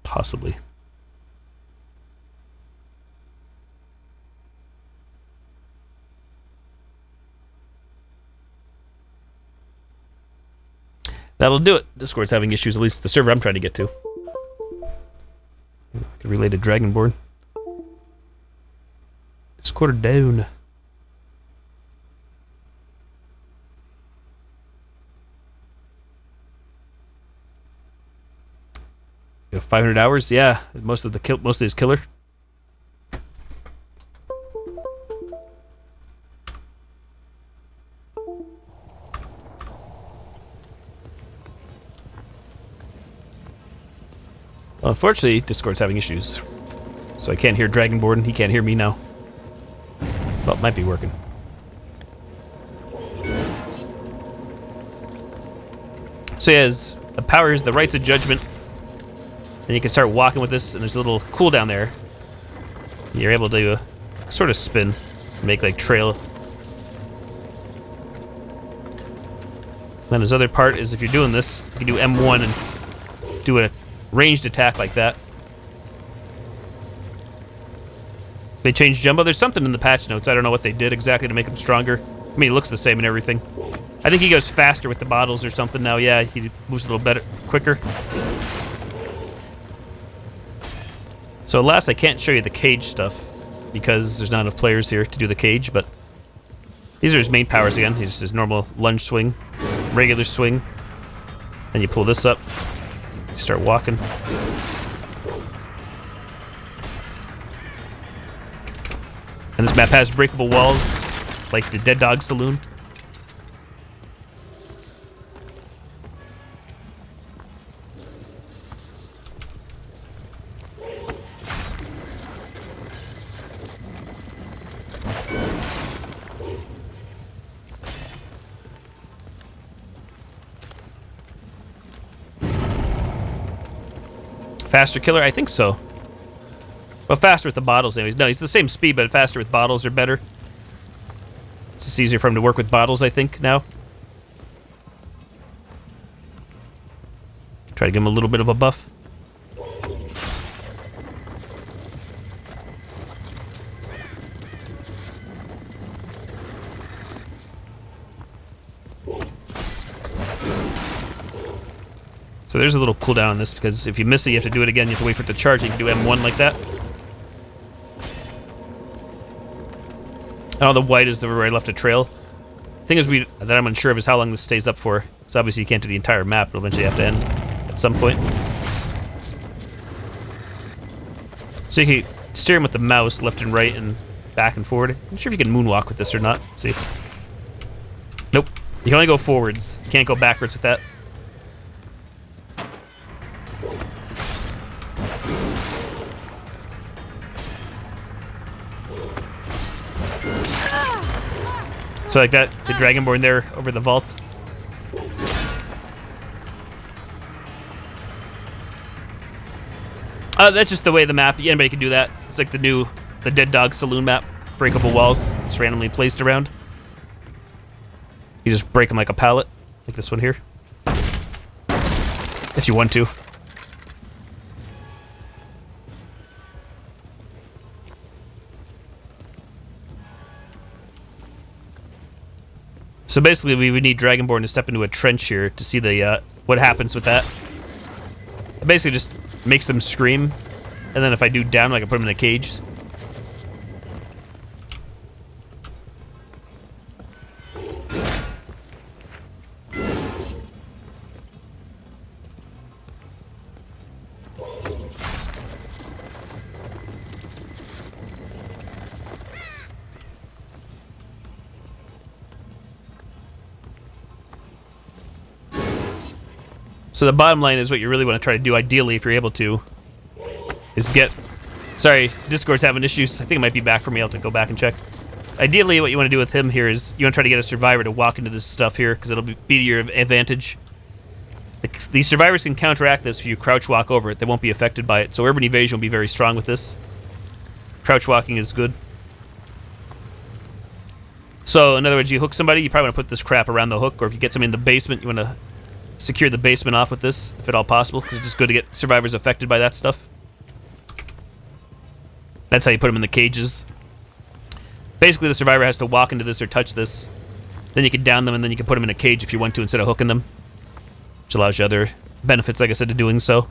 Possibly. That'll do it. Discord's having issues, at least the server I'm trying to get to. I can relay to Dragonborn. Discord down. You have 500 hours? Yeah, most of his killer. Well, unfortunately, Discord's having issues. So I can't hear Dragonborn, he can't hear me now. Well, it might be working. So yeah, the power is the Rights of Judgment. Then you can start walking with this, and there's a little cooldown there. You're able to sort of spin, make like trail. Then his other part is if you're doing this, you can do M1 and do a ranged attack like that. They changed Jumbo. There's something in the patch notes. I don't know what they did exactly to make him stronger. I mean, he looks the same and everything. I think he goes faster with the bottles or something now. Yeah, he moves a little better, quicker. So alas, I can't show you the cage stuff because there's not enough players here to do the cage, but these are his main powers again. He's his normal lunge swing, regular swing. And you pull this up. You start walking. And this map has breakable walls, like the Dead Dog Saloon. Faster killer? I think so. Well, faster with the bottles anyways. No, he's the same speed, but faster with bottles are better. It's just easier for him to work with bottles, I think, now. Try to give him a little bit of a buff. So there's a little cooldown on this, because if you miss it, you have to do it again. You have to wait for it to charge. You can do M1 like that. And all the white is where I left a trail. Thing is, that I'm unsure of is how long this stays up for. So obviously you can't do the entire map. It'll eventually have to end at some point. So you can steer him with the mouse left and right and back and forward. I'm not sure if you can moonwalk with this or not. Let's see. Nope. You can only go forwards. You can't go backwards with that. So like that, the Dragonborn there over the vault. That's just the way the map, anybody can do that. It's like the Dead Dog Saloon map. Breakable walls, just randomly placed around. You just break them like a pallet, like this one here. If you want to. So basically, we would need Dragonborn to step into a trench here to see the what happens with that. It basically just makes them scream, and then if I do down, I can put them in a cage. So the bottom line is what you really want to try to do, ideally, if you're able to, is get... Sorry, Discord's having issues. I think it might be back for me. I'll have to go back and check. Ideally, what you want to do with him here is you want to try to get a survivor to walk into this stuff here, because it'll be to your advantage. These survivors can counteract this if you crouch walk over it. They won't be affected by it. So urban evasion will be very strong with this. Crouch walking is good. So, in other words, you hook somebody, you probably want to put this crap around the hook, or if you get somebody in the basement, you want to secure the basement off with this, if at all possible, because it's just good to get survivors affected by that stuff. That's how you put them in the cages. Basically, the survivor has to walk into this or touch this. Then you can down them, and then you can put them in a cage if you want to, instead of hooking them. Which allows you other benefits, like I said, to doing so.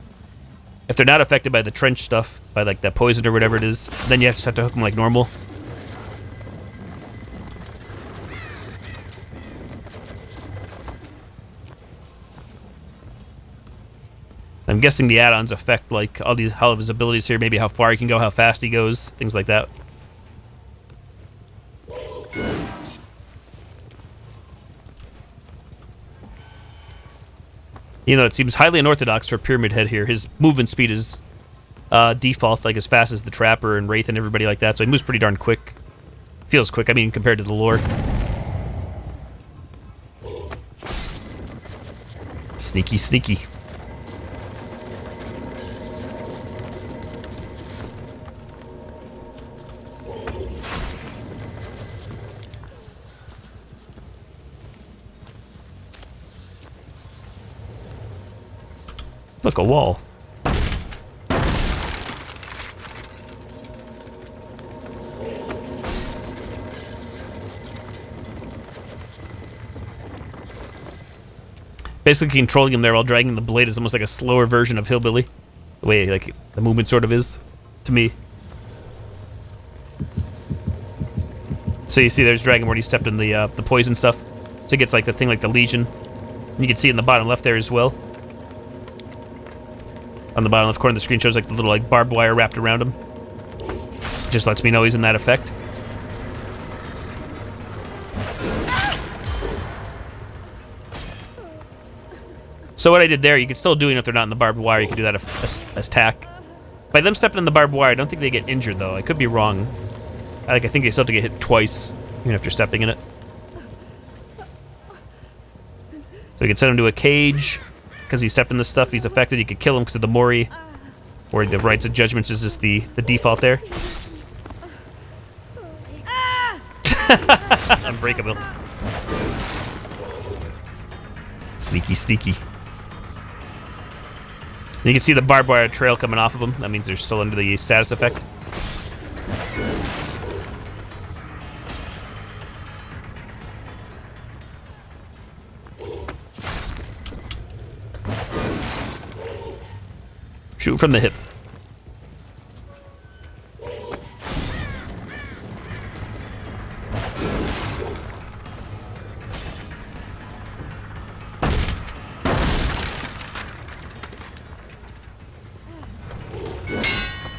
If they're not affected by the trench stuff, by like that poison or whatever it is, then you just have to hook them like normal. I'm guessing the add-ons affect like all of his abilities here, maybe how far he can go, how fast he goes, things like that. You know, it seems highly unorthodox for Pyramid Head here. His movement speed is default, like as fast as the Trapper and Wraith and everybody like that, so he moves pretty darn quick. Feels quick, I mean, compared to the lore. Sneaky, sneaky. Look, a wall. Basically controlling him there while dragging the blade is almost like a slower version of Hillbilly. The way like the movement sort of is, to me. So you see there's Dragonborn, he stepped in the poison stuff. So he gets like the thing like the Legion. And you can see it in the bottom left there as well. On the bottom left corner of the screen shows like the little like barbed wire wrapped around him. Just lets me know he's in that effect. So what I did there, you can still do it if they're not in the barbed wire. You can do that as tack. By them stepping in the barbed wire, I don't think they get injured though. I could be wrong. I think they still have to get hit twice, even after stepping in it. So you can send him to a cage because he stepped in this stuff. He's affected. You could kill him because of the Mori, or the Rites of Judgments is just the default there. Unbreakable. Sneaky, sneaky. You can see the barbed wire trail coming off of them. That means they're still under the status effect. Shoot from the hip.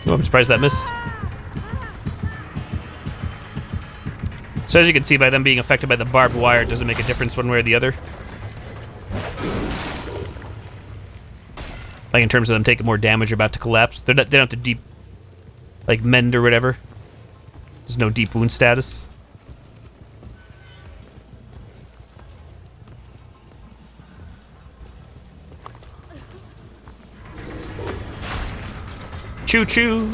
Oh, I'm surprised that missed. So as you can see, by them being affected by the barbed wire, it doesn't make a difference one way or the other. Like in terms of them taking more damage or about to collapse. They don't have to deep, like, mend or whatever. There's no deep wound status. Choo choo.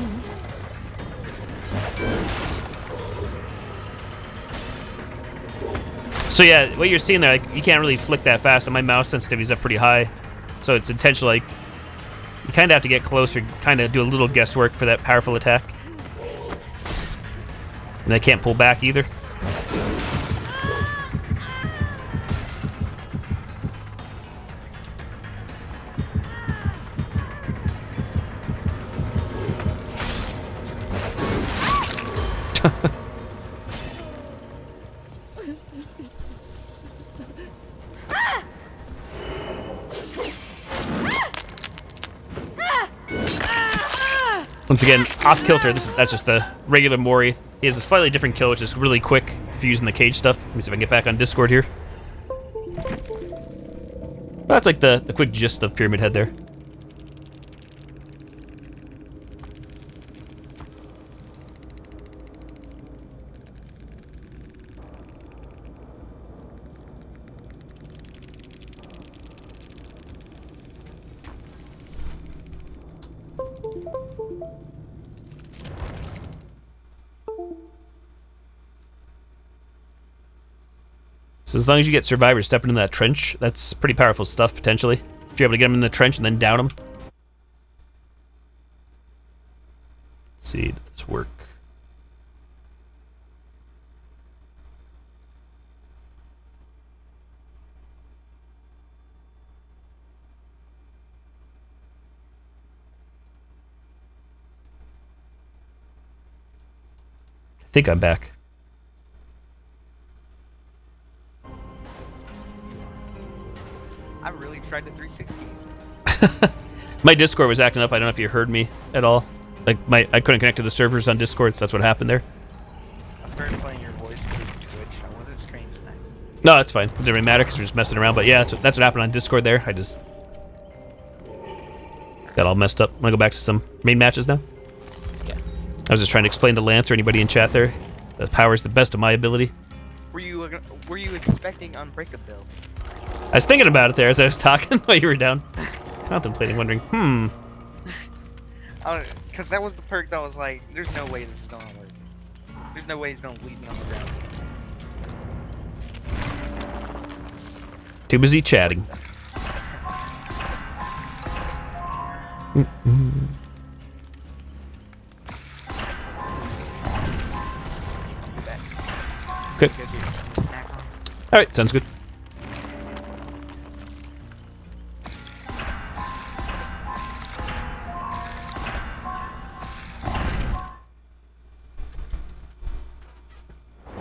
So yeah, what you're seeing there, like, you can't really flick that fast, and my mouse sensitivity's up pretty high. So it's intentional, like, you kind of have to get closer, kind of do a little guesswork for that powerful attack. And they can't pull back either. Once again, off kilter. That's just the regular Mori. He has a slightly different kill, which is really quick if you're using the cage stuff. Let me see if I can get back on Discord here. That's like the quick gist of Pyramid Head there. So as long as you get survivors stepping into that trench, that's pretty powerful stuff, potentially. If you're able to get them in the trench and then down them. Let's see, did this work? I think I'm back. I really tried the 360. My Discord was acting up. I don't know if you heard me at all. Like I couldn't connect to the servers on Discord, so that's what happened there. I started playing your voice through Twitch. I wasn't streaming tonight. No, that's fine. It didn't really matter because we're just messing around. But yeah, that's what happened on Discord there. I just got all messed up. I'm gonna go back to some main matches now. Yeah. I was just trying to explain to Lance or anybody in chat there. The power is the best of my ability. Were you expecting Unbreakable? I was thinking about it there as I was talking while you were down. Contemplating, wondering, Because that was the perk that was like, there's no way this is gonna work. There's no way he's gonna leave me on the ground. Too busy chatting. Good. Alright, sounds good.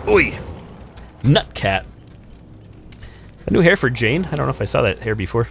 Oi! Nutcat. A new hair for Jane? I don't know if I saw that hair before.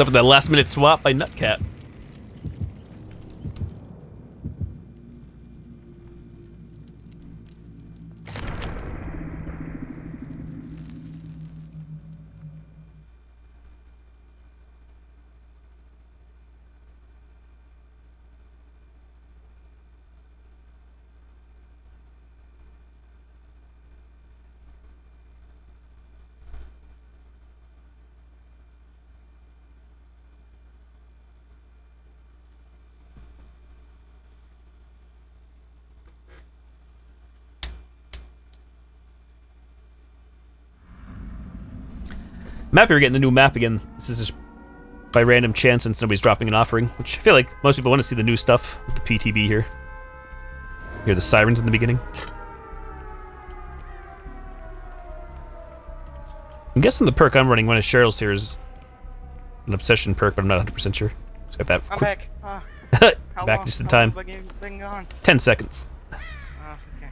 Except for that last minute swap by Nutcat. Map, you're getting the new map again. This is just by random chance since nobody's dropping an offering, which I feel like most people want to see the new stuff with the PTB here. You hear the sirens in the beginning. I'm guessing the perk I'm running when Cheryl's here is an obsession perk, but I'm not 100% sure. Just got that I'm quick. back. Ah, how Back long- just in how long time. have I been gone? 10 seconds. Okay.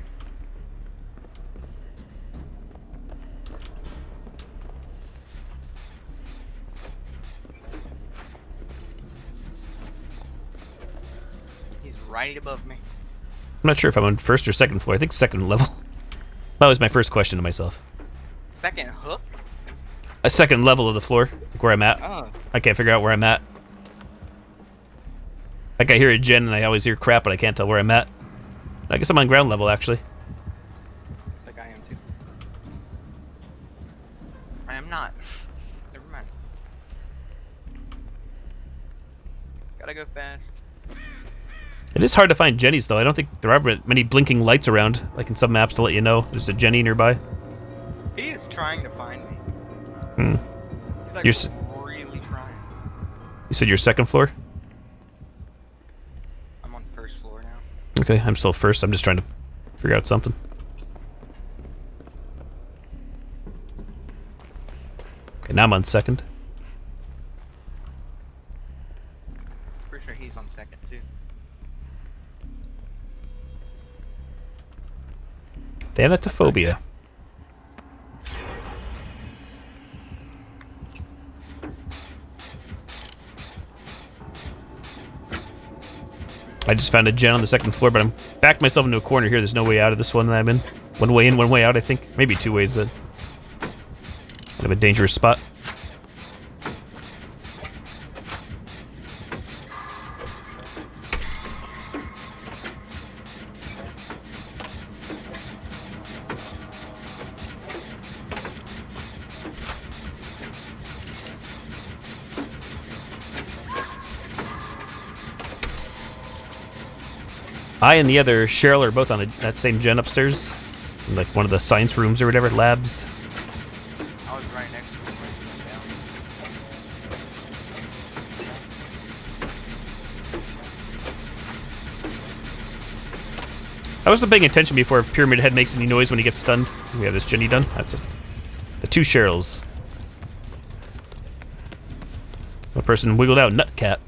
He's right above me. I'm not sure if I'm on first or second floor. I think second level. That was my first question to myself. Second hook? A second level of the floor, like where I'm at. Oh, I can't figure out where I'm at. Like I hear a gen and I always hear crap, but I can't tell where I'm at. I guess I'm on ground level actually. I think I am too. I am not. Never mind. Gotta go fast. It is hard to find Jennies though. I don't think there are many blinking lights around, like in some maps to let you know there's a Jenny nearby. He is trying to find me. Hmm. He's like You're really trying. You said you're second floor? I'm on first floor now. Okay, I'm still first. I'm just trying to figure out something. Okay, now I'm on second. Pretty sure he's on second too. Thanatophobia. I just found a gen on the second floor, but I'm backed myself into a corner here. There's no way out of this one that I'm in. One way in, one way out, I think. Maybe two ways. Kind of a dangerous spot. I and the other Cheryl are both on that same gen upstairs. It's in like one of the science rooms or whatever, labs. I was right next to him when he went down. I wasn't paying attention before if Pyramid Head makes any noise when he gets stunned. We have this Jenny done. That's the two Cheryls. One person wiggled out, Nutcat.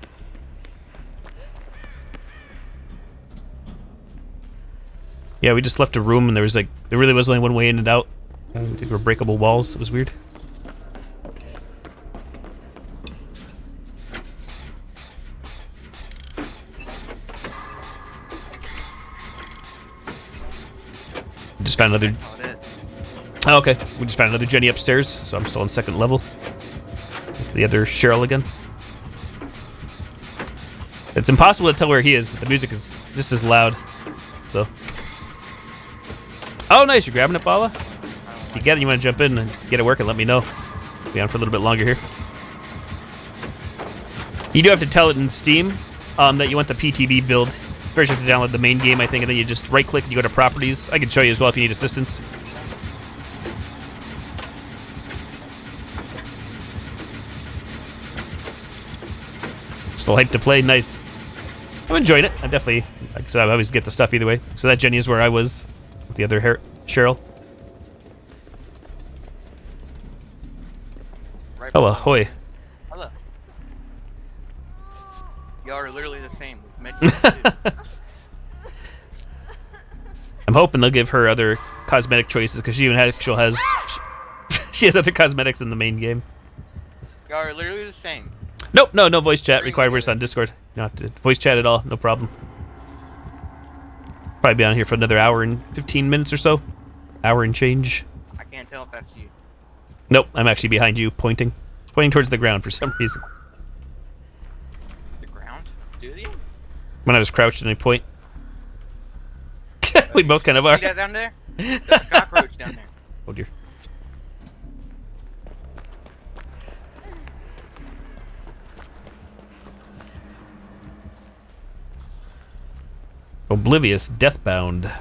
Yeah, we just left a room and there really was only one way in and out. I think there were breakable walls. It was weird. We just found another. Oh, it. Oh, okay. We just found another Jenny upstairs, so I'm still on second level. The other Cheryl again. It's impossible to tell where he is. The music is just as loud. So. Oh, nice. You're grabbing it, Bala? If you get it, you want to jump in and get it working, let me know. Be on for a little bit longer here. You do have to tell it in Steam that you want the PTB build. First, you have to download the main game, I think, and then you just right-click and you go to Properties. I can show you as well if you need assistance. Still hyped to play. Nice. I'm enjoying it. I definitely, like I said, I always get the stuff either way. So that Jenny is where I was with the other Cheryl. Right Oh, below. ahoy. Hello. Y'all are literally the same. We've met you too. I'm hoping they'll give her other cosmetic choices because she even she has other cosmetics in the main game. Y'all are literally the same. Nope, no voice chat required. We're just on Discord. You don't have to voice chat at all. No problem. Probably be on here for another hour and 15 minutes or so. Hour and change. I can't tell if that's you. Nope, I'm actually behind you, pointing towards the ground for some reason. The ground? Do you? When I was crouched and I point. We both kind of are. See that down there? There's a cockroach down there. Oh dear. Oblivious, Deathbound.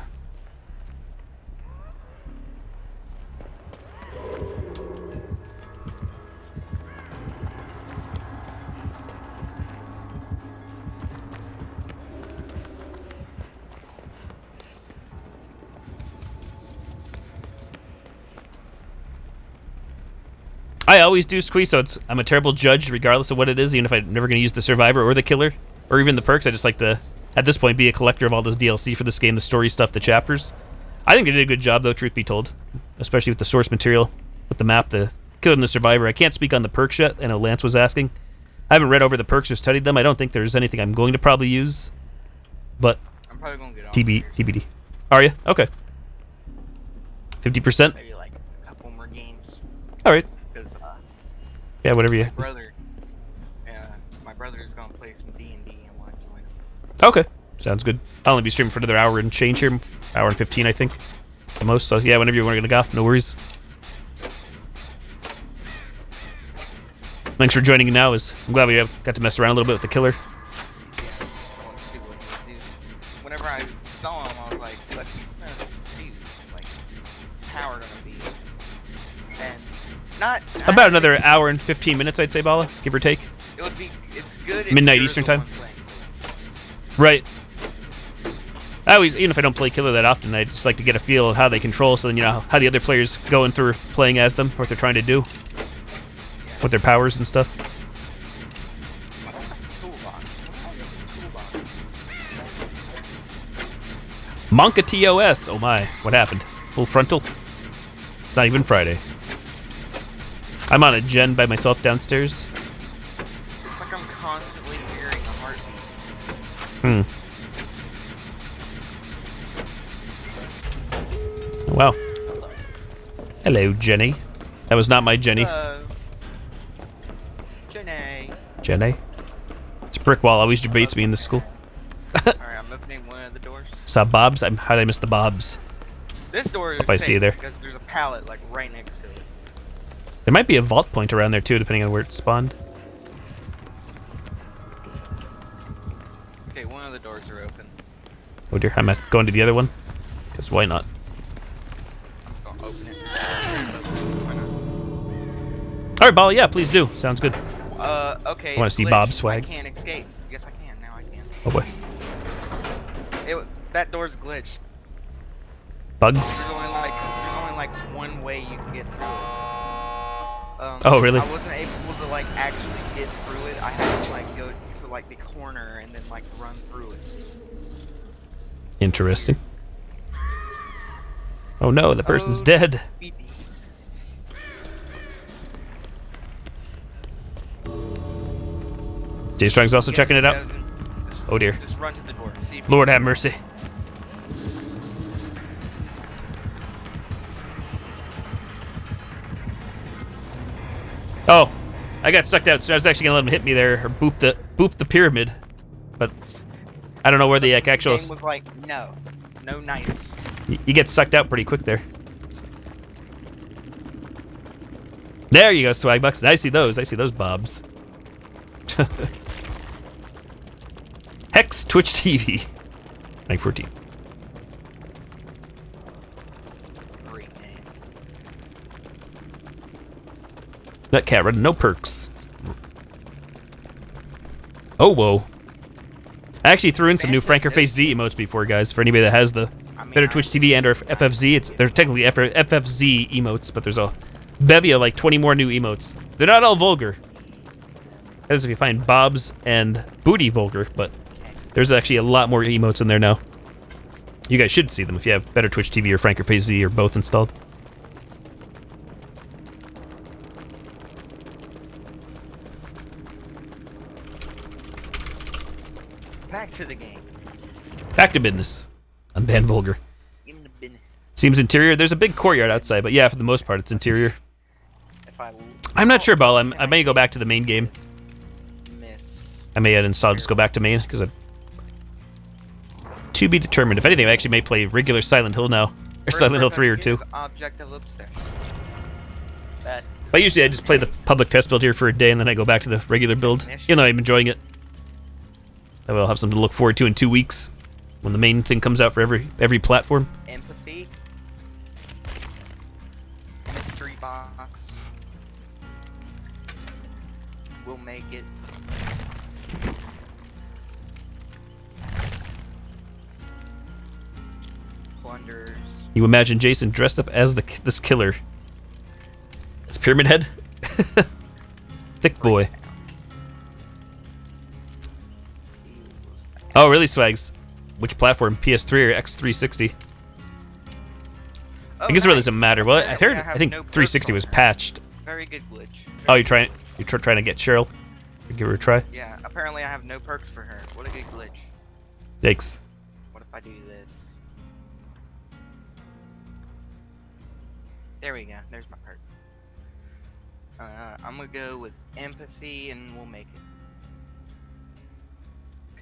I always do squeeze, so I'm a terrible judge regardless of what it is, even if I'm never going to use the survivor or the killer, or even the perks. I just like to, at this point, be a collector of all this DLC for this game, the story stuff, the chapters. I think they did a good job, though, truth be told, especially with the source material, with the map, the killer and the survivor. I can't speak on the perks yet. I know Lance was asking. I haven't read over the perks or studied them. I don't think there's anything I'm going to probably use, but I'm probably going to get on TBD. Are you? Okay. 50%? maybe like a couple more games. All right. Because Yeah, whatever you... my brother is going to play some D&D and want to join him. Okay. Sounds good. I'll only be streaming for another hour and change here. Hour and 15, I think. The most. So, yeah, whenever you want to get off, no worries. Thanks for joining now. I'm glad we got to mess around a little bit with the killer. I want to see what he do. Whenever I saw him, I was like, let's see what he do. Like, his power going to be. And not... About another hour and 15 minutes, I'd say, Bala, give or take. It would be... It's good if Midnight you're Eastern the time? one playing. Right. I always, even if I don't play killer that often, I just like to get a feel of how they control, so then you know how the other players going through playing as them, what they're trying to do, with their powers and stuff. I don't have a toolbox. What do I have a toolbox? Monka TOS. Oh my, what happened? Full frontal? It's not even Friday. I'm on a gen by myself downstairs. It's like I'm constantly hearing a heartbeat. Oh, wow. Hello, Jenny. That was not my Jenny. Jenny. Jenny. It's a brick wall. Always debates me in this school. Alright, I'm opening one of the doors. Saw Bobs? How did I miss the Bobs? This door is Hope I see you safe there. because there's a pallet like right next to it. There might be a vault point around there too, depending on where it spawned. Okay, one of the doors are open. Oh dear, I'm going to the other one. Because why not? I'm just gonna open it. Why not? Alright, Bala, yeah, please do. Sounds good. Okay. Wanna it's see glitched. Bob's swag? I can't escape. Yes, I can. Now I can. Oh boy. That door's glitched. Bugs? There's only like one way you can get through it. Oh, really? I wasn't able to like actually get through it. I had to like go to like the corner and then like run through it. Interesting. Oh no, the person's dead. BB. Jay Strong's also checking it out. Oh dear. Just run to the door. See if Lord have mercy. Oh, I got sucked out, so I was actually gonna let him hit me there, or boop the pyramid, but I don't know where the actual. game was like, no nice. You get sucked out pretty quick there. There you go, Swagbucks. I see those Bobs. Hex Twitch TV. 914. Great name. That cat run, no perks. Oh, whoa. I actually threw in some new Franker Face Z emotes before, guys, for anybody that has the Better Twitch TV and or FFZ. They're technically FFZ emotes, but there's a bevy of like 20 more new emotes. They're not all vulgar. That is if you find Bob's and Booty vulgar, but there's actually a lot more emotes in there now. You guys should see them if you have Better Twitch TV or Franker Face Z or both installed. to the game. Back to business. Unbanned vulgar. Give me the bin. Seems interior. There's a big courtyard outside, but yeah, for the most part, it's interior. If I I'm not sure, Ball. I may go back to the main game. miss. I may uninstall, just go back to main, because to be determined. If anything, I actually may play regular Silent Hill now. Or Silent Hill 3 or 2. Object of obsession. That But usually I just play the public test build here for a day, and then I go back to the regular build. You know, I'm enjoying it. I will have something to look forward to in 2 weeks, when the main thing comes out for every platform. empathy. Mystery box. We'll make it. Plunders. You imagine Jason dressed up as this killer. This Pyramid Head? Thick boy. Oh, really, Swags? Which platform? PS3 or X360? Oh, I guess it really nice. doesn't matter. Well, I Apparently think have no 360 was perks on patched. there. Very good glitch. Oh, you're trying to get Cheryl? Give her a try? Yeah, apparently I have no perks for her. What a good glitch. Yikes. What if I do this? There we go. There's my perks. I'm gonna go with empathy and we'll make it.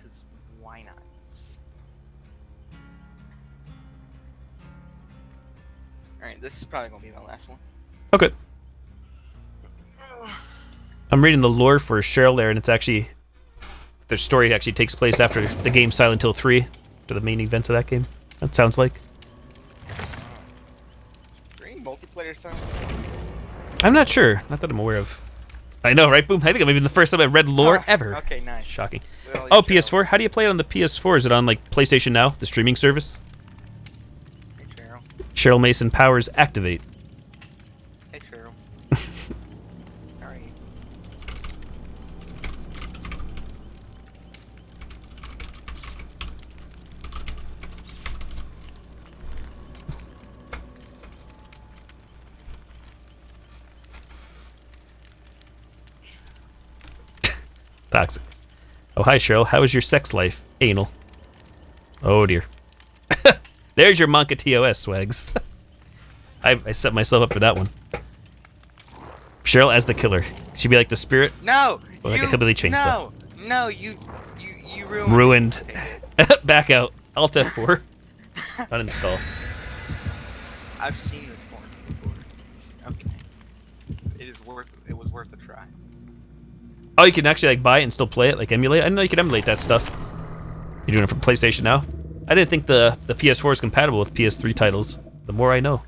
Cause why not? Alright, this is probably gonna be my last one. Okay. I'm reading the lore for Cheryl there, and it's actually... Their story actually takes place after the game Silent Hill 3, to the main events of that game. That sounds like. Green multiplayer sound. I'm not sure. Not that I'm aware of. I know, right, Boom? I think it might be the first time I've read lore ever. Okay, nice. Shocking. Well, Oh, you PS4? How do you play it on the PS4? Is it on, like, PlayStation Now, the streaming service? Hey, Cheryl. Cheryl Mason powers activate. Hey, Cheryl. Alright. Toxic. Oh, hi, Cheryl. How is your sex life? Anal. Oh, dear. There's your Monka TOS, Swags. I set myself up for that one. Cheryl as the killer. She'd be like the spirit. No! Or like a hillbilly chainsaw. No, you ruined. Ruined. Okay. Back out. Alt F4. Uninstall. I've seen this porn before. Okay. It was worth a try. Oh, you can actually like buy it and still play it, like emulate. I didn't know you could emulate that stuff. You're doing it from PlayStation Now? I didn't think the PS4 is compatible with PS3 titles. The more I know.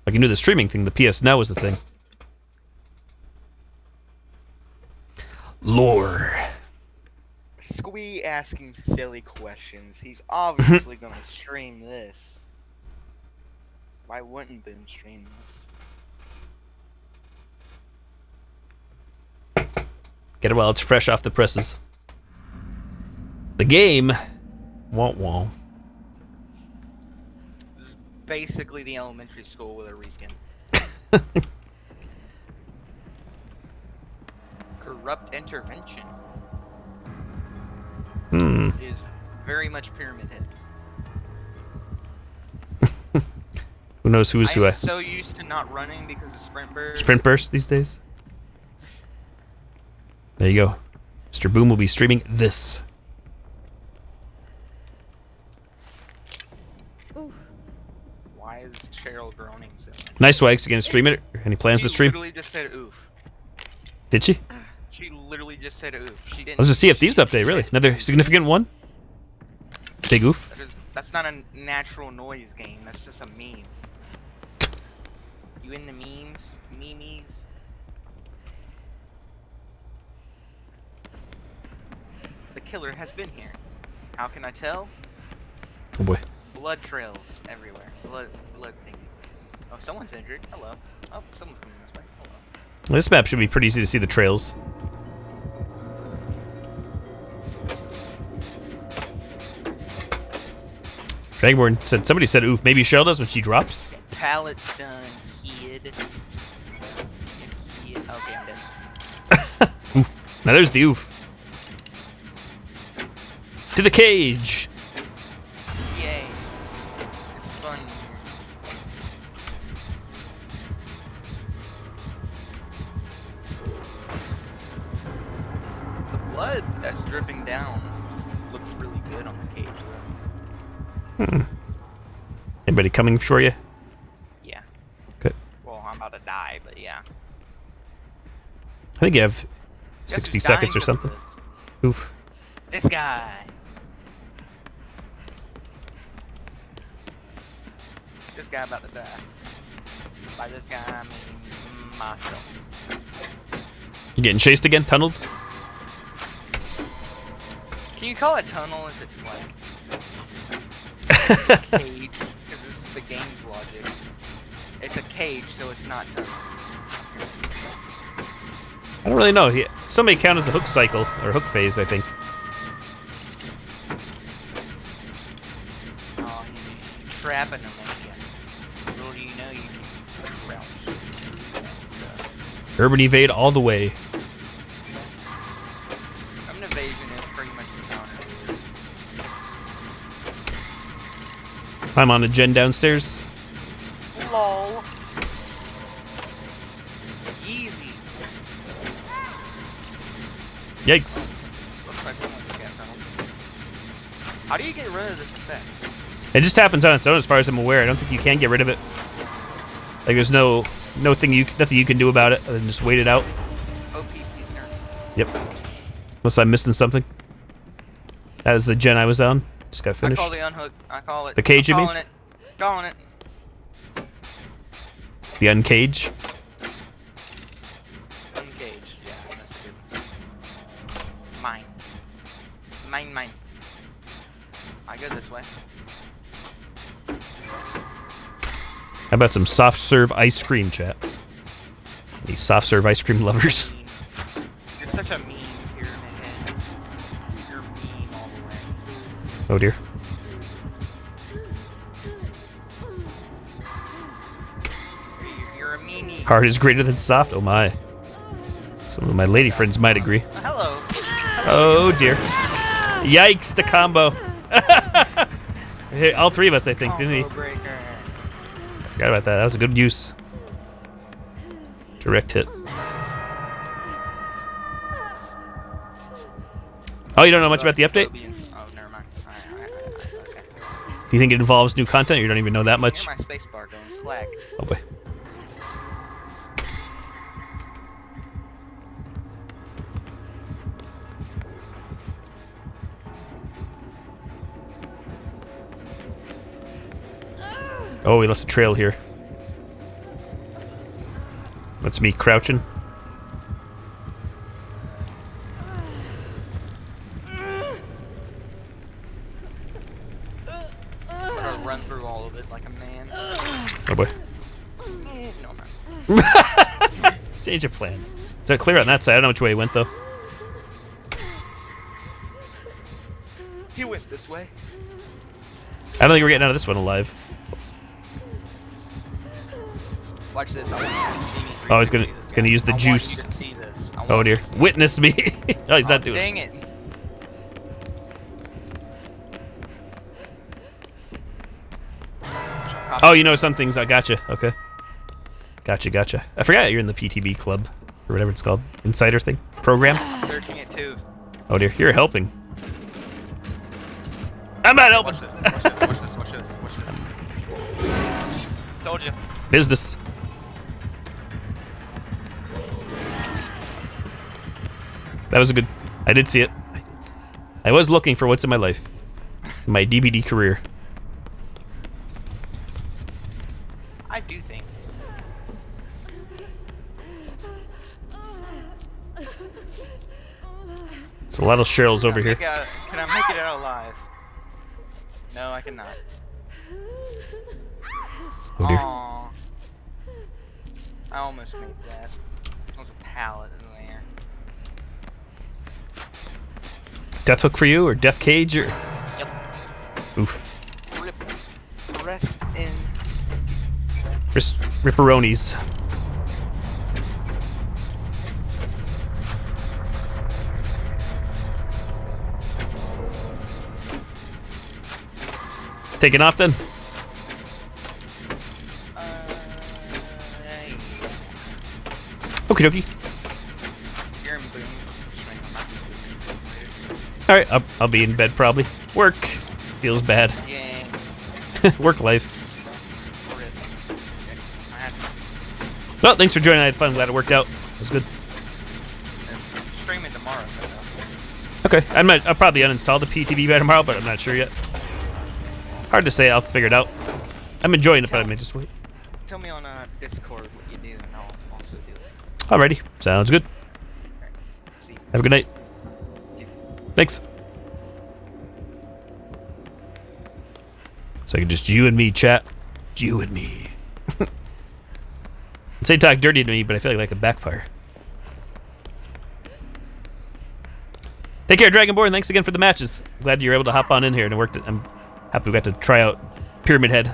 Like you knew the streaming thing, the PS Now was the thing. Lore. Squee asking silly questions. He's obviously gonna stream this. Why wouldn't Boom stream this? Get it while it's fresh off the presses. The game. Wah. This is basically the elementary school with a reskin. Corrupt intervention is very much Pyramid Head. Who knows who's who? I'm so used to not running because of sprint burst. Sprint burst these days. There you go. Mr. Boom will be streaming this. Oof. Why is Cheryl groaning so much? Nice, Wags. You gonna stream it? Any plans to She stream? literally just said oof. Did she? She literally just said oof. She didn't. Let's just see if these she update, really. said Another oof. significant one? Big oof. That's not a natural noise game. That's just a meme. You into memes? Memes? The killer has been here. How can I tell? Oh boy. Blood trails everywhere. Blood thingies. Oh, someone's injured. Hello. Oh, someone's coming this way. Hello. This map should be pretty easy to see the trails. Dragonborn said, somebody said oof. Maybe Cheryl does when she drops? Pallet stun, kid. Okay, I'm dead. Oof. Now there's the oof. To the cage. Yay. It's fun. The blood that's dripping down looks really good on the cage, though. Anybody coming for you? Yeah. Good. Well, I'm about to die, but yeah. I think you have Guess 60 who's seconds dying or for something. the Oof. This guy. This guy about to die. By this guy, I mean myself. You getting chased again? Tunneled? Can you call it tunnel if it's like cage? Because this is the game's logic. It's a cage, so it's not tunnel. I don't really know. Some may count as a hook cycle or hook phase, I think. Oh, you're trapping them, ain't you? Little do you know you can crouch. Stuff. Urban evade all the way. Urban evasion is pretty much the counter. I'm on a gen downstairs. LOL. Easy. Yikes. Looks like someone just got tunneled. How do you get rid of this effect? It just happens on its own as far as I'm aware. I don't think you can get rid of it. Like there's nothing you can do about it other than just wait it out. OP piece nerf. Yep. Unless I'm missing something. That was the gen I was on. Just got I finished. call the unhook. I call it. The cage, you mean? Calling it. Calling it. The uncage. Uncaged. Yeah, that's a good one. Mine. Mine. I go this way. How about some soft serve ice cream, chat? These soft serve ice cream lovers. Mean. You're such a mean pyramid head. You're mean all the way. Oh dear. You're a meanie. Hard is greater than soft. Oh my. Some of my lady friends might agree. Hello. Oh dear. Yikes, the combo. Hit all three of us, I think, didn't he? Combo breaker. Forgot about that. That was a good use. Direct hit. Oh, you don't know much about the update? Oh, never mind. Alright, okay. Do you think it involves new content, or you don't even know that Hear much? my spacebar going slack. Oh boy. Oh, we left a trail here. That's me crouching. I'm gonna run through all of it like a man. Oh boy. No, I'm not. Change of plans. Is it clear on that side? I don't know which way he went though. He went this way. I don't think we're getting out of this one alive. Watch this. I want you to see me. Oh, he's gonna use the juice. I want you to see this. I Oh want dear. you to see Witness me. Oh, he's not it. doing it. Dang it. Oh, you know some things. I gotcha. Okay. Gotcha. I forgot you're in the PTB club. Or whatever it's called. Insider thing? Program? I'm searching it too. Oh dear. You're helping. I'm not helping. Watch this. Told you. Business. That was a good... I did see it. I was looking for what's in my life. My DBD career. I do things. It's a lot of Cheryls over here. Can I make it out alive? No, I cannot. Oh dear. Aww. I almost made that. There was a pallet in there. Death hook for you or death cage or... Yep. Oof. Rest in. Ripperonis. Taking off then? Hey, Okie dokie. you're in boom stream. I might be boom stream later. Alright, I'll be in bed probably. Work. Feels bad. Yeah. Work life. Rip. Okay. I had Well, thanks for joining. I had fun. Glad it worked out. It was good. I'm streaming tomorrow. Okay, I'll probably uninstall the PTB by tomorrow, but I'm not sure yet. Hard to say. I'll figure it out. I'm enjoying it, but I may just wait. Tell me on Discord what you do, and I'll also do it. Alrighty, sounds good. Alright. See you. Have a good night. Thanks. So I can just you and me chat. You and me. Say talk dirty to me, but I feel like that could backfire. Take care, Dragonborn. Thanks again for the matches. Glad you were able to hop on in here and it worked. I'm happy we got to try out Pyramid Head.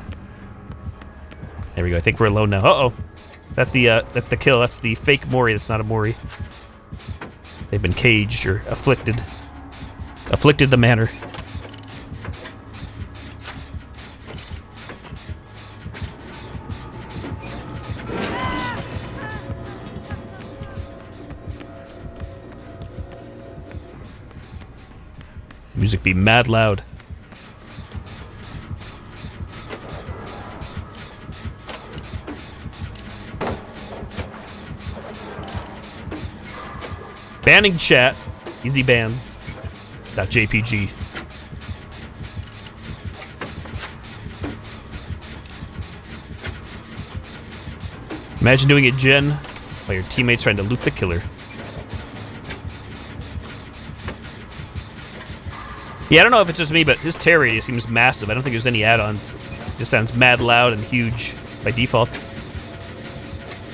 There we go. I think we're alone now. Uh-oh. That's the kill. That's the fake Mori. That's not a Mori. They've been caged or afflicted. Afflicted the manor. Music be mad loud. Banning chat. Easy bans. .jpg. Imagine doing it, Jen, while your teammates trying to loot the killer. Yeah, I don't know if it's just me, but his tear radius seems massive. I don't think there's any add-ons. It just sounds mad loud and huge by default.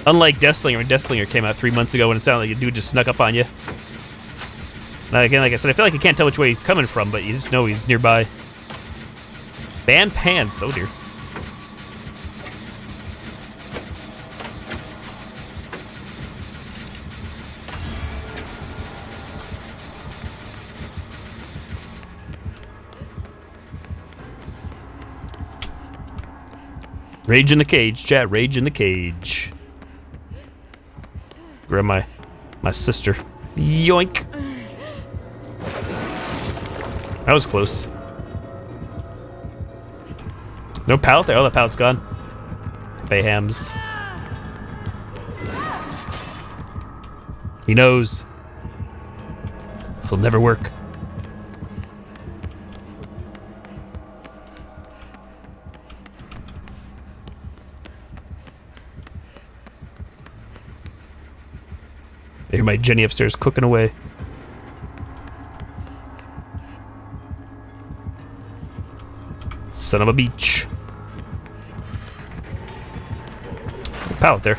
Unlike Deathslinger, when Deathslinger came out 3 months ago and it sounded like a dude just snuck up on you. Now, again, like I said, I feel like you can't tell which way he's coming from, but you just know he's nearby. Ban pants. Oh, dear. Rage in the cage, chat. Rage in the cage. Grab my sister. Yoink. That was close. No pallet there. Oh, the pallet's gone. Bayhams. He knows. This'll never work. I hear my Jenny upstairs cooking away. Son of a beach. Pallet there.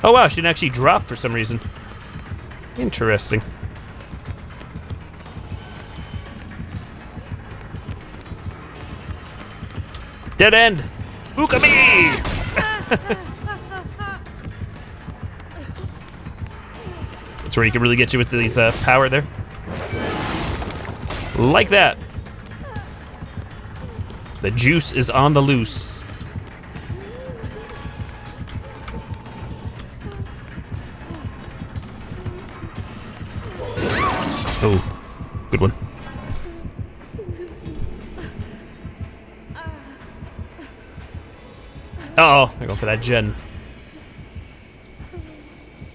Oh wow, she didn't actually drop for some reason. Interesting. Dead end! Ukami! That's where he can really get you with these power there. Like that. The juice is on the loose. Oh, good one. Uh-oh, they're going for that gen.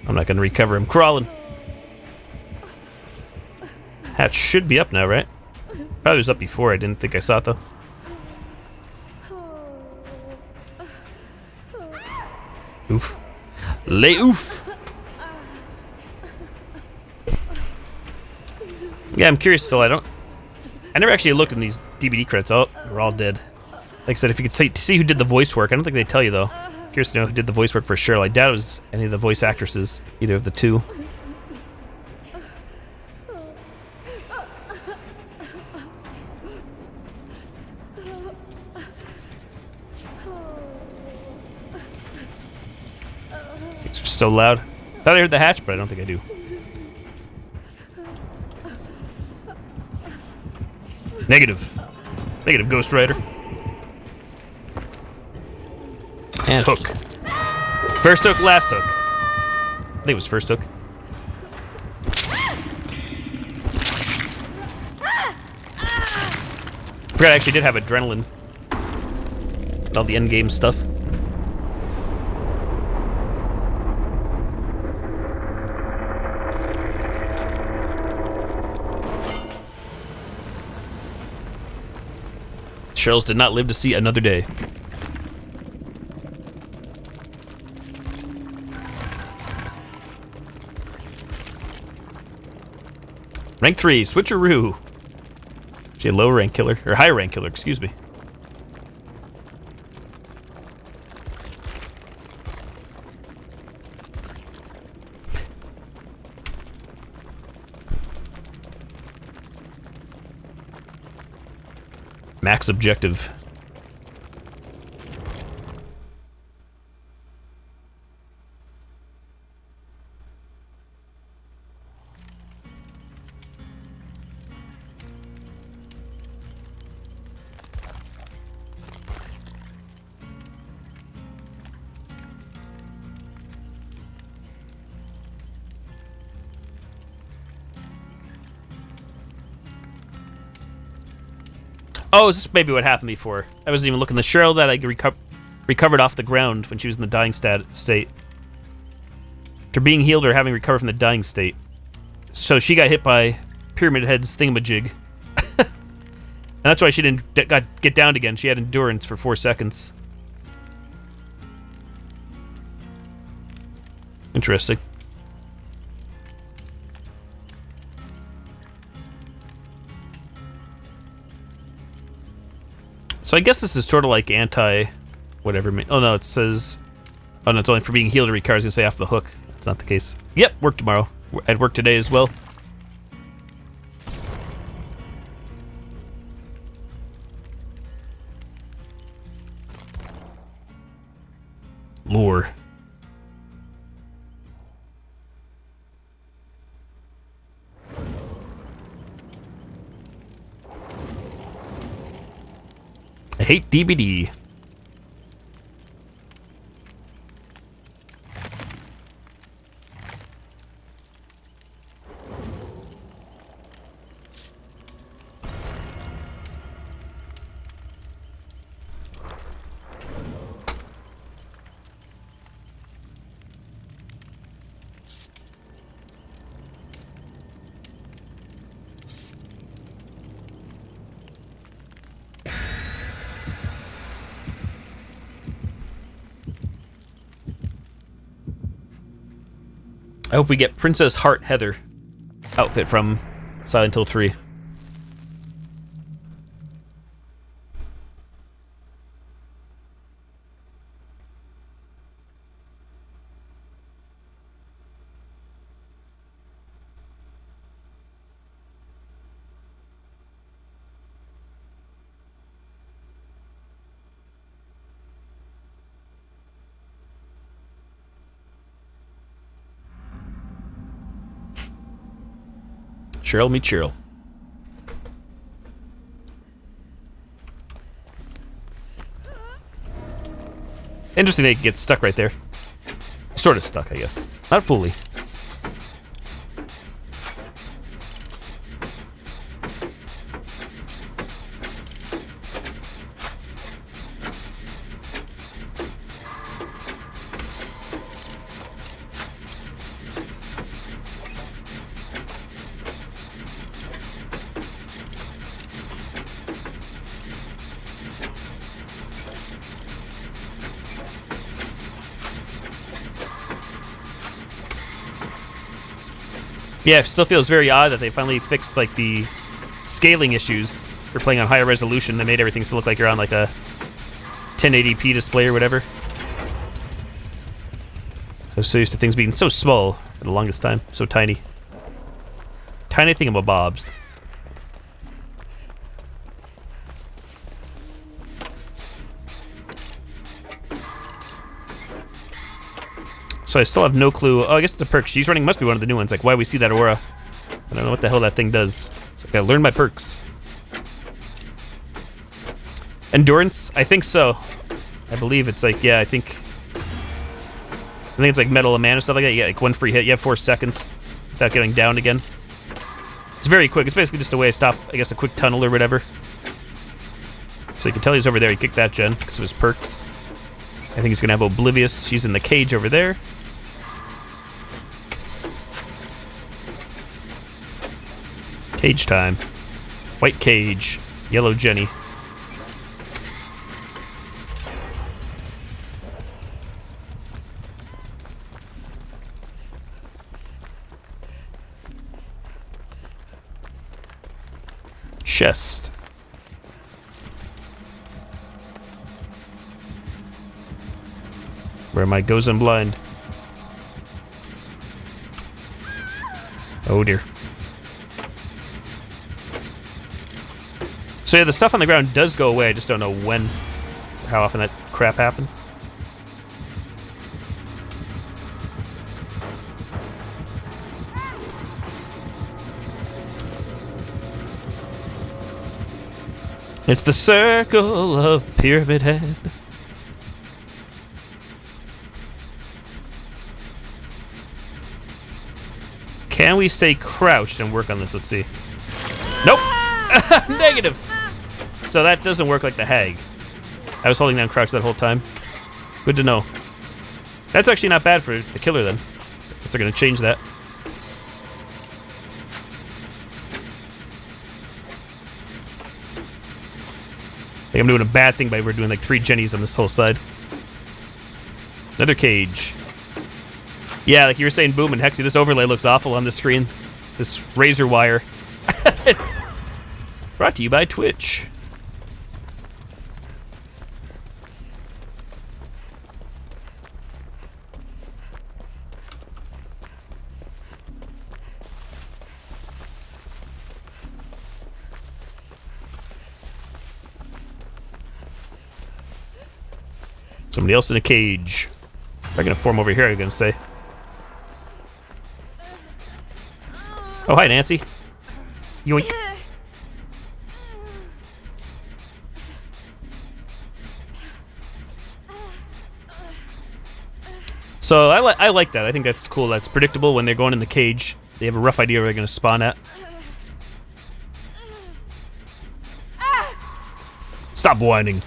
I'm not going to recover him crawling. Hatch should be up now, right? Probably was up before. I didn't think I saw it, though. Oof. Lay oof. Yeah, I'm curious still. I never actually looked in these DVD credits. Oh, we're all dead. Like I said, if you could see who did the voice work. I don't think they tell you, though. Curious to know who did the voice work for Cheryl. I doubt it was any of the voice actresses, either of the two. So loud. Thought I heard the hatch, but I don't think I do. Negative. Negative, Ghost Rider. And hook. First hook, last hook. I think it was first hook. I forgot I actually did have adrenaline. And all the endgame stuff. Cheryl's did not live to see another day. Rank 3, Switcheroo. She a low rank killer, or high rank killer, excuse me. Max objective. Oh, is this maybe what happened before? I wasn't even looking. The Cheryl that I recovered off the ground when she was in the dying state. After being healed or having recovered from the dying state. So she got hit by Pyramid Head's thingamajig. And that's why she didn't get downed again. She had endurance for 4 seconds. Interesting. So I guess this is sort of like whatever. Oh no, it says, oh no, it's only for being healed or recovered. I was gonna say off the hook. That's not the case. Yep, work tomorrow. I'd work today as well. Lore. I hate DBD. I hope we get Princess Heart Heather outfit from Silent Hill 3. Cheryl, meet Cheryl. Interesting they get stuck right there. Sort of stuck, I guess. Not fully. Yeah, it still feels very odd that they finally fixed like the scaling issues for playing on higher resolution. They made everything still look like you're on like a 1080p display or whatever. So used to things being so small for the longest time, so tiny. Tiny thingamabobs. So I still have no clue. Oh, I guess it's a perk. She's running must be one of the new ones. Like, why we see that aura. I don't know what the hell that thing does. It's like I learned my perks. Endurance? I think so. I believe it's like, yeah, I think it's like Metal of Man or stuff like that. You get like one free hit. You have 4 seconds without getting down again. It's very quick. It's basically just a way to stop, I guess, a quick tunnel or whatever. So you can tell he's over there. He kicked that gen because of his perks. I think he's going to have Oblivious. She's in the cage over there. Cage time. White cage. Yellow Jenny. Chest. Where am I? Goes in blind. Oh dear. So yeah, the stuff on the ground does go away. I just don't know when or how often that crap happens. It's the circle of Pyramid Head. Can we stay crouched and work on this? Let's see. Nope. Negative. So that doesn't work like the hag. I was holding down crouch that whole time. Good to know. That's actually not bad for the killer then. Guess they're gonna change that. I think I'm doing a bad thing by we're doing like 3 Jennies on this whole side. Another cage. Yeah, like you were saying, Boom and Hexy, this overlay looks awful on the screen. This razor wire. Brought to you by Twitch. Somebody else in a cage. They're gonna form over here, I'm gonna say. Oh, hi, Nancy. Yoink. So I like that. I think that's cool. That's predictable when they're going in the cage. They have a rough idea where they're gonna spawn at. Stop whining.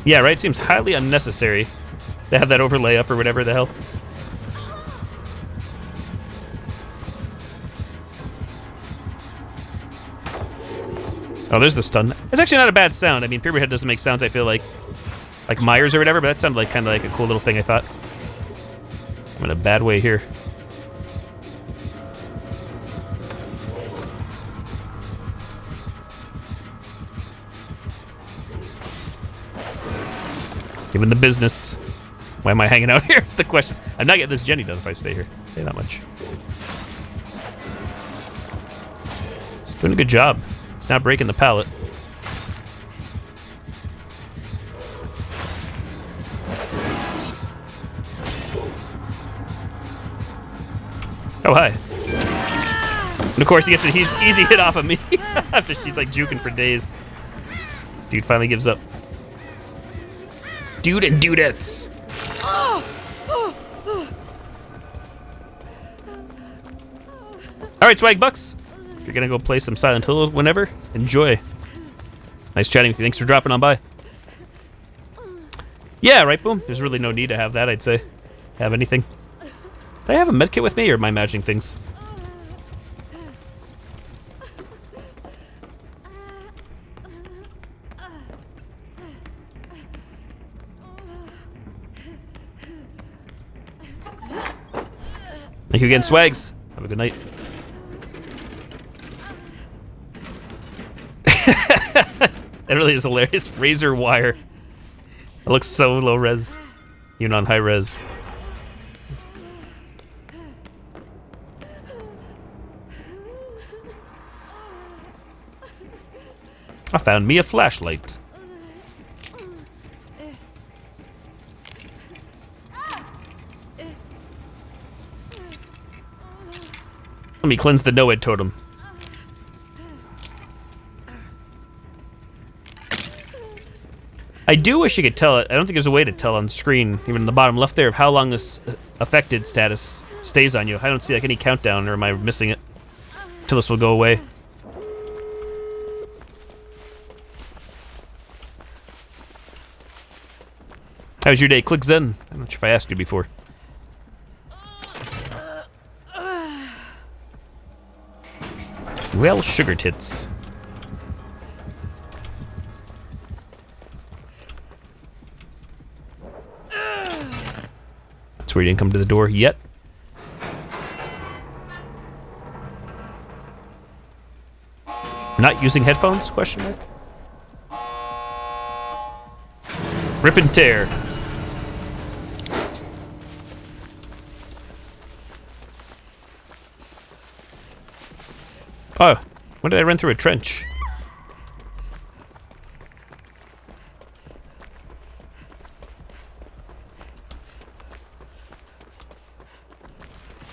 Yeah, right? Seems highly unnecessary to have that overlay up or whatever the hell. Oh, there's the stun. It's actually not a bad sound. I mean, Pyramid Head doesn't make sounds, I feel like Myers or whatever, but that sounded like kind of like a cool little thing, I thought. I'm in a bad way here. Given the business. Why am I hanging out here? Is the question. I'm not getting this Jenny done if I stay here. Say that much. Doing a good job. It's not breaking the pallet. Oh, hi. And of course he gets an easy hit off of me after she's like juking for days. Dude finally gives up. Dude and dudettes. Alright, Swag Bucks. If you're gonna go play some Silent Hill whenever, enjoy. Nice chatting with you. Thanks for dropping on by. Yeah, right, Boom. There's really no need to have that, I'd say. Have anything. Do I have a medkit with me, or am I imagining things? Thank you again, Swags. Have a good night. That really is hilarious. Razor wire. It looks so low res, even on high res. I found me a flashlight. Let me cleanse the Noed totem. I do wish you could tell it. I don't think there's a way to tell on screen, even in the bottom left there, of how long this affected status stays on you. I don't see like any countdown, or am I missing it? Till this will go away. How was your day? Click Zen. I'm not sure if I asked you before. Well, sugar tits. That's where you didn't come to the door yet. Not using headphones? Question mark. Rip and tear. Oh, when did I run through a trench?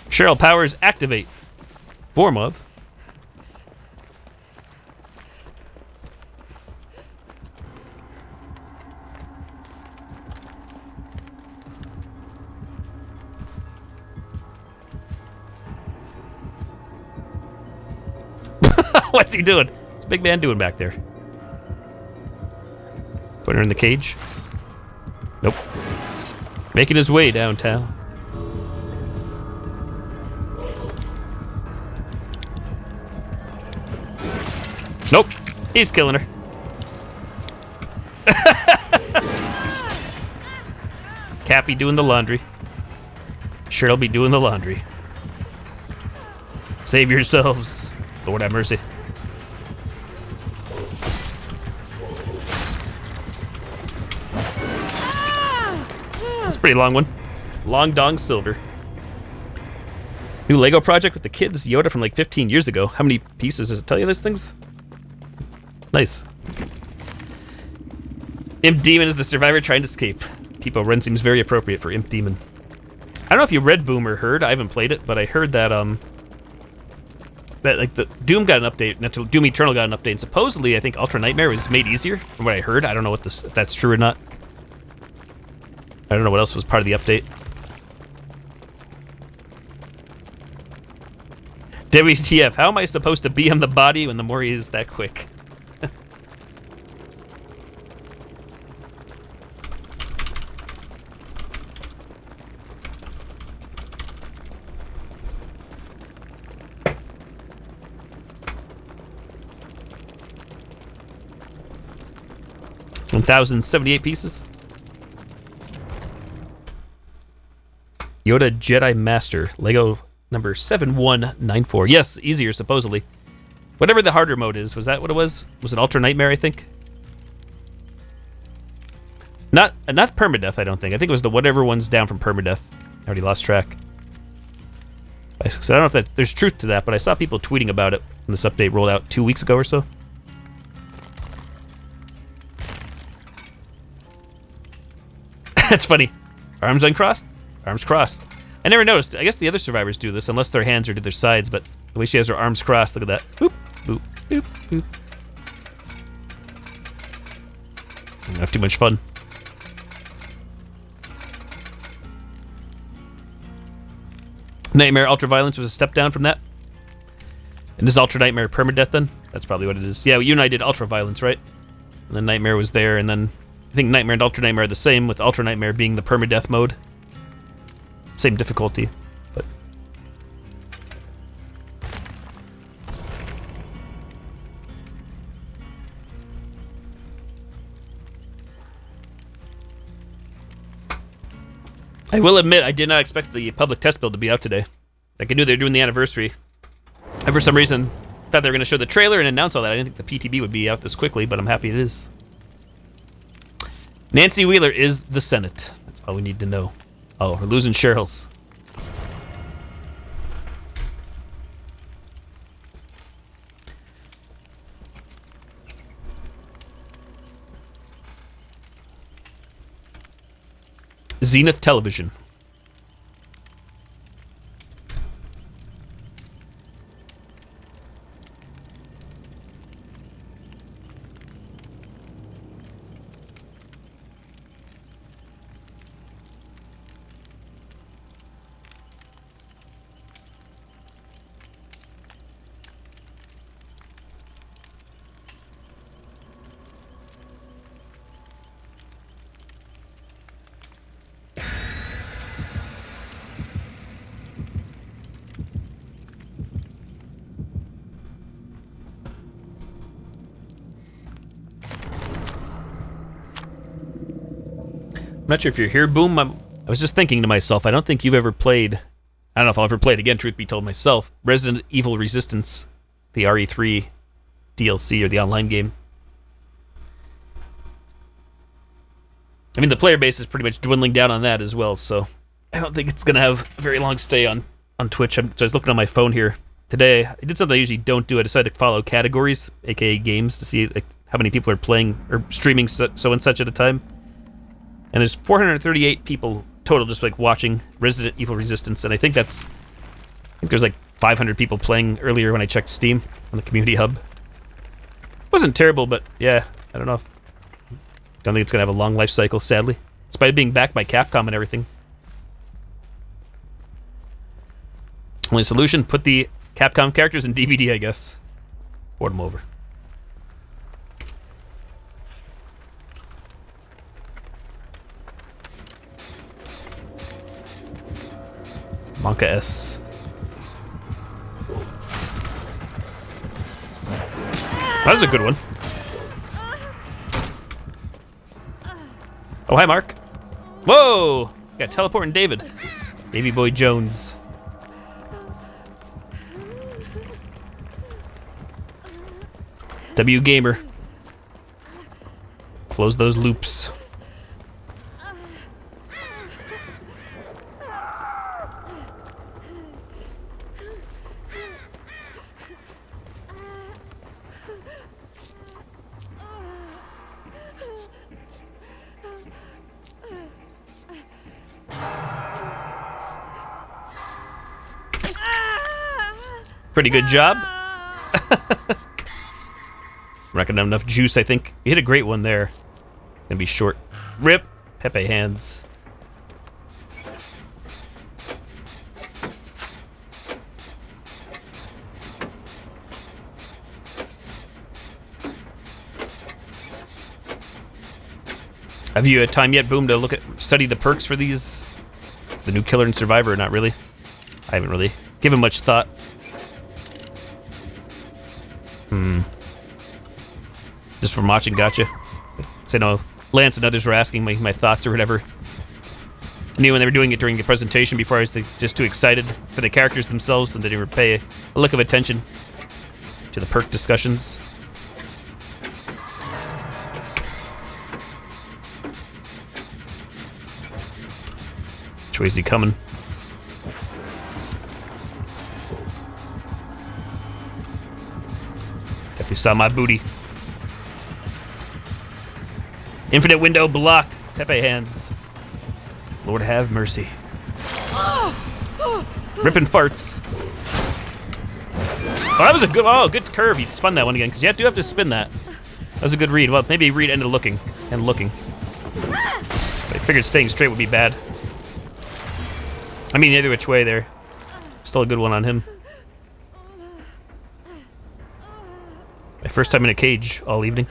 Cheryl powers activate. Vormov. What's he doing? What's Big Man doing back there? Putting her in the cage? Nope. Making his way downtown. Nope. He's killing her. Cappy doing the laundry. Cheryl be doing the laundry. Save yourselves. Lord have mercy. That's a pretty long one. Long Dong Silver. New Lego project with the kids. Yoda from like 15 years ago. How many pieces does it tell you these things? Nice. Imp Demon is the survivor trying to escape. Tipo Ren seems very appropriate for Imp Demon. I don't know if you read Boom or heard. I haven't played it, but I heard that that like the Doom got an update, Doom Eternal got an update, and supposedly I think Ultra Nightmare was made easier from what I heard. I don't know if that's true or not. I don't know what else was part of the update. WTF, how am I supposed to BM the body when the Mori is that quick? $1,078 pieces. Yoda Jedi Master. Lego number 7194. Yes, easier, supposedly. Whatever the harder mode is. Was that what it was? Was it Ultra Nightmare, I think? Not permadeath, I don't think. I think it was the whatever one's down from permadeath. I already lost track. So I don't know if there's truth to that, but I saw people tweeting about it when this update rolled out 2 weeks ago or so. That's funny. Arms uncrossed? Arms crossed. I never noticed. I guess the other survivors do this, unless their hands are to their sides, but the way she has her arms crossed, look at that. Boop, boop, boop, boop. I don't have too much fun. Nightmare Ultra Violence was a step down from that. And this is Ultra Nightmare Permadeath then? That's probably what it is. Yeah, you and I did Ultra Violence, right? And then Nightmare was there, and then I think Nightmare and Ultra Nightmare are the same, with Ultra Nightmare being the permadeath mode. Same difficulty, but... I will admit, I did not expect the public test build to be out today. Like, I knew they were doing the anniversary. And for some reason, thought they were going to show the trailer and announce all that. I didn't think the PTB would be out this quickly, but I'm happy it is. Nancy Wheeler is the Senate. That's all we need to know. Oh, we're losing Cheryl's. Zenith Television. not sure if you're here, Boom. I was just thinking to myself, I don't think you've ever played, I don't know if I'll ever play it again, truth be told myself, Resident Evil Resistance, the RE3 DLC or the online game. I mean, the player base is pretty much dwindling down on that as well, so I don't think it's going to have a very long stay on Twitch. So I was looking on my phone here today. I did something I usually don't do. I decided to follow categories, aka games, to see like how many people are playing or streaming so and such at a time. And there's 438 people total just like watching Resident Evil Resistance, and I think there's like 500 people playing earlier when I checked Steam on the community hub. Wasn't terrible, but yeah, I don't know. Don't think it's gonna have a long life cycle, sadly, despite it being backed by Capcom and everything. Only solution: put the Capcom characters in DVD, I guess. Port them over. Monka S. That was a good one. Oh, hi, Mark. Whoa! Got teleporting David. Davy Boy Jones. W Gamer. Close those loops. Pretty good job. We're not gonna have enough juice, I think. You hit a great one there. It's gonna be short. Rip. Pepe hands. Have you had time yet, Boom, to study the perks for these? The new Killer and Survivor? Not really. I haven't really given much thought. Just from watching, gotcha. So, no, Lance and others were asking my thoughts or whatever. I knew when they were doing it during the presentation before, I was just too excited for the characters themselves and didn't even pay a lick of attention to the perk discussions. Which way is he coming? Definitely saw my booty. Infinite window blocked. Pepe hands. Lord have mercy. Ripping farts. Oh, that was a good curve. He spun that one again, because you do have to spin that. That was a good read. Well, maybe Reed ended looking. But I figured staying straight would be bad. I mean, either which way there. Still a good one on him. My first time in a cage all evening.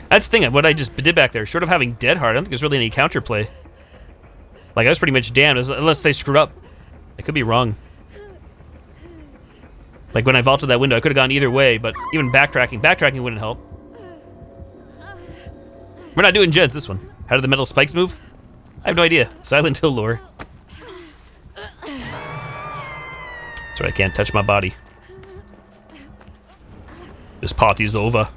That's the thing, what I just did back there, short of having Dead Hard, I don't think there's really any counterplay. Like, I was pretty much damned, unless they screwed up. I could be wrong. Like, when I vaulted that window, I could have gone either way, but even backtracking wouldn't help. We're not doing Jeds, this one. How do the metal spikes move? I have no idea. Silent Hill lore. That's right, I can't touch my body. This party's over.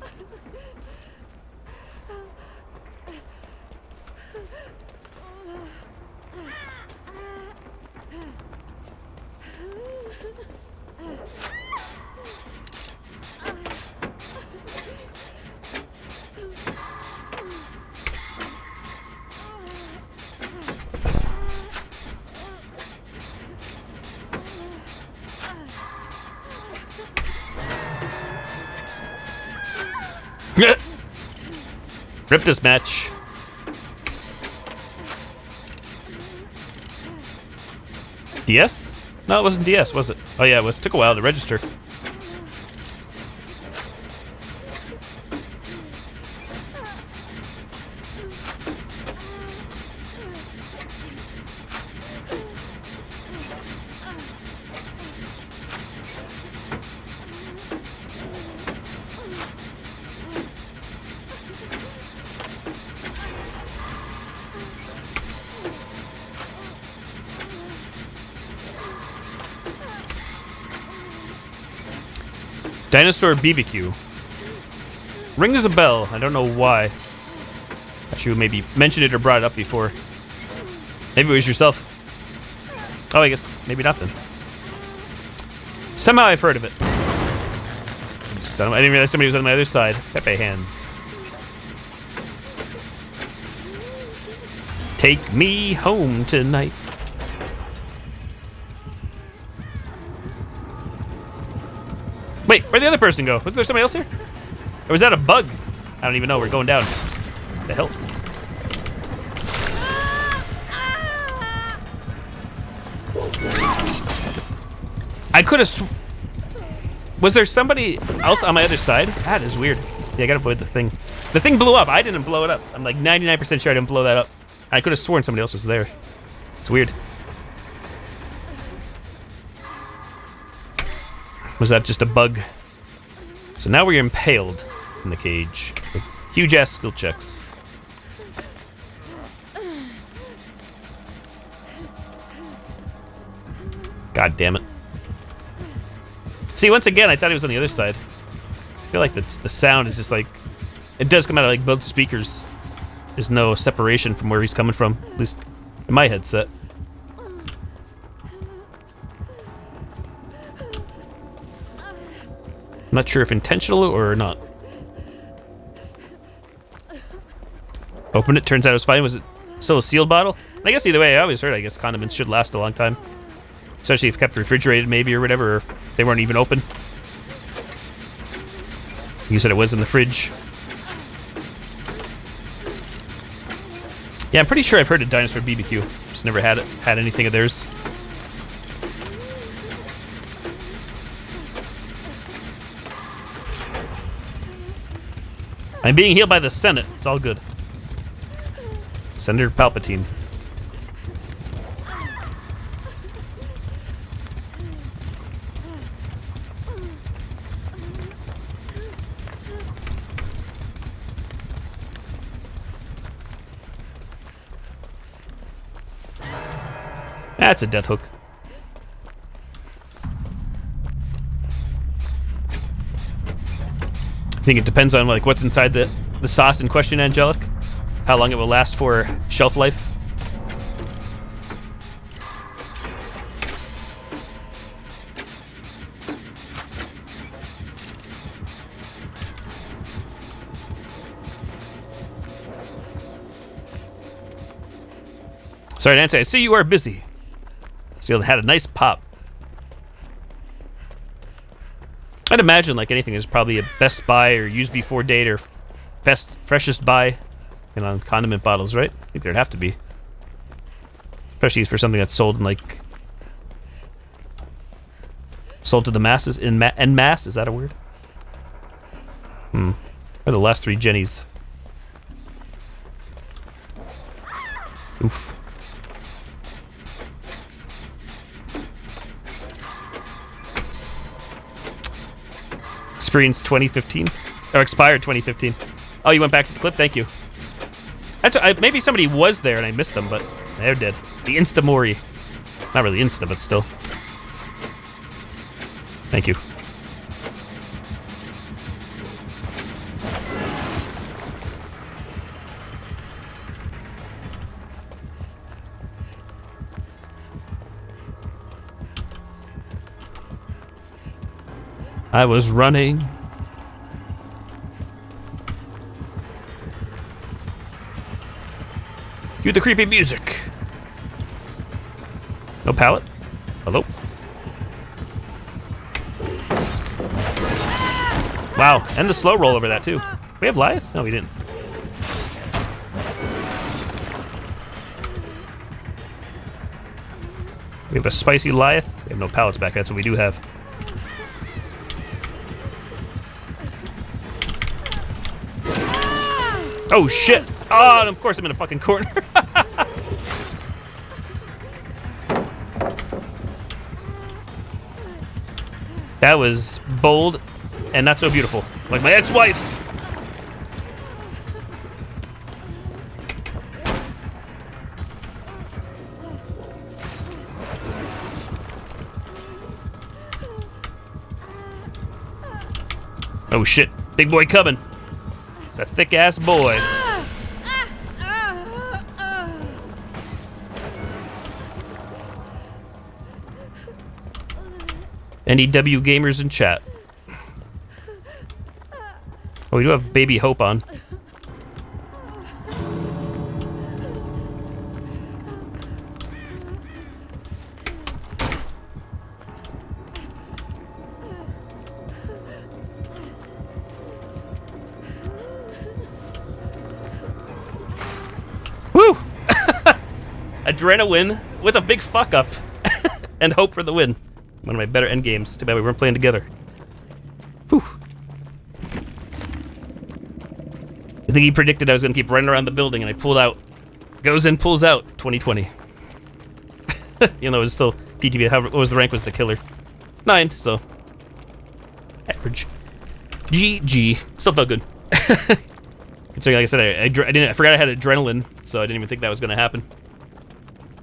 Rip this match. DS? No, it wasn't DS, was it? Oh yeah, it took a while to register. Dinosaur BBQ. Rings a bell. I don't know why. Thought you maybe mentioned it or brought it up before. Maybe it was yourself. Oh, I guess maybe not then. Somehow I've heard of it. I didn't realize somebody was on my other side. Pepe hands. Take me home tonight. Wait, where'd the other person go? Was there somebody else here? Or was that a bug? I don't even know. We're going down. The hell? I could have. Was there somebody else on my other side? That is weird. Yeah, I gotta avoid the thing. The thing blew up. I didn't blow it up. I'm like 99% sure I didn't blow that up. I could have sworn somebody else was there. It's weird. Was that just a bug? So now we're impaled in the cage. Huge ass skill checks. God damn it. See, once again, I thought he was on the other side. I feel like the sound is just like... It does come out of like both speakers. There's no separation from where he's coming from. At least in my headset. I'm not sure if intentional or not. Opened it, turns out it was fine. Was it still a sealed bottle? I guess either way, I always heard, I guess condiments should last a long time. Especially if kept refrigerated maybe or whatever, or if they weren't even open. You said it was in the fridge. Yeah, I'm pretty sure I've heard of Dinosaur BBQ. Just never had anything of theirs. I'm being healed by the Senate. It's all good. Senator Palpatine. That's a death hook. I think it depends on like what's inside the sauce in question, Angelic. How long it will last for shelf life. Sorry, Nancy, I see you are busy. Seal had a nice pop. I'd imagine like anything is probably a best buy or used before date or best freshest buy on condiment bottles, right? I think there'd have to be. Especially for something that's sold in like sold to the masses en masse, is that a word? Or the last three Jennies. Oof. Experience 2015 or expired 2015. Oh, you went back to the clip. Thank you. That's maybe somebody was there and I missed them, but they're dead. The Instamori. Not really Insta, but still. Thank you. I was running. Cue the creepy music. No pallet? Hello? Wow, and the slow roll over that too. We have Lyeth? No, we didn't. We have a spicy Lyeth. We have no pallets back. That's what we do have. Oh shit! Oh, and of course I'm in a fucking corner. That was bold and not so beautiful. Like my ex-wife. Oh shit, big boy coming. It's a thick ass boy. NEW gamers in chat. Oh, we do have Baby Hope on. Woo! Adrenaline with a big fuck up. And hope for the win. One of my better end games. Too bad we weren't playing together. Whew. I think he predicted I was going to keep running around the building, and I pulled out. Goes in, pulls out. 2020. Even though it was still PTV. What was the rank? Was the killer 9? So average. GG. Still felt good. Considering, like I said, I forgot I had adrenaline, so I didn't even think that was going to happen.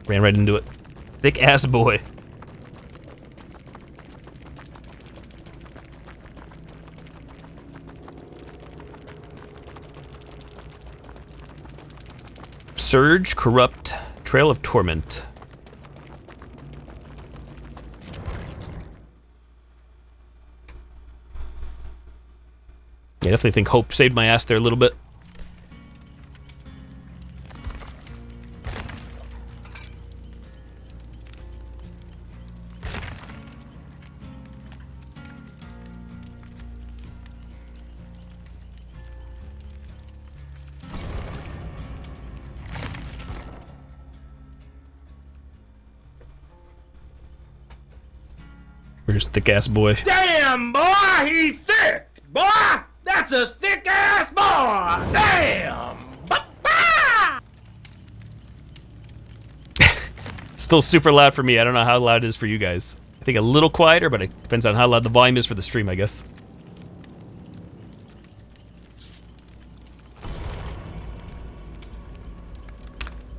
Ran right into it. Thick ass boy. Surge, Corrupt, Trail of Torment. I definitely think Hope saved my ass there a little bit. Where's thick ass boy? Damn, boy, he's thick. Boy, that's a thick ass boy. Damn. Still super loud for me. I don't know how loud it is for you guys. I think a little quieter, but it depends on how loud the volume is for the stream, I guess.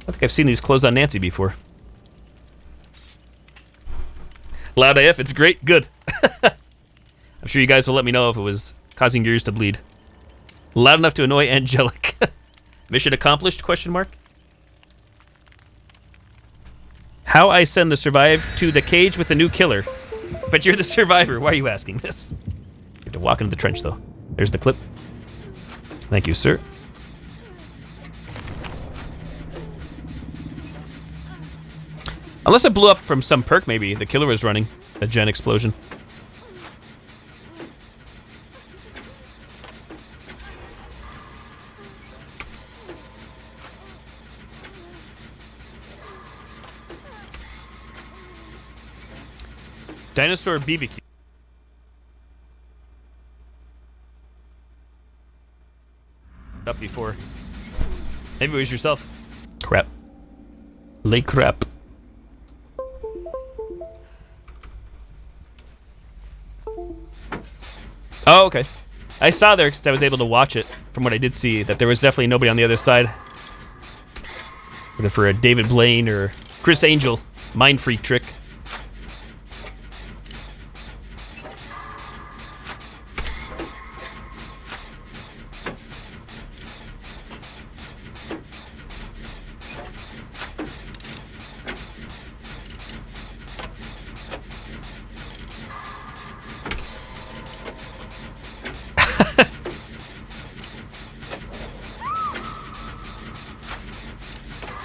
I think I've seen these closed on Nancy before. Loud AF, it's great, good. I'm sure you guys will let me know if it was causing your ears to bleed. Loud enough to annoy Angelic. Mission accomplished, question mark? How I send the survive to the cage with the new killer. But you're the survivor, why are you asking this? You have to walk into the trench though. There's the clip. Thank you, sir. Unless it blew up from some perk, maybe. The killer was running. A gen explosion. Dinosaur BBQ. Up before. Maybe it was yourself. Crap. Lay crap. Oh, okay. I saw there because I was able to watch it. From what I did see, that there was definitely nobody on the other side. Looking for a David Blaine or Chris Angel mind freak trick.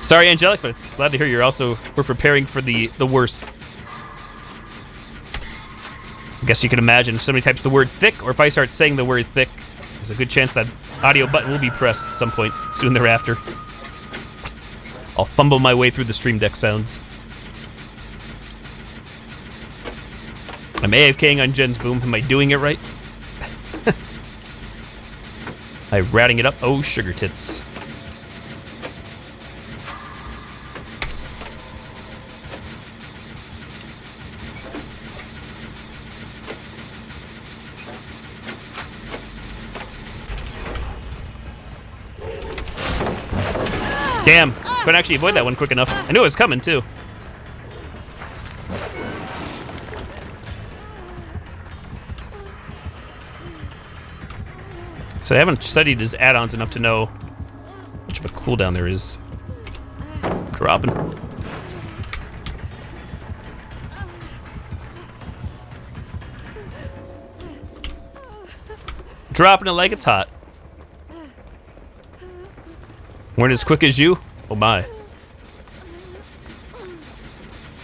Sorry, Angelic, but glad to hear we're preparing for the worst. I guess you can imagine if somebody types the word thick, or if I start saying the word thick, there's a good chance that audio button will be pressed at some point soon thereafter. I'll fumble my way through the Stream Deck sounds. I'm AFKing on Jen's boom. Am I doing it right? I'm ratting it up. Oh, sugar tits. Damn, couldn't actually avoid that one quick enough. I knew it was coming, too. So I haven't studied his add-ons enough to know how much of a cooldown there is. Dropping. Dropping it like it's hot. Weren't as quick as you? Oh my.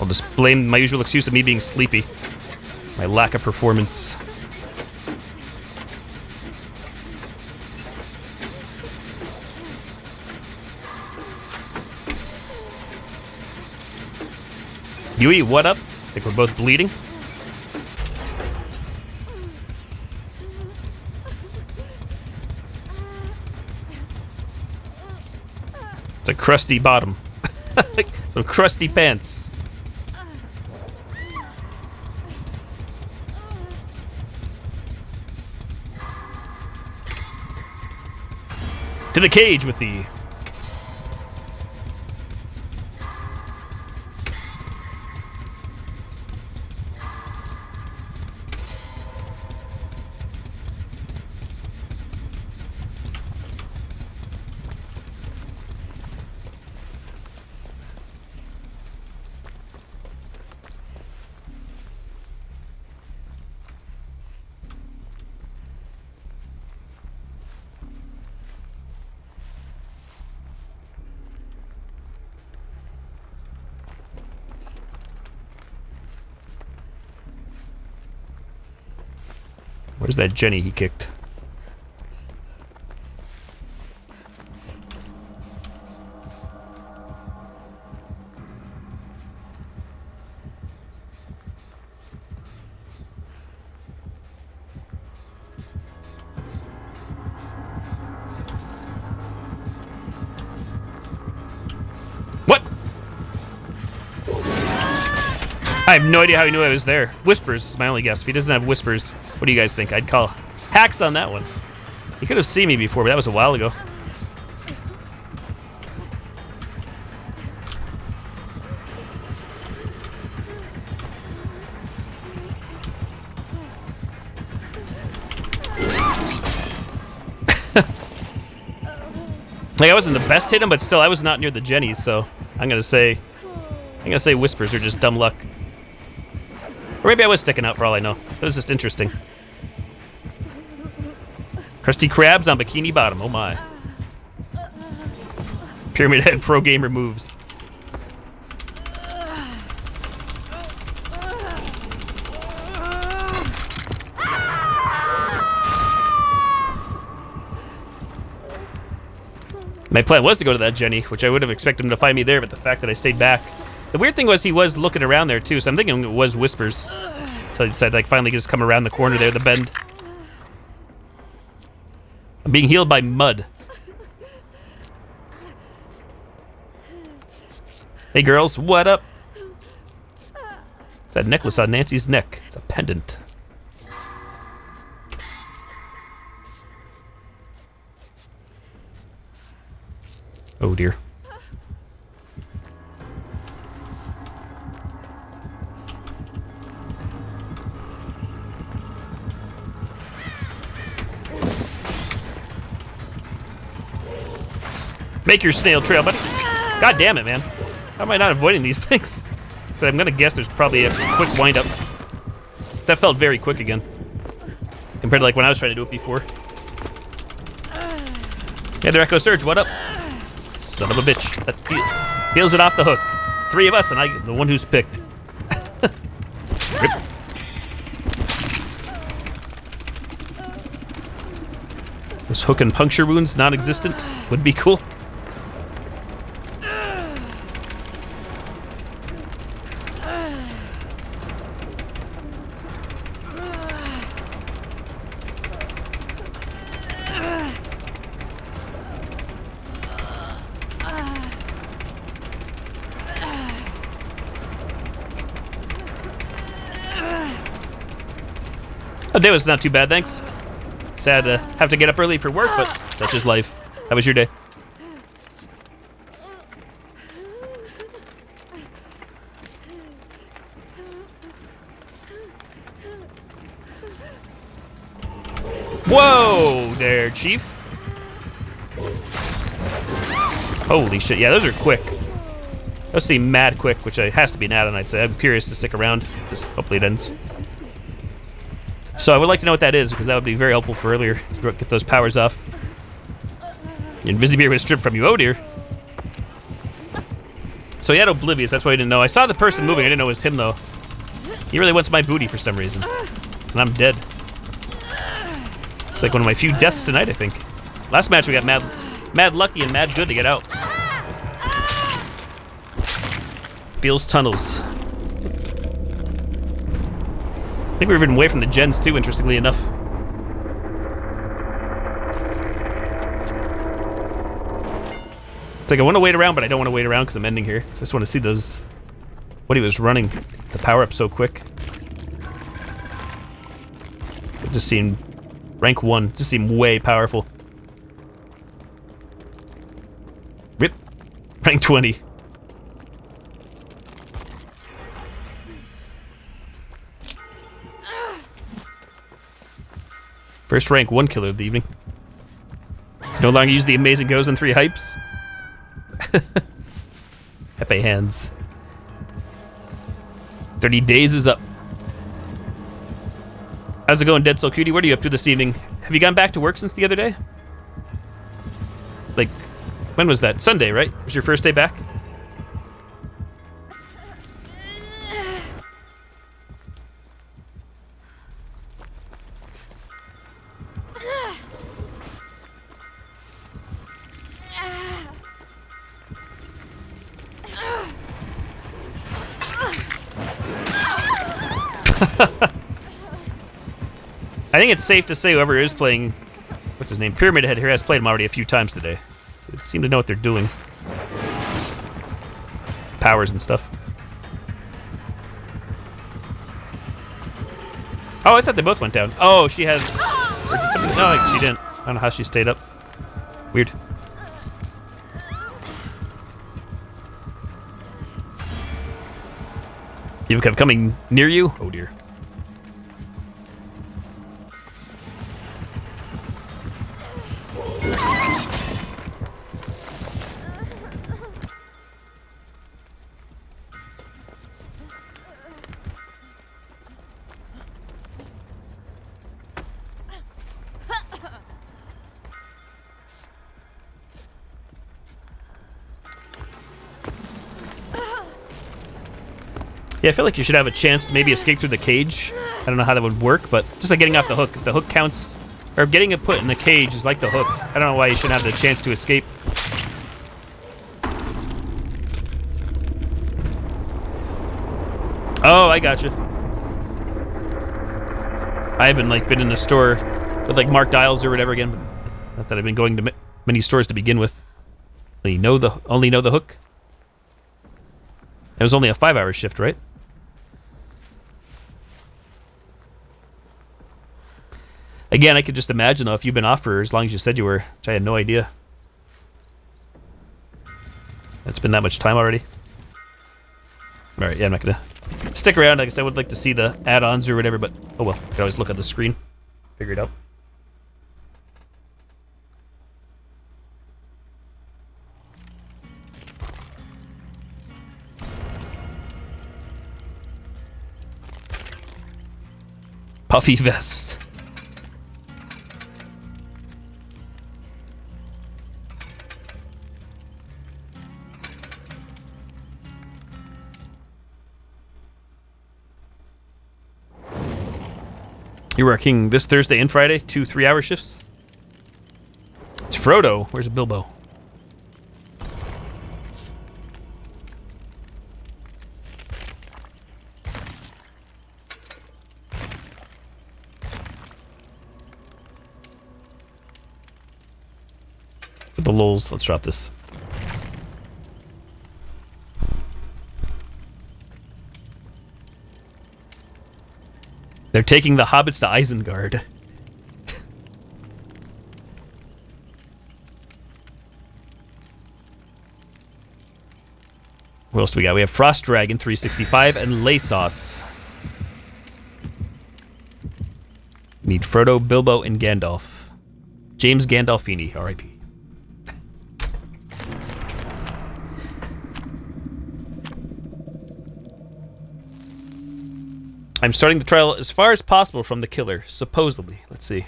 I'll just blame my usual excuse of me being sleepy. My lack of performance. Yui, what up? Think we're both bleeding? It's a crusty bottom. Some crusty pants. To the cage with thee. Where's that Jenny he kicked? What? I have no idea how he knew I was there. Whispers is my only guess. If he doesn't have whispers, what do you guys think? I'd call hacks on that one. He could have seen me before, but that was a while ago. Like, I wasn't the best hitting, but still, I was not near the Jennies, so I'm gonna say whispers are just dumb luck. Or maybe I was sticking out for all I know. It was just interesting. Krusty Krabs on Bikini Bottom, oh my. Pyramid Head pro gamer moves. My plan was to go to that Jenny, which I would have expected him to find me there, but the fact that I stayed back. The weird thing was he was looking around there too, so I'm thinking it was whispers. Until he decided like finally just come around the corner there, the bend. I'm being healed by mud. Hey girls, what up? It's that necklace on Nancy's neck. It's a pendant. Oh dear. Make your snail trail, buddy. God damn it, man. How am I not avoiding these things? So I'm gonna guess there's probably a quick wind up. That felt very quick again. Compared to like when I was trying to do it before. Yeah, the Echo Surge, what up? Son of a bitch. That feels it off the hook. 3 of us and I, the one who's picked. Rip. Those hook and puncture wounds non-existent would be cool. The day was not too bad, thanks. Sad to have to get up early for work, but that's just life. How was your day? Whoa there, Chief. Holy shit. Yeah, those are quick. Those seem mad quick, which has to be an add-on, I'd say. I'm curious to stick around. Just hopefully it ends. So I would like to know what that is, because that would be very helpful for earlier to get those powers off. Invisibeard was stripped from you. Oh dear. So he had Oblivious, that's why I didn't know. I saw the person moving, I didn't know it was him though. He really wants my booty for some reason. And I'm dead. It's like one of my few deaths tonight, I think. Last match we got mad lucky and mad good to get out. Feels tunnels. I think we've been away from the gens too, interestingly enough. It's like I want to wait around, but I don't want to wait around because I'm ending here. So I just want to see those, what he was running, the power up so quick. It just seemed, rank 1, just seemed way powerful. Rip, rank 20. First rank 1 killer of the evening. No longer use the amazing goes and 3 hypes. Pepe hands. 30 days is up. How's it going, Dead Soul Cutie? What are you up to this evening? Have you gone back to work since the other day? Like, when was that? Sunday, right? Was your first day back? I think it's safe to say whoever is playing, what's his name, Pyramid Head here has played him already a few times today. So they seem to know what they're doing. Powers and stuff. Oh, I thought they both went down. Oh, she has... No, she didn't. I don't know how she stayed up. Weird. You've kept coming near you? Oh dear. Yeah, I feel like you should have a chance to maybe escape through the cage. I don't know how that would work, but just like getting off the hook. If the hook counts, or getting it put in the cage is like the hook. I don't know why you shouldn't have the chance to escape. Oh, I gotcha. I haven't like been in a store with like marked dials or whatever again, but not that I've been going to many stores to begin with. Only know the hook. It was only a 5-hour shift, right? Again, I could just imagine though if you've been off for as long as you said you were, which I had no idea. It's been that much time already. All right, yeah, I'm not gonna stick around. I guess I would like to see the add-ons or whatever, but oh well. I could always look at the screen, figure it out. Puffy vest. You're working this Thursday and Friday, 2 3-hour shifts? It's Frodo. Where's Bilbo? For the lols, let's drop this. They're taking the hobbits to Isengard. What else do we got? We have Frost Dragon 365 and Laysos. Need Frodo, Bilbo, and Gandalf. James Gandolfini, R.I.P. I'm starting the trial as far as possible from the killer, supposedly. Let's see.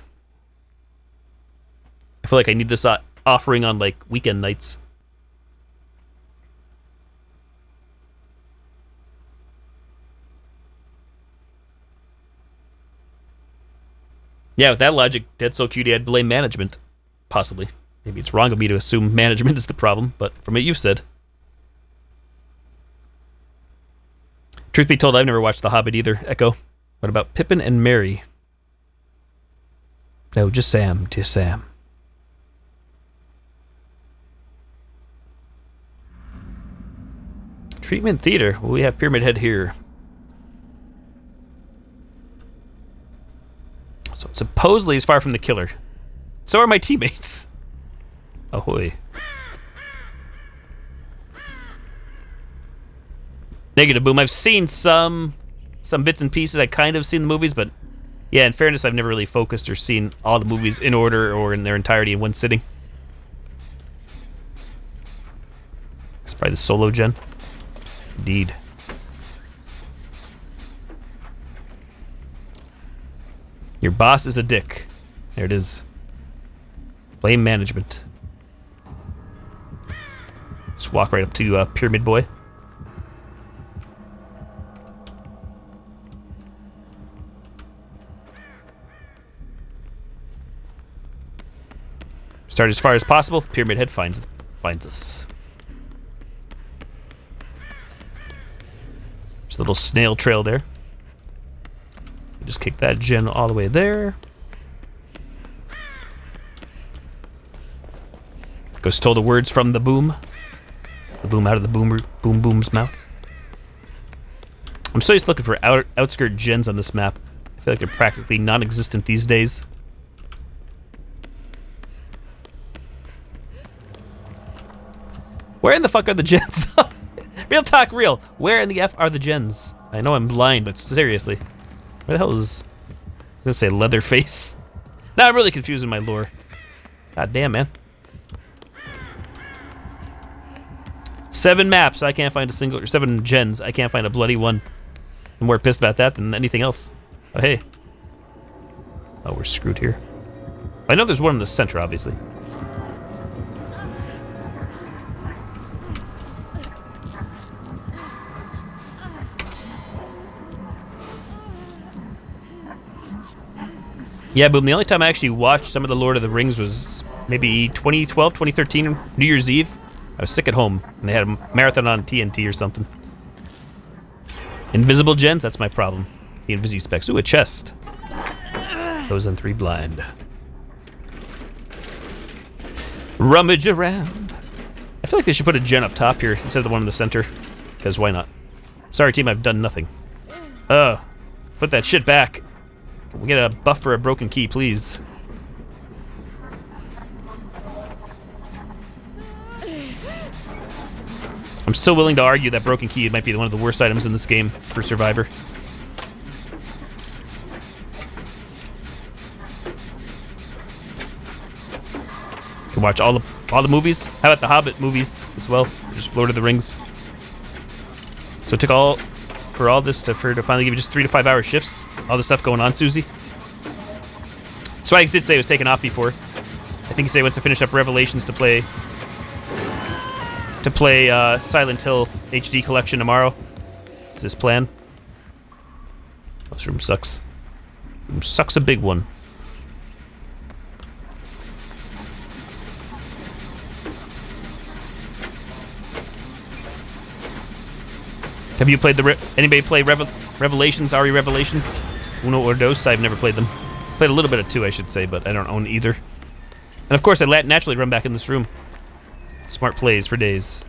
I feel like I need this offering on, like, weekend nights. Yeah, with that logic, Dead So Cutie, I'd blame management. Possibly. Maybe it's wrong of me to assume management is the problem, but from what you've said. Truth be told, I've never watched The Hobbit either, Echo. What about Pippin and Merry? No, just Sam, dear Sam. Treatment Theater. Well, we have Pyramid Head here. So supposedly he's far from the killer. So are my teammates. Ahoy. Negative Boom. I've seen some bits and pieces. I kind of seen the movies, but yeah, in fairness, I've never really focused or seen all the movies in order or in their entirety in one sitting. It's probably the solo gen. Indeed. Your boss is a dick. There it is. Blame management. Just walk right up to Pyramid Boy. Start as far as possible. Pyramid Head finds us. There's a little snail trail there. Just kick that gen all the way there. Go stole the words from the boom. The boom out of the boom's mouth. I'm still just looking for outskirt gens on this map. I feel like they're practically non-existent these days. Where in the fuck are the gens? Real talk, real. Where in the F are the gens? I know I'm blind, but seriously. Where the hell is... I was gonna say Leatherface. Now I'm really confused in my lore. God damn, man. 7 maps, I can't find a single... Or 7 gens, I can't find a bloody one. I'm more pissed about that than anything else. Oh, hey. Oh, we're screwed here. I know there's one in the center, obviously. Yeah, Boom, the only time I actually watched some of the Lord of the Rings was maybe 2012, 2013, New Year's Eve. I was sick at home, and they had a marathon on TNT or something. Invisible gens, that's my problem. The Invisi specs. Ooh, a chest. Those in 3 blind. Rummage around. I feel like they should put a gen up top here instead of the one in the center. Because why not? Sorry, team, I've done nothing. Put that shit back. Can we get a buff for a broken key, please? I'm still willing to argue that broken key might be one of the worst items in this game for Survivor. You can watch all the movies. How about the Hobbit movies as well? Just Lord of the Rings. So it took all this to finally give you just 3 to 5 hour shifts. All the stuff going on, Susie. Swags did say it was taken off before. I think he said he wants to finish up Revelations to play Silent Hill HD collection tomorrow. It's his plan. This room sucks. Room sucks a big one. Have you played anybody play Revelations, RE Revelations? Uno or Dos? I've never played them. Played a little bit of 2, I should say, but I don't own either. And of course, I naturally run back in this room. Smart plays for days.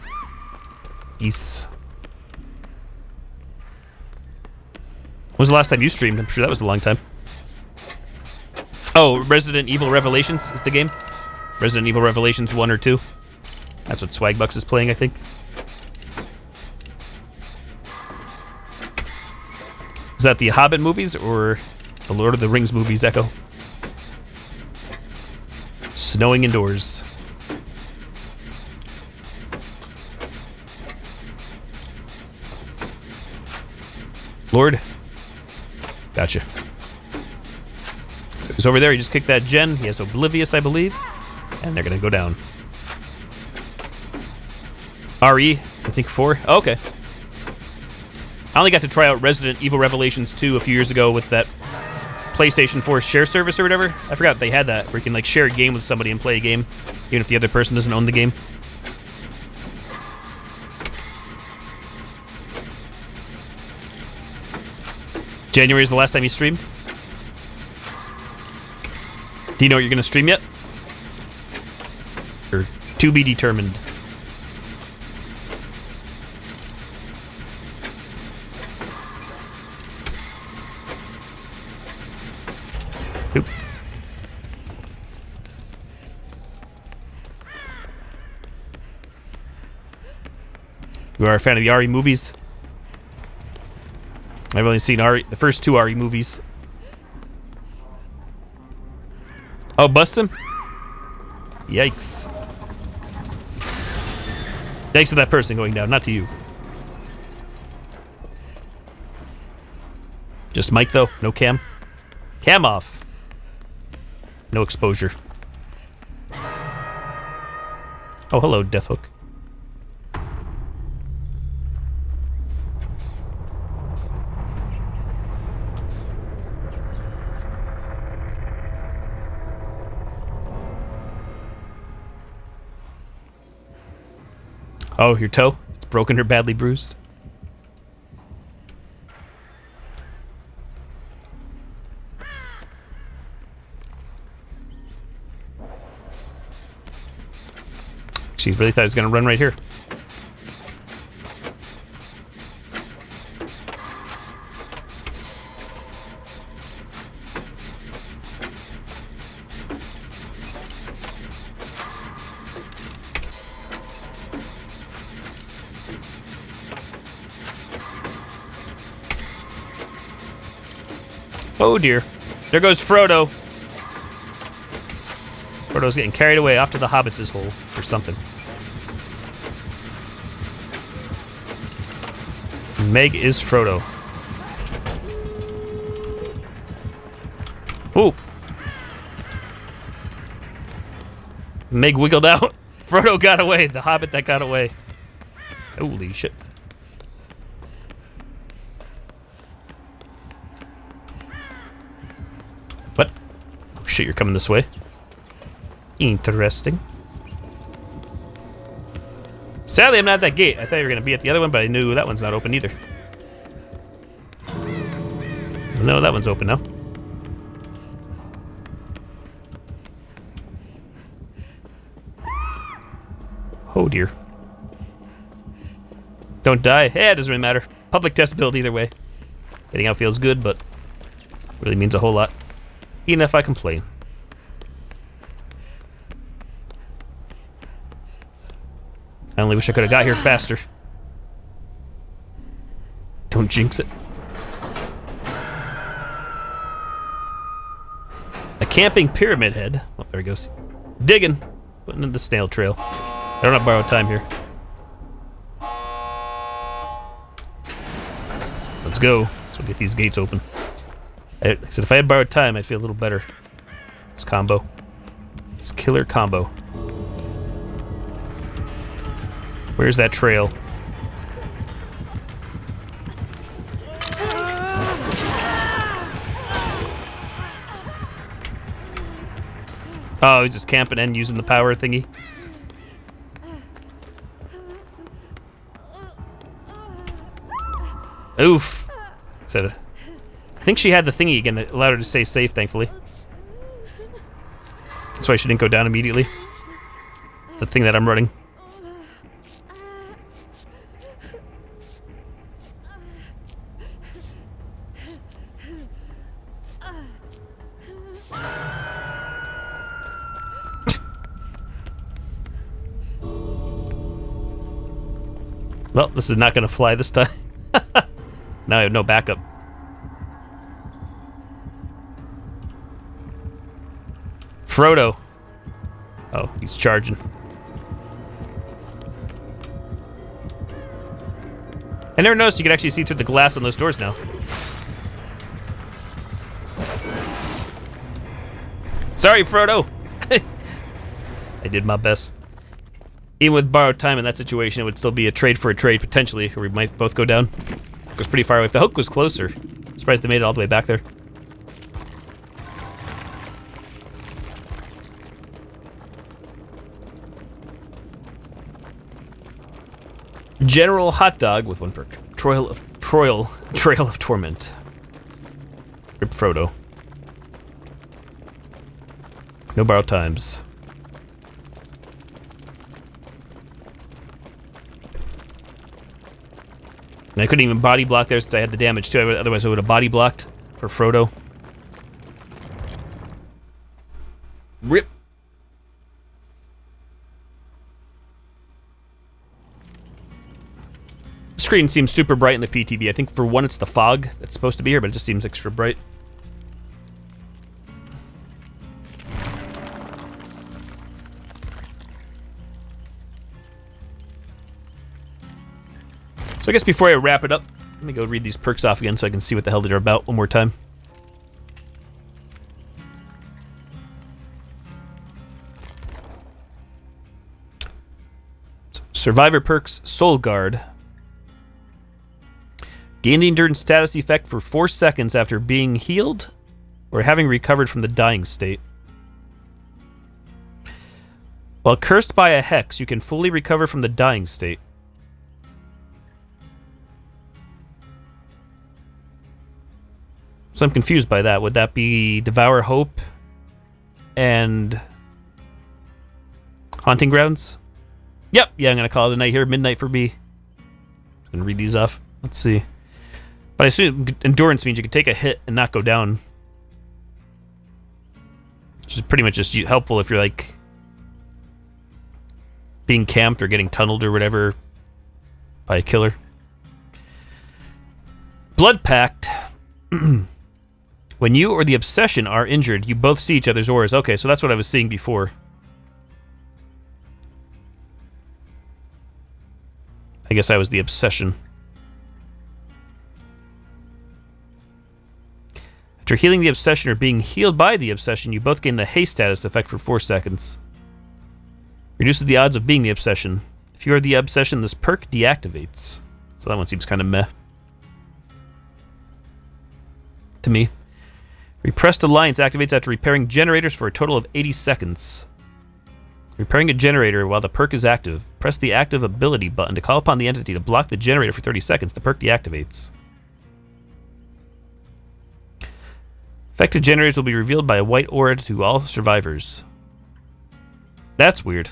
East. When was the last time you streamed? I'm sure that was a long time. Oh, Resident Evil Revelations is the game? Resident Evil Revelations 1 or 2. That's what Swagbucks is playing, I think. Is that the Hobbit movies or The Lord of the Rings movies echo. Snowing indoors. Lord. Gotcha. So he's over there. He just kicked that gen. He has Oblivious, I believe. And they're going to go down. RE, I think 4. Oh, okay. I only got to try out Resident Evil Revelations 2 a few years ago with that PlayStation 4 share service or whatever. I forgot they had that, where you can like share a game with somebody and play a game, even if the other person doesn't own the game. January is the last time you streamed? Do you know what you're going to stream yet? Or to be determined? Oop. You are a fan of the RE movies? I've only seen the first 2 RE movies. Oh, bust him? Yikes. Thanks to that person going down, not to you. Just Mike, though? No cam? Cam off. No exposure. Oh, hello, Deathhook. Oh, your toe? It's broken or badly bruised? She really thought he was going to run right here. Oh dear. There goes Frodo. Frodo's getting carried away off to the Hobbits' hole or something. Meg is Frodo. Ooh. Meg wiggled out. Frodo got away. The Hobbit that got away. Holy shit. What? Oh shit, you're coming this way. Interesting. Sadly, I'm not at that gate. I thought you were going to be at the other one, but I knew that one's not open either. No, that one's open now. Oh dear. Don't die. Hey, it doesn't really matter. Public test build either way. Getting out feels good, but really means a whole lot. Even if I complain. I only wish I could have got here faster. Don't jinx it. A camping pyramid head. Oh, there he goes. Digging. Putting in the snail trail. I don't have borrowed time here. Let's go. So we'll get these gates open. I said if I had borrowed time, I'd feel a little better. This combo. This killer combo. Where's that trail? Oh, he's just camping and using the power thingy. Oof. I think she had the thingy again that allowed her to stay safe, thankfully. That's why she didn't go down immediately. The thing that I'm running. Well, this is not going to fly this time. Now I have no backup. Frodo. Oh, he's charging. I never noticed you could actually see through the glass on those doors now. Sorry, Frodo. I did my best. Even with borrowed time in that situation, it would still be a trade for a trade, potentially, or we might both go down. It was pretty far away. If the hook was closer, surprised they made it all the way back there. General Hot Dog with 1 perk. Trail of Torment. Rip Frodo. No borrowed times. And I couldn't even body block there since I had the damage too. Otherwise I would have body blocked for Frodo. Rip. The screen seems super bright in the PTB. I think for one it's the fog that's supposed to be here, but it just seems extra bright. So I guess before I wrap it up, let me go read these perks off again so I can see what the hell they're about one more time. Survivor perks, Soul Guard. Gain the endurance status effect for 4 seconds after being healed or having recovered from the dying state. While cursed by a hex, you can fully recover from the dying state. So I'm confused by that. Would that be Devour Hope and Haunting Grounds? Yep, yeah, I'm going to call it a night here. Midnight for B. I'm going to read these off. Let's see. But I assume Endurance means you can take a hit and not go down. Which is pretty much just helpful if you're, like, being camped or getting tunneled or whatever by a killer. Blood Pact. When you or the Obsession are injured, you both see each other's auras. Okay, so that's what I was seeing before. I guess I was the Obsession. After healing the Obsession or being healed by the Obsession, you both gain the haste status effect for 4 seconds. Reduces the odds of being the Obsession. If you are the Obsession, this perk deactivates. So that one seems kind of meh. To me. Repressed Alliance activates after repairing generators for a total of 80 seconds. Repairing a generator while the perk is active. Press the active ability button to call upon the entity to block the generator for 30 seconds. The perk deactivates. Affected generators will be revealed by a white aura to all survivors. That's weird.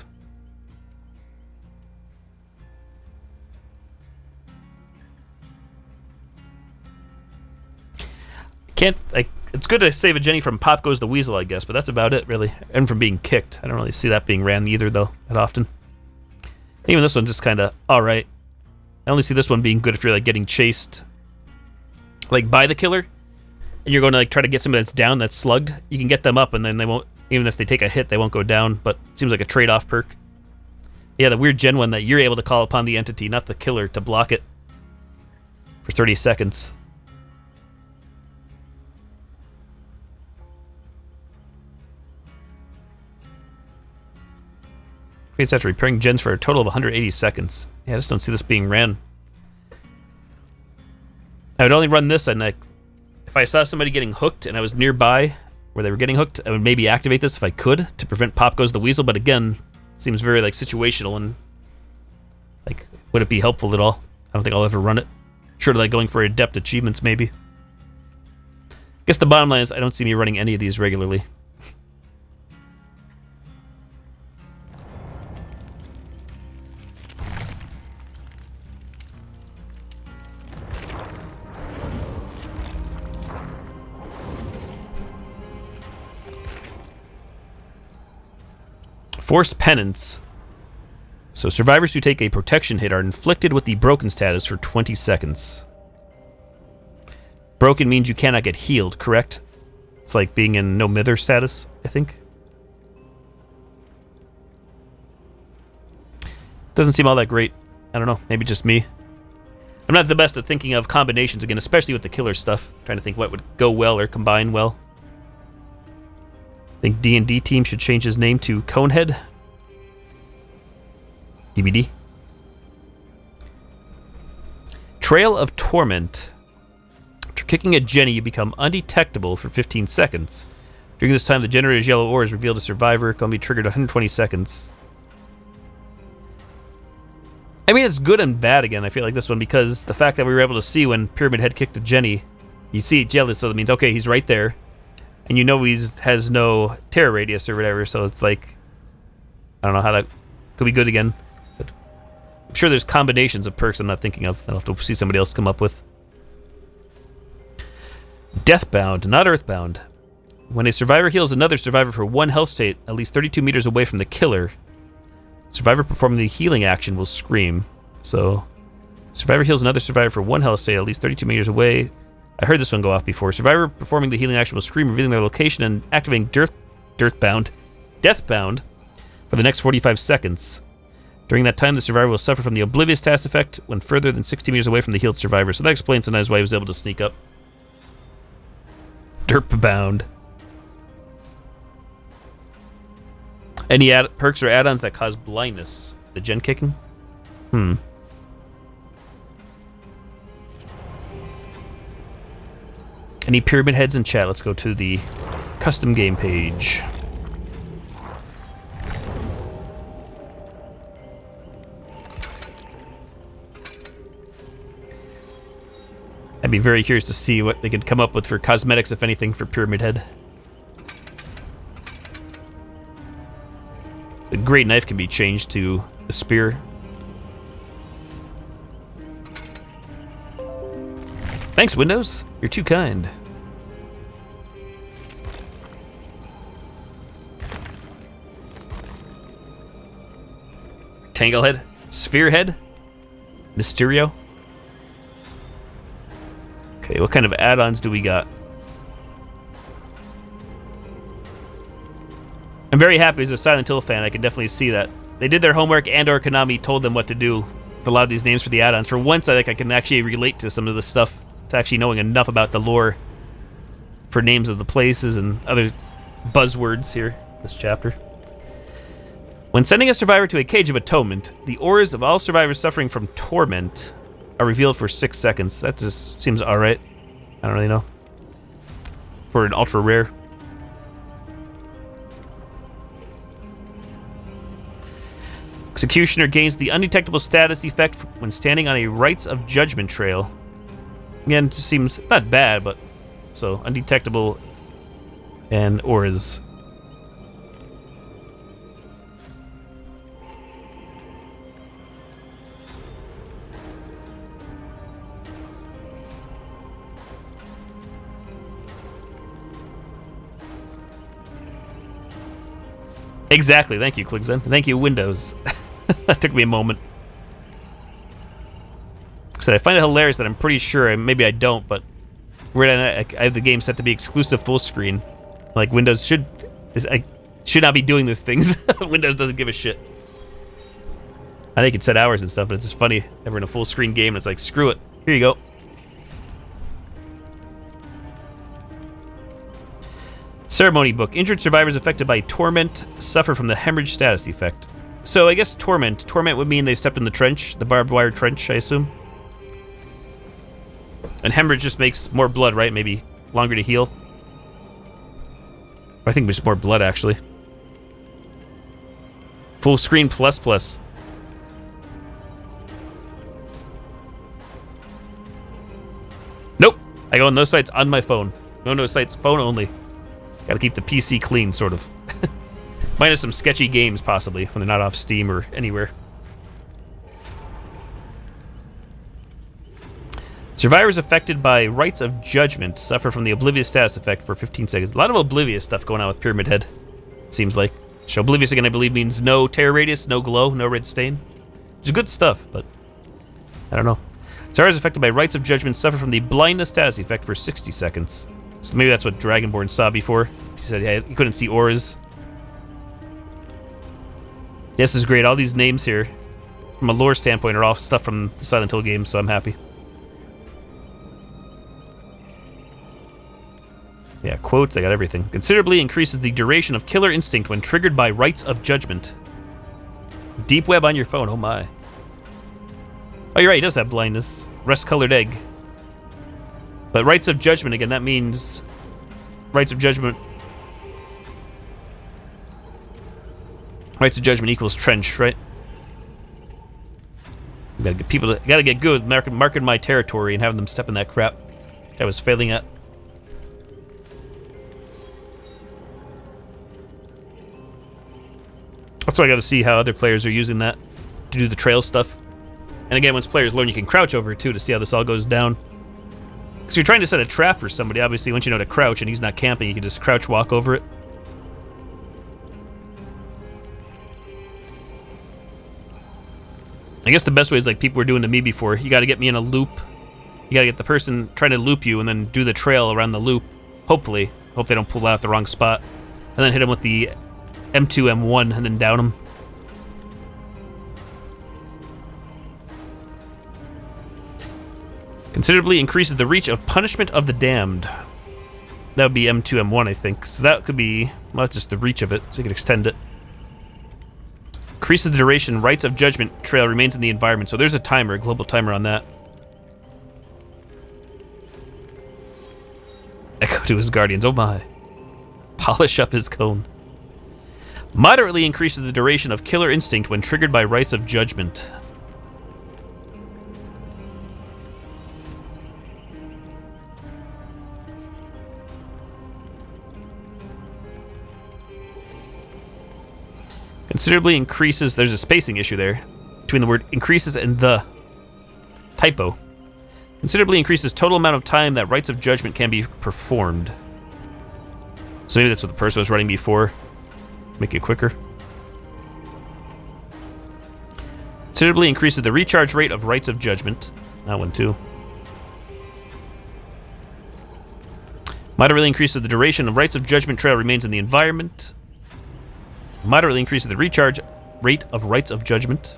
It's good to save a Jenny from Pop Goes the Weasel, I guess, but that's about it, really. And from being kicked. I don't really see that being ran either, though, that often. Even this one's just kind of alright. I only see this one being good if you're, like, getting chased, like, by the killer, and you're going to, like, try to get somebody that's down, that's slugged. You can get them up, and then they won't, even if they take a hit, they won't go down, but it seems like a trade-off perk. Yeah, the weird gen one that you're able to call upon the entity, not the killer, to block it for 30 seconds. It's after repairing gens for a total of 180 seconds. Yeah, I just don't see this being ran. I would only run this, and if I saw somebody getting hooked and I was nearby where they were getting hooked, I would maybe activate this if I could to prevent Pop Goes the Weasel, but again, it seems very like situational and like, would it be helpful at all? I don't think I'll ever run it. Sure, like going for adept achievements maybe. I guess the bottom line is I don't see me running any of these regularly. Forced Penance. So survivors who take a protection hit are inflicted with the broken status for 20 seconds. Broken means you cannot get healed, correct? It's like being in no mither status, I think. Doesn't seem all that great. I don't know. Maybe just me. I'm not the best at thinking of combinations again, especially with the killer stuff. Trying to think what would go well or combine well. I think D&D team should change his name to Conehead. DBD. Trail of Torment. After kicking at Jenny, you become undetectable for 15 seconds. During this time, the generator's yellow ore is revealed to survivor. Can be triggered 120 seconds. I mean, it's good and bad again, I feel like this one, because the fact that we were able to see when Pyramid Head kicked at Jenny, you see it's yellow, so that means, okay, he's right there. And you know he has no terror radius or whatever, so it's like, I don't know how that could be good again. I'm sure there's combinations of perks I'm not thinking of. I'll have to see somebody else come up with. Deathbound, not Earthbound. When a survivor heals another survivor for 1 health state, at least 32 meters away from the killer, survivor performing the healing action will scream. So, survivor heals another survivor for 1 health state, at least 32 meters away. I heard this one go off before. Survivor performing the healing action will scream, revealing their location and activating Deathbound for the next 45 seconds. During that time, the survivor will suffer from the Oblivious Task effect when further than 60 meters away from the healed survivor. So that explains sometimes why he was able to sneak up. Derpbound. Any perks or add-ons that cause blindness? The gen kicking? Any pyramid heads in chat? Let's go to the custom game page. I'd be very curious to see what they could come up with for cosmetics, if anything, for Pyramid Head. The great knife can be changed to a spear. Thanks, Windows. You're too kind. Tanglehead, Spherehead, Mysterio. Okay, what kind of add-ons do we got? I'm very happy as a Silent Hill fan. I can definitely see that they did their homework, and/or Konami told them what to do with a lot of these names for the add-ons. For once, I think I can actually relate to some of this stuff, to actually knowing enough about the lore for names of the places and other buzzwords here, this chapter. When sending a survivor to a Cage of Atonement, the auras of all survivors suffering from torment are revealed for 6 seconds. That just seems alright. I don't really know. For an ultra rare. Executioner gains the undetectable status effect when standing on a Rites of Judgment trail. Again, it just seems not bad, but so undetectable and auras. Exactly. Thank you, Cligzen. Thank you, Windows. That took me a moment. So I find it hilarious that I'm pretty sure, maybe I don't, but I have the game set to be exclusive full screen. Like Windows should not be doing these things. Windows doesn't give a shit. I think it set hours and stuff, but it's just funny. We're in a full screen game and it's like, screw it. Here you go. Ceremony book. Injured survivors affected by torment suffer from the hemorrhage status effect. So I guess torment. Torment would mean they stepped in the trench, the barbed wire trench, I assume. And hemorrhage just makes more blood, right? Maybe longer to heal. I think just more blood, actually. Full screen plus. Nope. I go on those sites on my phone. No sites, phone only. Gotta keep the PC clean, sort of. Minus some sketchy games, possibly, when they're not off Steam or anywhere. Survivors affected by Rites of Judgment suffer from the Oblivious status effect for 15 seconds. A lot of Oblivious stuff going on with Pyramid Head, it seems like. So Oblivious, again, I believe means no terror radius, no glow, no red stain. Which is good stuff, but I don't know. Survivors affected by Rites of Judgment suffer from the blindness status effect for 60 seconds. So maybe that's what Dragonborn saw before. He said yeah, he couldn't see auras. This is great. All these names here. from a lore standpoint, are all stuff from the Silent Hill games, so I'm happy. Yeah, quotes, I got everything. Considerably increases the duration of Killer Instinct when triggered by Rites of Judgment. Deep web on your phone, oh my. Oh, you're right, he does have blindness. Rust-colored egg. But Rites of Judgment, again, that means... Rites of Judgment... Rites of Judgment equals trench, right? Gotta get people to... Gotta get good with marking my territory and having them step in that crap I was failing at. Also, I gotta see how other players are using that to do the trail stuff. And again, once players learn, you can crouch over it too to see how this all goes down. Because you're trying to set a trap for somebody, obviously, once you know to crouch and he's not camping, you can just crouch walk over it. I guess the best way is like people were doing to me before. You gotta get me in a loop. You gotta get the person trying to loop you and then do the trail around the loop. Hopefully. Hope they don't pull out the wrong spot. And then hit them with the M2, M1, and then down them. Considerably increases the reach of Punishment of the Damned. That would be M2, M1, I think. So that could be... Well, that's just the reach of it, so you can extend it. Increases the duration. Rites of Judgment trail remains in the environment. So there's a timer, a global timer on that. Echo to his guardians. Oh my. Polish up his cone. Moderately increases the duration of Killer Instinct when triggered by Rites of Judgment. Considerably increases... There's a spacing issue there between the word increases and the. Typo. Considerably increases total amount of time that Rites of Judgment can be performed. So maybe that's what the person was running before. Make it quicker. Considerably increases the recharge rate of Rites of Judgment. That one too. Moderately increases the duration of Rites of Judgment trail remains in the environment. Moderately increases the recharge rate of Rites of Judgment.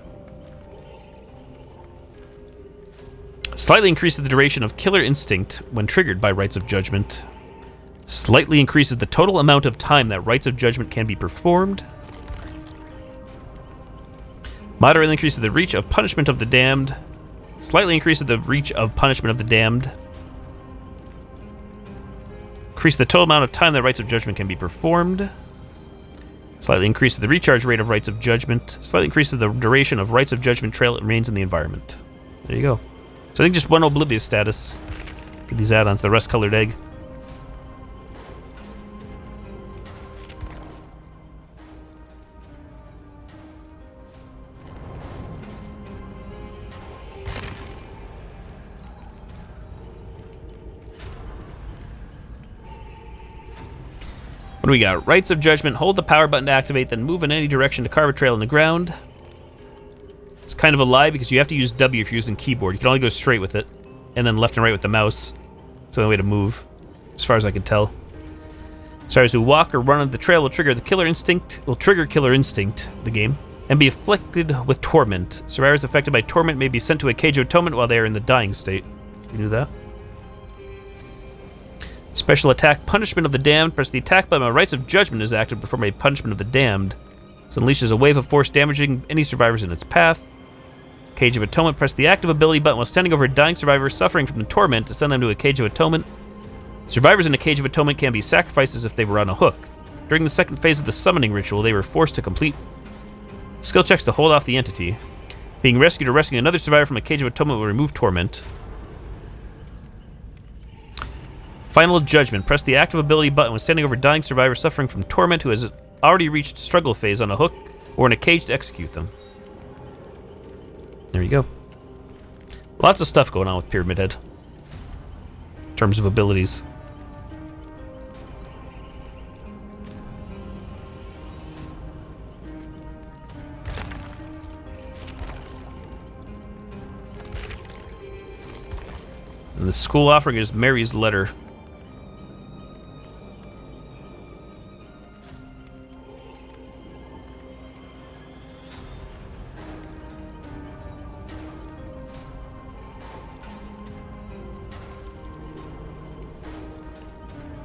Slightly increases the duration of Killer Instinct when triggered by Rites of Judgment. Slightly increases the total amount of time that Rites of Judgment can be performed. Moderately increases the reach of Punishment of the Damned. Slightly increases the reach of Punishment of the Damned. Increase the total amount of time that Rites of Judgment can be performed. Slightly increases the recharge rate of Rites of Judgment. Slightly increases the duration of Rites of Judgment trail that remains in the environment. There you go. So I think just one Oblivious status for these add-ons. The rust-colored egg. What do we got? Rites of Judgment. Hold the power button to activate, then move in any direction to carve a trail in the ground. It's kind of a lie because you have to use W if you're using keyboard. You can only go straight with it, and then left and right with the mouse. It's the only way to move, as far as I can tell. Survivors who walk or run on the trail will trigger Killer Instinct, the game, and be afflicted with torment. Survivors affected by torment may be sent to a cage of atonement while they are in the dying state. You knew that? Special attack, Punishment of the Damned. Press the attack button when Rites of Judgment is active to perform a Punishment of the Damned. This unleashes a wave of force damaging any survivors in its path. Cage of Atonement. Press the active ability button while standing over a dying survivor suffering from the torment to send them to a Cage of Atonement. Survivors in a Cage of Atonement can be sacrificed as if they were on a hook. During the second phase of the summoning ritual, they were forced to complete skill checks to hold off the entity. Being rescued or rescuing another survivor from a Cage of Atonement will remove torment. Final Judgment. Press the active ability button when standing over a dying survivor suffering from torment who has already reached struggle phase on a hook or in a cage to execute them. There you go. Lots of stuff going on with Pyramid Head in terms of abilities. And the school offering is Mary's Letter.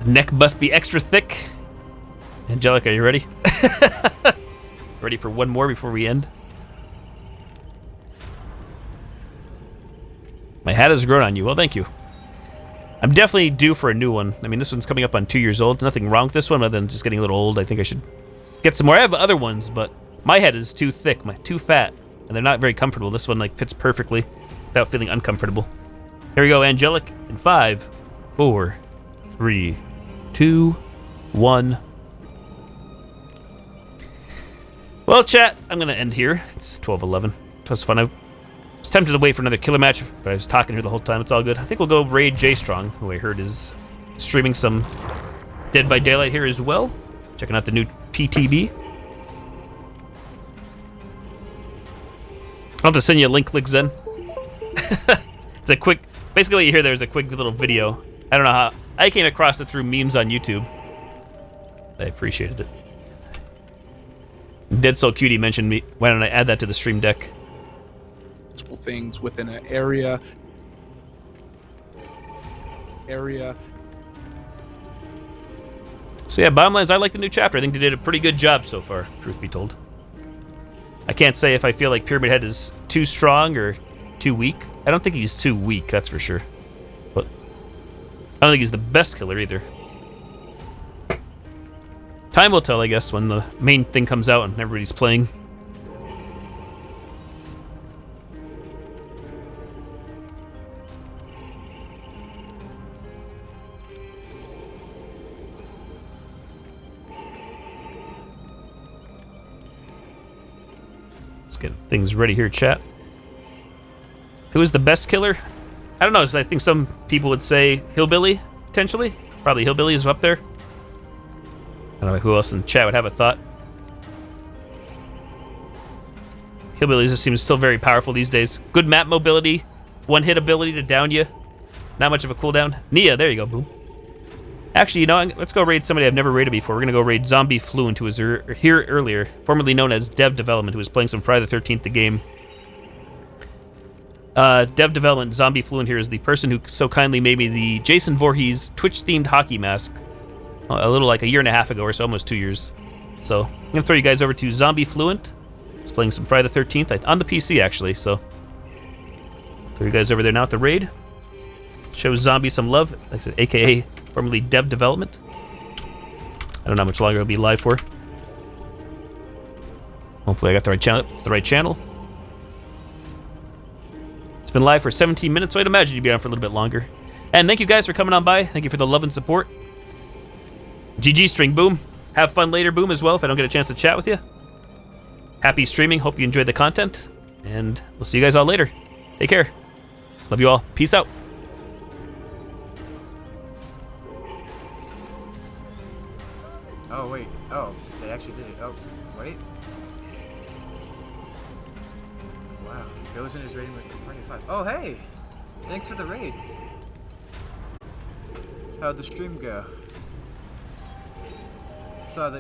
Neck must be extra thick. Angelica, are you ready? Ready for one more before we end? My hat has grown on you. Well, thank you. I'm definitely due for a new one. I mean, this one's coming up on 2 years old. Nothing wrong with this one other than just getting a little old. I think I should get some more. I have other ones, but my head is too thick, too fat, and they're not very comfortable. This one like fits perfectly without feeling uncomfortable. Here we go, Angelic, in 5, 4, 3, 2, 1. Well, chat, I'm gonna end here. It's 12:11. It was fun. I was tempted to wait for another killer match, but I was talking here the whole time. It's all good. I think we'll go raid J Strong, who I heard is streaming some Dead by Daylight here as well. Checking out the new PTB. I'll have to send you a link, Zen. It's a quick, basically what you hear there is a quick little video. I don't know how, I came across it through memes on YouTube. I appreciated it. Dead Soul Cutie mentioned me. Why don't I add that to the stream deck? Things within an area. So yeah, bottom line is I like the new chapter. I think they did a pretty good job so far, truth be told. I can't say if I feel like Pyramid Head is too strong or too weak. I don't think he's too weak, that's for sure. But I don't think he's the best killer either. Time will tell, I guess, when the main thing comes out and everybody's playing. Let's get things ready here, chat. Who is the best killer? I don't know. I think some people would say Hillbilly, potentially. Probably Hillbilly is up there. I don't know who else in the chat would have a thought. Hillbilly just seems still very powerful these days. Good map mobility, one-hit ability to down you. Not much of a cooldown. Nia, there you go, boom. Actually, you know, let's go raid somebody I've never raided before. We're going to go raid Zombie Fluent, who was here earlier, formerly known as Dev Development, who was playing some Friday the 13th, the game. Dev Development, Zombie Fluent here is the person who so kindly made me the Jason Voorhees Twitch-themed hockey mask. A little like a year and a half ago or so, almost 2 years. So I'm going to throw you guys over to Zombie Fluent. He's playing some Friday the 13th, on the PC actually, so. Throw you guys over there now at the raid. Show Zombie some love, like I said, aka formerly Dev Development. I don't know how much longer it'll be live for. Hopefully I got the right channel. It's been live for 17 minutes, so I'd imagine you'd be on for a little bit longer. And thank you guys for coming on by. Thank you for the love and support. GG String, boom. Have fun later, boom, as well, if I don't get a chance to chat with you. Happy streaming. Hope you enjoyed the content. And we'll see you guys all later. Take care. Love you all. Peace out. Oh, wait. Oh, they actually did it. Oh, wait. Wow. Goes in his rating with 25. Oh, hey! Thanks for the raid. How'd the stream go?